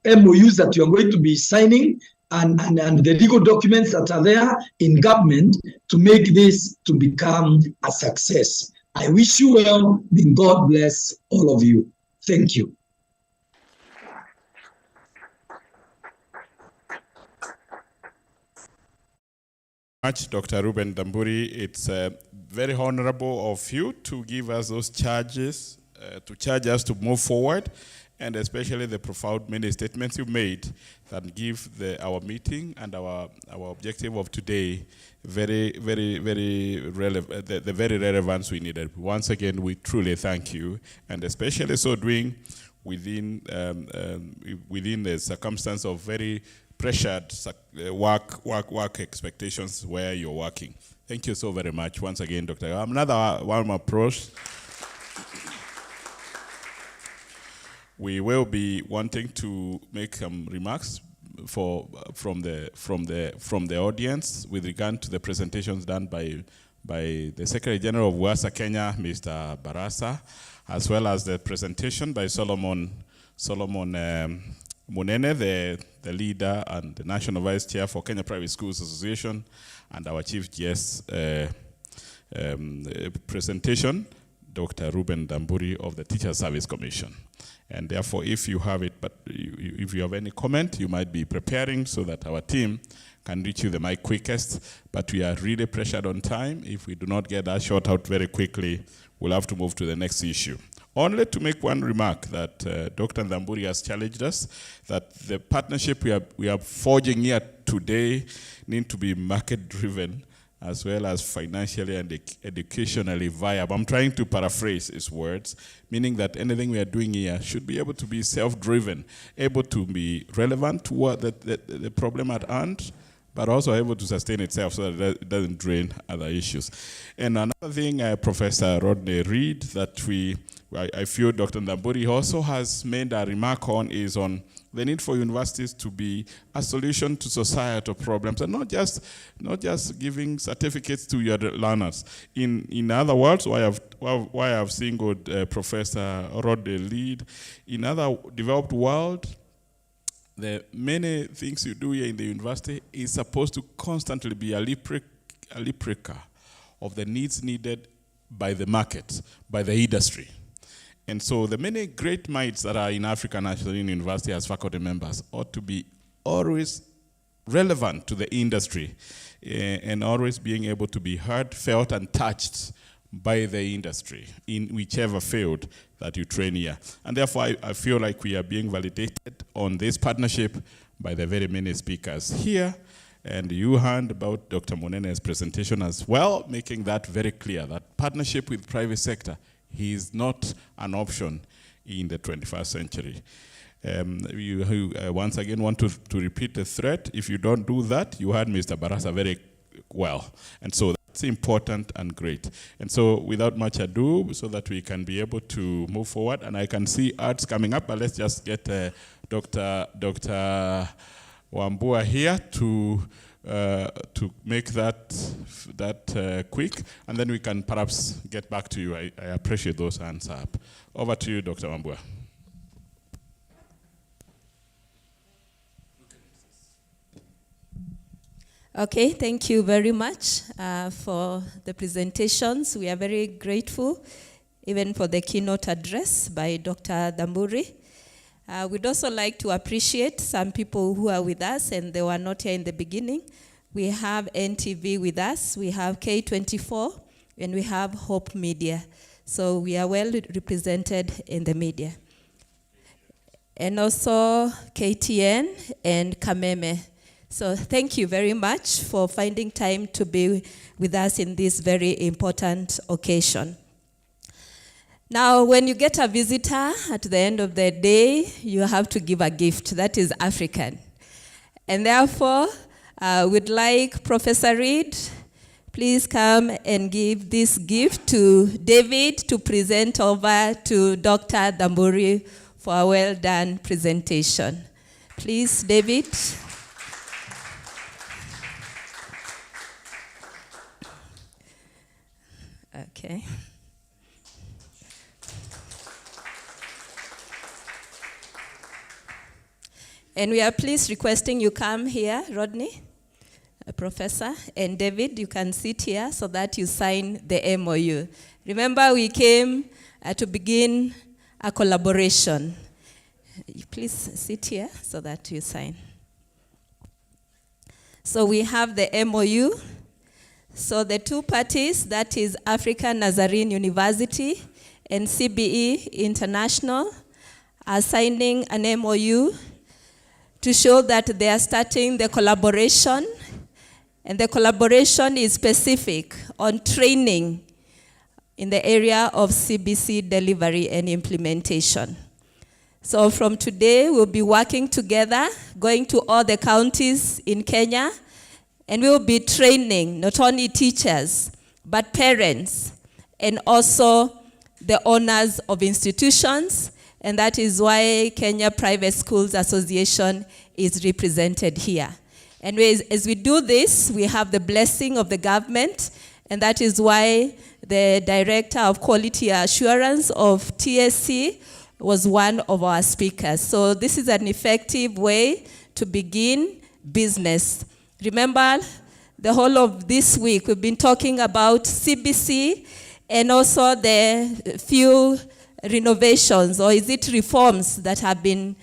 MOUs that you are going to be signing, and the legal documents that are there in government to make this to become a success. I wish you well, and God bless all of you. Thank you. Much, Dr. Ruben Damburi. It's very honorable of you to give us those charges, to charge us to move forward, and especially the profound many statements you made that give our meeting and our objective of today very relevant, the very relevance we needed. Once again, we truly thank you, and especially so doing within the circumstance of very pressured work expectations where you're working. Thank you so very much once again, Dr. Another warm approach. We will be wanting to make some remarks from the audience with regard to the presentations done by the Secretary General of WASA Kenya, Mr. Barasa, as well as the presentation by Solomon Munene, the leader and the National Vice Chair for Kenya Private Schools Association, and our Chief GS presentation, Dr. Ruben Damburi of the Teacher Service Commission. And therefore, if you have it, but if you have any comment, you might be preparing so that our team can reach you the mic quickest. But we are really pressured on time. If we do not get that shot out very quickly, we'll have to move to the next issue. Only to make one remark that Dr. Damburi has challenged us, that the partnership we are forging here today need to be market-driven as well as financially and educationally viable. I'm trying to paraphrase his words, meaning that anything we are doing here should be able to be self-driven, able to be relevant to what the problem at hand, but also able to sustain itself so that it doesn't drain other issues. And another thing, Professor Rodney Reed, that I feel Dr. Damburi also has made a remark on is on the need for universities to be a solution to societal problems, and not just giving certificates to your learners. In other words, why I've seen good Professor Rodney lead in other developed world. The many things you do here in the university is supposed to constantly be a replica of the needs needed by the market, by the industry. And so the many great minds that are in African National University as faculty members ought to be always relevant to the industry and always being able to be heard, felt, and touched by the industry in whichever field that you train here. And therefore, I feel like we are being validated on this partnership by the very many speakers here. And you heard about Dr. Munene's presentation as well, making that very clear, that partnership with private sector is not an option in the 21st century. You once again want to repeat the threat. If you don't do that, you heard Mr. Barasa very well. And so that's important and great. And so without much ado, so that we can be able to move forward, and I can see arts coming up, but let's just get Dr. Wambua here to make that quick, and then we can perhaps get back to you. I appreciate those hands up. Over to you, Dr. Wambua. Okay, thank you very much for the presentations. We are very grateful, even for the keynote address by Dr. Damburi. We'd also like to appreciate some people who are with us and they were not here in the beginning. We have NTV with us, we have K24, and we have Hope Media. So we are well represented in the media. And also KTN and Kameme. So thank you very much for finding time to be with us in this very important occasion. Now, when you get a visitor at the end of the day, you have to give a gift. That is African. And therefore, we'd like Professor Reed, please come and give this gift to David to present over to Dr. Damburi for a well-done presentation. Please, David. Okay. And we are pleased requesting you come here, Rodney, Professor, and David, you can sit here so that you sign the MOU. Remember, we came to begin a collaboration. Please sit here so that you sign. So we have the MOU. So the two parties, that is African Nazarene University and CBE International, are signing an MOU to show that they are starting the collaboration, and the collaboration is specific on training in the area of CBC delivery and implementation. So from today, we'll be working together, going to all the counties in Kenya, and we'll be training not only teachers, but parents, and also the owners of institutions. And that is why Kenya Private Schools Association is represented here. And as we do this, we have the blessing of the government, and that is why the Director of Quality Assurance of TSC was one of our speakers. So this is an effective way to begin business. Remember, the whole of this week, we've been talking about CBC and also the few renovations, or is it reforms that have been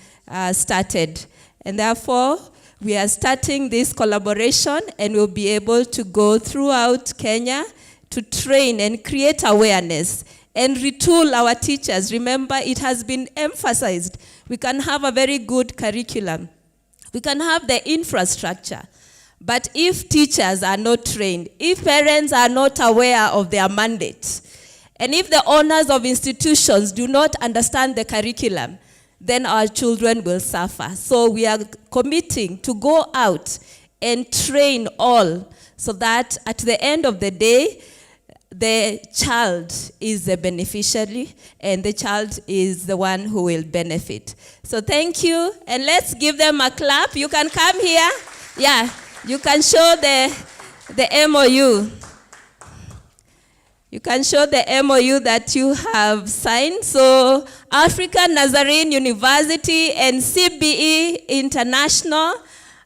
started. And therefore, we are starting this collaboration, and we'll be able to go throughout Kenya to train and create awareness and retool our teachers. Remember, it has been emphasized. We can have a very good curriculum. We can have the infrastructure. But if teachers are not trained, if parents are not aware of their mandate, and if the owners of institutions do not understand the curriculum, then our children will suffer. So we are committing to go out and train all so that at the end of the day, the child is the beneficiary and the child is the one who will benefit. So thank you, and let's give them a clap. You can come here. Yeah, you can show the MOU. You can show the MOU that you have signed. So African Nazarene University and CBE International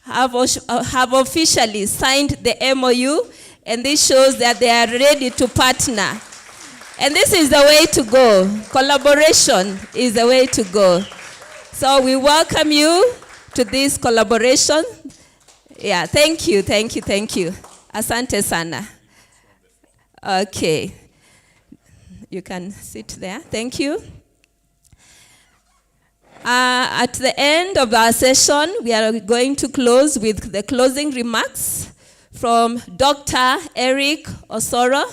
have officially signed the MOU, and this shows that they are ready to partner. And this is the way to go. Collaboration is the way to go. So we welcome you to this collaboration. Yeah, thank you. Asante sana. Okay. You can sit there. Thank you. At the end of our session, we are going to close with the closing remarks from Dr. Eric Osoro.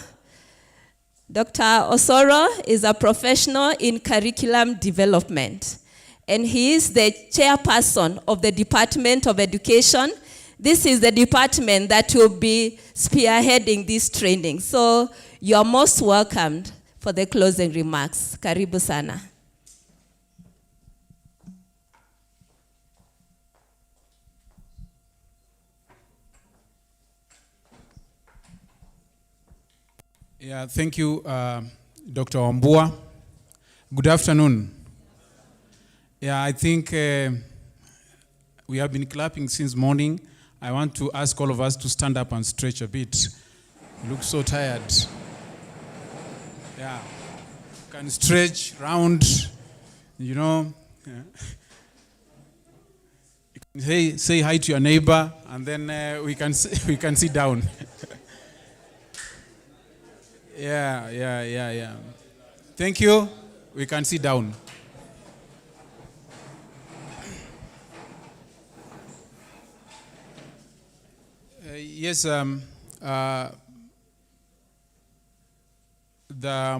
Dr. Osoro is a professional in curriculum development, and he is the chairperson of the Department of Education. This is the department that will be spearheading this training. So you are most welcomed for the closing remarks. Karibu sana. Yeah, thank you, Dr. Wambua. Good afternoon. Yeah, I think we have been clapping since morning. I want to ask all of us to stand up and stretch a bit. You look so tired. Yeah, you can stretch round, you know. Yeah. Say hi to your neighbor, and then we can sit down. Yeah. Thank you. We can sit down. Yes. The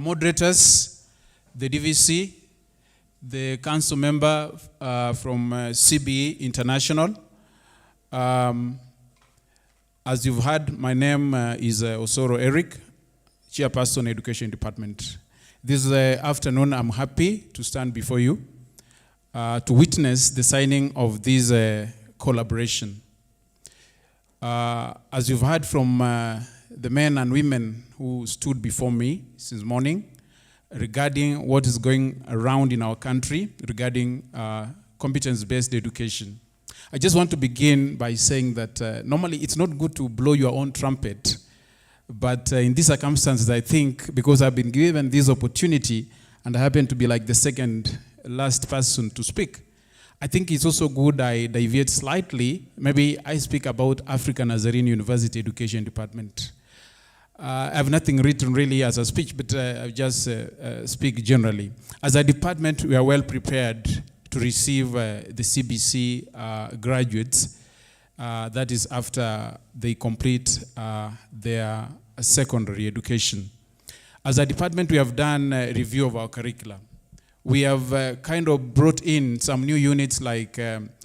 moderators, the DVC, the council member from CBE International. As you've heard, my name is Osoro Eric, Chairperson, Education Department. This afternoon, I'm happy to stand before you to witness the signing of this collaboration. As you've heard from the men and women who stood before me since morning regarding what is going around in our country regarding competence-based education. I just want to begin by saying that normally it's not good to blow your own trumpet, but in these circumstances, I think because I've been given this opportunity and I happen to be like the second last person to speak, I think it's also good I deviate slightly. Maybe I speak about African Nazarene University Education Department. I have nothing written really as a speech, but I just speak generally. As a department, we are well prepared to receive the CBC graduates. That is after they complete their secondary education. As a department, we have done a review of our curricula. We have kind of brought in some new units like,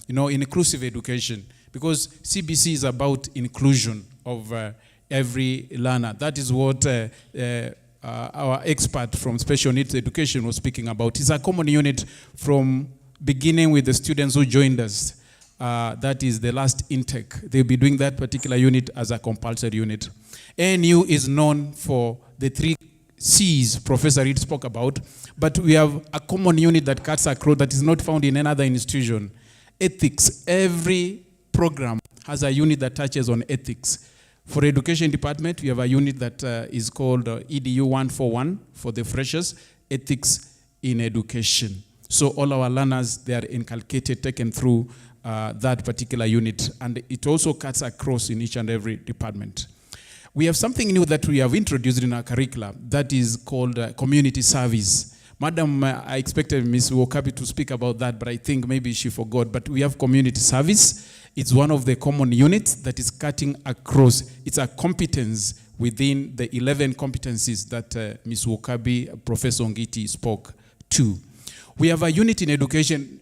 inclusive education, because CBC is about inclusion of every learner. That is what our expert from special needs education was speaking about. It's a common unit from beginning with the students who joined us. That is the last intake. They'll be doing that particular unit as a compulsory unit. ANU is known for the 3 C's Professor Reed spoke about, but we have a common unit that cuts across that is not found in any other institution. Ethics. Every program has a unit that touches on ethics. For education department, we have a unit that is called EDU 141 for the freshers, ethics in education. So all our learners, they are inculcated, taken through that particular unit, and it also cuts across in each and every department. We have something new that we have introduced in our curricula that is called community service. Madam, I expected Ms. Wokabi to speak about that, but I think maybe she forgot. But we have community service. It's one of the common units that is cutting across. It's a competence within the 11 competencies that Ms. Wokabi, Professor Ngiti spoke to. We have a unit in education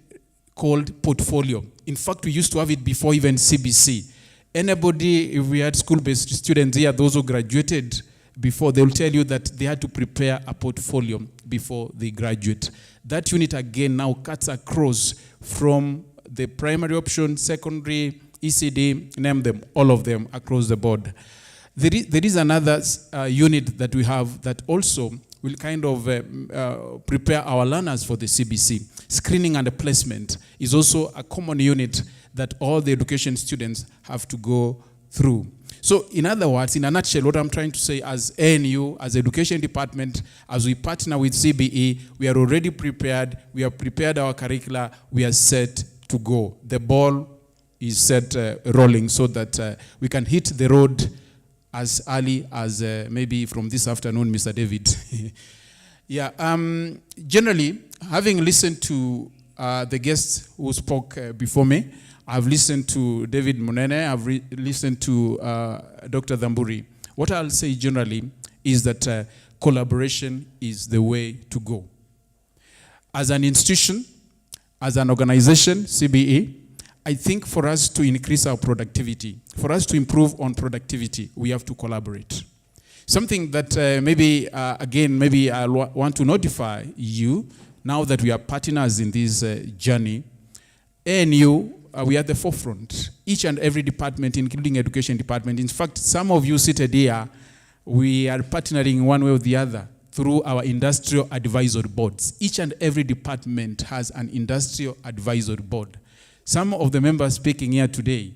called portfolio. In fact, we used to have it before even CBC. Anybody, if we had school-based students here, those who graduated before, they will tell you that they had to prepare a portfolio before they graduate. That unit again now cuts across from the primary option, secondary, ECD, name them, all of them across the board. There is another unit that we have that also will kind of prepare our learners for the CBC. Screening and placement is also a common unit that all the education students have to go through. So in other words, in a nutshell, what I'm trying to say as ANU, as education department, as we partner with CBE, we are already prepared. We have prepared our curricula. We are set to go. The ball is set rolling so that we can hit the road as early as maybe from this afternoon, Mr. David. Generally, having listened to the guests who spoke before me, I've listened to David Munene, I've listened to Dr. Dhamburi. What I'll say generally is that collaboration is the way to go. As an institution, as an organization, CBE, I think for us to increase our productivity, for us to improve on productivity, we have to collaborate. Something that maybe I want to notify you, now that we are partners in this journey, ANU, we are at the forefront. Each and every department, including education department. In fact, some of you seated here, we are partnering one way or the other through our industrial advisory boards. Each and every department has an industrial advisory board. Some of the members speaking here today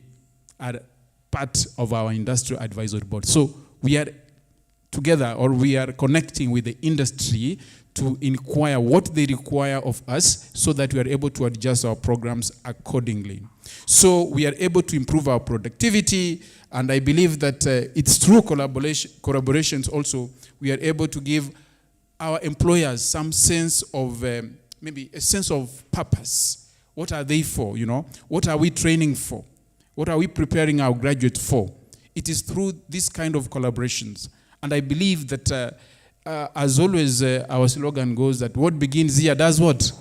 are part of our industrial advisory board. So we are together, or we are connecting with the industry to inquire what they require of us so that we are able to adjust our programs accordingly. So we are able to improve our productivity, and I believe that it's through collaborations also we are able to give our employers some sense of, maybe a sense of purpose. What are they for, you know? What are we training for? What are we preparing our graduates for? It is through this kind of collaborations. And I believe that, as always, our slogan goes that what begins here does what?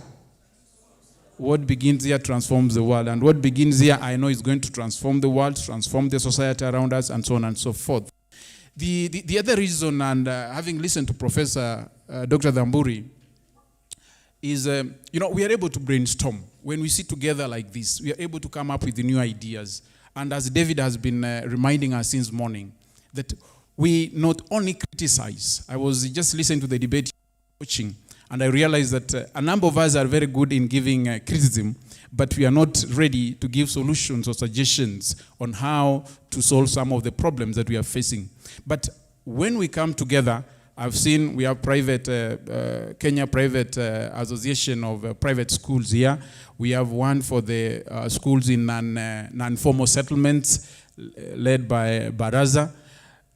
What begins here transforms the world. And what begins here, I know, is going to transform the world, transform the society around us, and so on and so forth. The other reason, and having listened to Professor Dr. Thamburi, is, we are able to brainstorm. When we sit together like this, we are able to come up with new ideas. And as David has been reminding us since morning, that we not only criticize. I was just listening to the debate coaching, and I realized that a number of us are very good in giving criticism, but we are not ready to give solutions or suggestions on how to solve some of the problems that we are facing. But when we come together, I've seen we have private, Kenya Private Association of Private Schools here. We have one for the schools in non-formal settlements led by Baraza,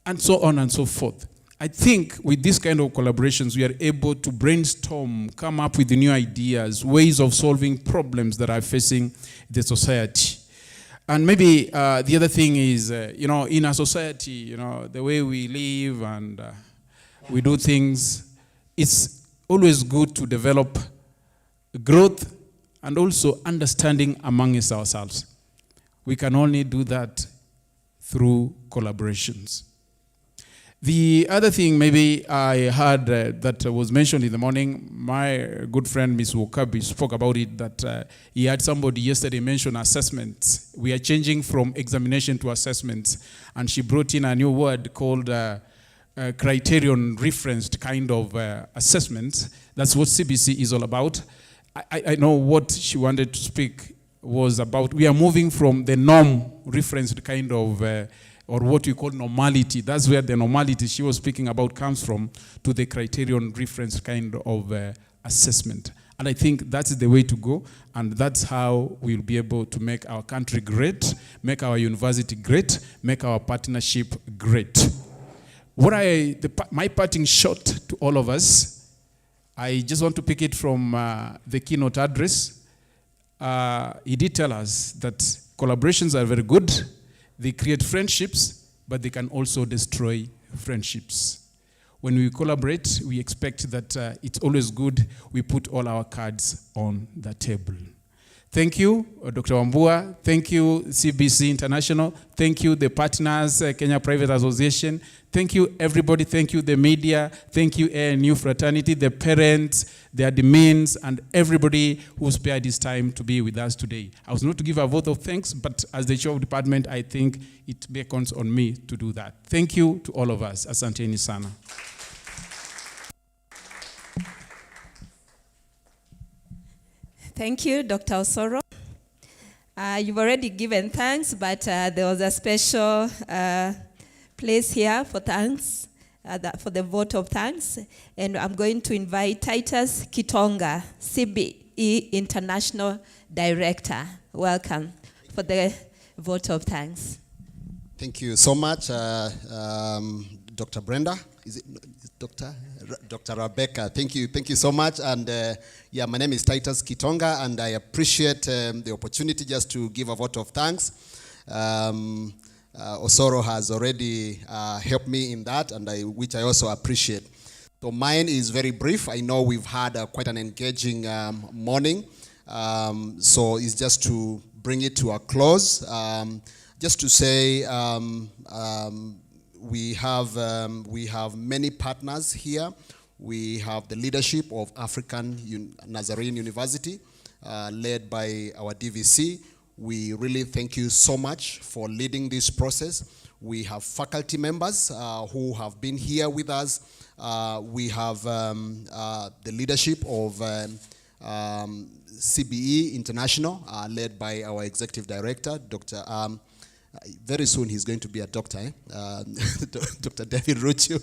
and so on and so forth. I think with this kind of collaborations, we are able to brainstorm, come up with new ideas, ways of solving problems that are facing the society. And maybe the other thing is, in a society, the way we live and we do things, it's always good to develop growth and also understanding amongst ourselves. We can only do that through collaborations. The other thing maybe I heard that was mentioned in the morning, my good friend Ms. Wokabi spoke about it, that he had somebody yesterday mention assessments. We are changing from examination to assessments, and she brought in a new word called criterion referenced kind of assessment. That's what CBC is all about. I know what she wanted to speak was about. We are moving from the norm referenced kind of or what we call normality. That's where the normality she was speaking about comes from, to the criterion reference kind of assessment. And I think that's the way to go, and that's how we'll be able to make our country great, make our university great, make our partnership great. My parting shot to all of us, I just want to pick it from the keynote address. He did tell us that collaborations are very good. They create friendships, but they can also destroy friendships. When we collaborate, we expect that it's always good we put all our cards on the table. Thank you, Dr. Wambua. Thank you, CBC International. Thank you, the partners, Kenya Private Association. Thank you, everybody. Thank you, the media. Thank you, ANU Fraternity, the parents, the admins, and everybody who spared his time to be with us today. I was not to give a vote of thanks, but as the chair of department, I think it beckons on me to do that. Thank you to all of us. Asanteni sana. Thank you, Dr. Osoro. You've already given thanks, but there was a special place here for thanks, for the vote of thanks. And I'm going to invite Titus Kitonga, CBE International Director. Welcome for the vote of thanks. Thank you so much, Dr. Brenda. Is it Dr. Rebecca? Thank you so much. And my name is Titus Kitonga, and I appreciate the opportunity just to give a vote of thanks. Osoro has already helped me in that, and which I also appreciate. So mine is very brief. I know we've had quite an engaging morning, so it's just to bring it to a close. Just to say, we have many partners here. We have the leadership of African Nazarene University, led by our DVC. We really thank you so much for leading this process. We have faculty members who have been here with us. We have the leadership of CBE International, led by our executive director, Dr. very soon he's going to be a doctor, Dr. David Ruchu.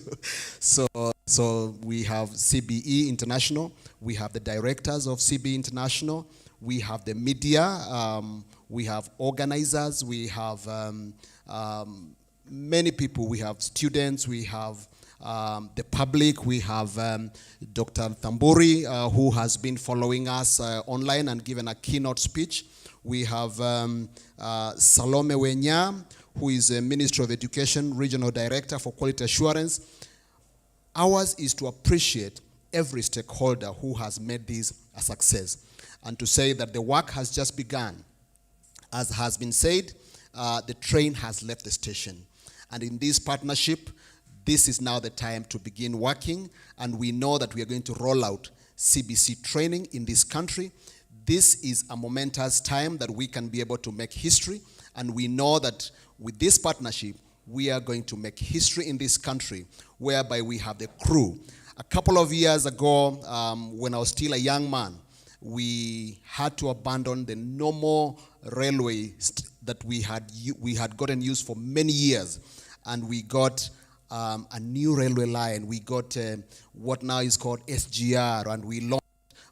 So we have CBE International, we have the directors of CBE International, we have the media, we have organizers, we have many people, we have students, we have the public, we have Dr. Thamburi, who has been following us online and given a keynote speech. We have Salome Wenya, who is a Ministry of Education Regional Director for Quality Assurance. Ours is to appreciate every stakeholder who has made this a success and to say that the work has just begun. As has been said, the train has left the station. And in this partnership, this is now the time to begin working, and we know that we are going to roll out CBC training in this country. This is a momentous time that we can be able to make history, and we know that with this partnership, we are going to make history in this country, whereby we have the crew. A couple of years ago, when I was still a young man, we had to abandon the normal railway that we had gotten used for many years, and we got a new railway line. We got what now is called SGR, and we launched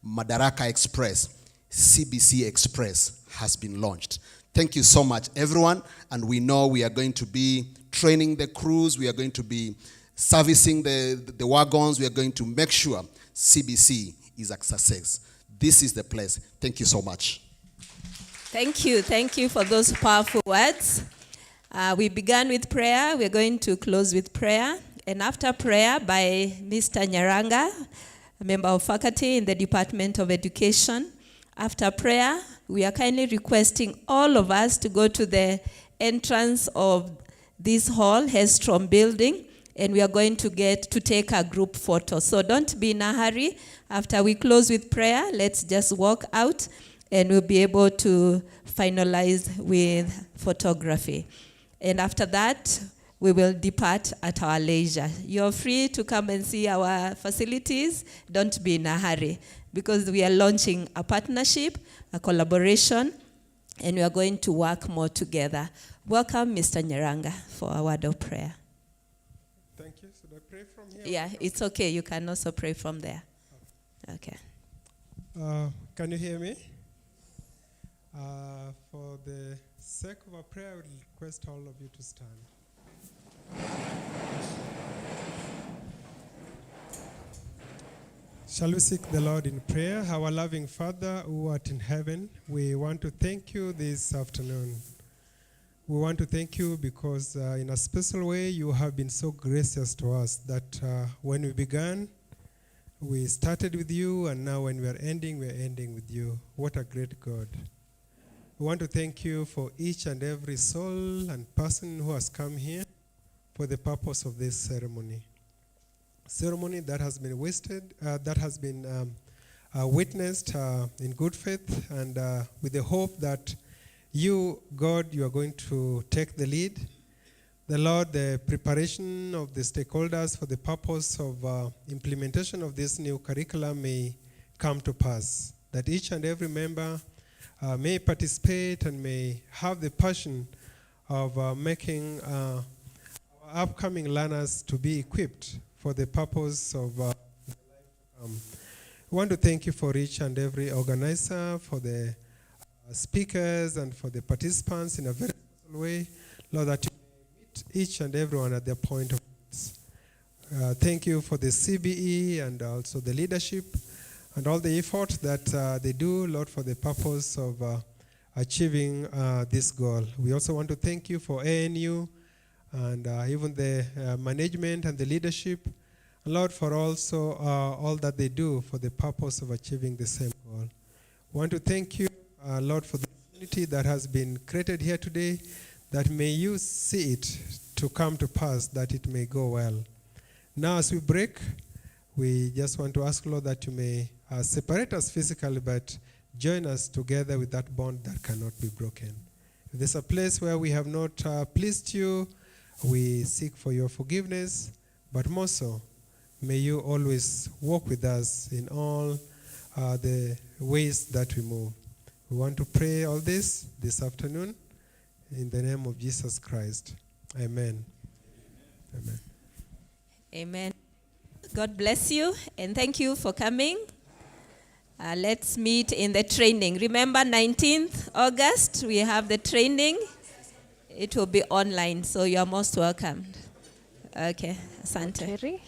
Madaraka Express. CBC Express has been launched. Thank you so much, everyone. And we know we are going to be training the crews. We are going to be servicing the wagons. We are going to make sure CBC is a success. This is the place. Thank you so much. Thank you. Thank you for those powerful words. We began with prayer. We're going to close with prayer. And after prayer by Mr. Nyaranga, a member of faculty in the Department of Education, after prayer, we are kindly requesting all of us to go to the entrance of this hall, Hestrom building, and we are going to take a group photo. So don't be in a hurry. After we close with prayer, let's just walk out, and we'll be able to finalize with photography. And after that, we will depart at our leisure. You're free to come and see our facilities. Don't be in a hurry, because we are launching a partnership, a collaboration, and we are going to work more together. Welcome, Mr. Nyaranga, for a word of prayer. Thank you. Should I pray from here? Yeah, it's okay. You can also pray from there. Okay. Can you hear me? For the sake of our prayer, I would request all of you to stand. Shall we seek the Lord in prayer? Our loving Father who art in heaven, we want to thank you this afternoon. We want to thank you because in a special way you have been so gracious to us that when we began, we started with you, and now when we are ending with you. What a great God. We want to thank you for each and every soul and person who has come here for the purpose of this ceremony. Ceremony that has been witnessed in good faith, and with the hope that you, God, you are going to take the lead. The Lord, the preparation of the stakeholders for the purpose of implementation of this new curriculum may come to pass, that each and every member may participate and may have the passion of making our upcoming learners to be equipped for the purpose of life to come. We want to thank you for each and every organizer, for the speakers, and for the participants in a very special way. Lord, that you meet each and everyone at their point of needs. Thank you for the CBE and also the leadership and all the effort that they do, Lord, for the purpose of achieving this goal. We also want to thank you for ANU and even the management and the leadership, Lord, for also all that they do for the purpose of achieving the same goal. We want to thank you, Lord, for the community that has been created here today, that may you see it to come to pass, that it may go well. Now as we break, we just want to ask, Lord, that you may separate us physically, but join us together with that bond that cannot be broken. If there's a place where we have not pleased you, we seek for your forgiveness, but more so, may you always walk with us in all the ways that we move. We want to pray all this afternoon in the name of Jesus Christ. Amen. Amen. Amen. God bless you and thank you for coming. Let's meet in the training. Remember, 19th August, we have the training. It will be online, so you are most welcome. Okay, Asante.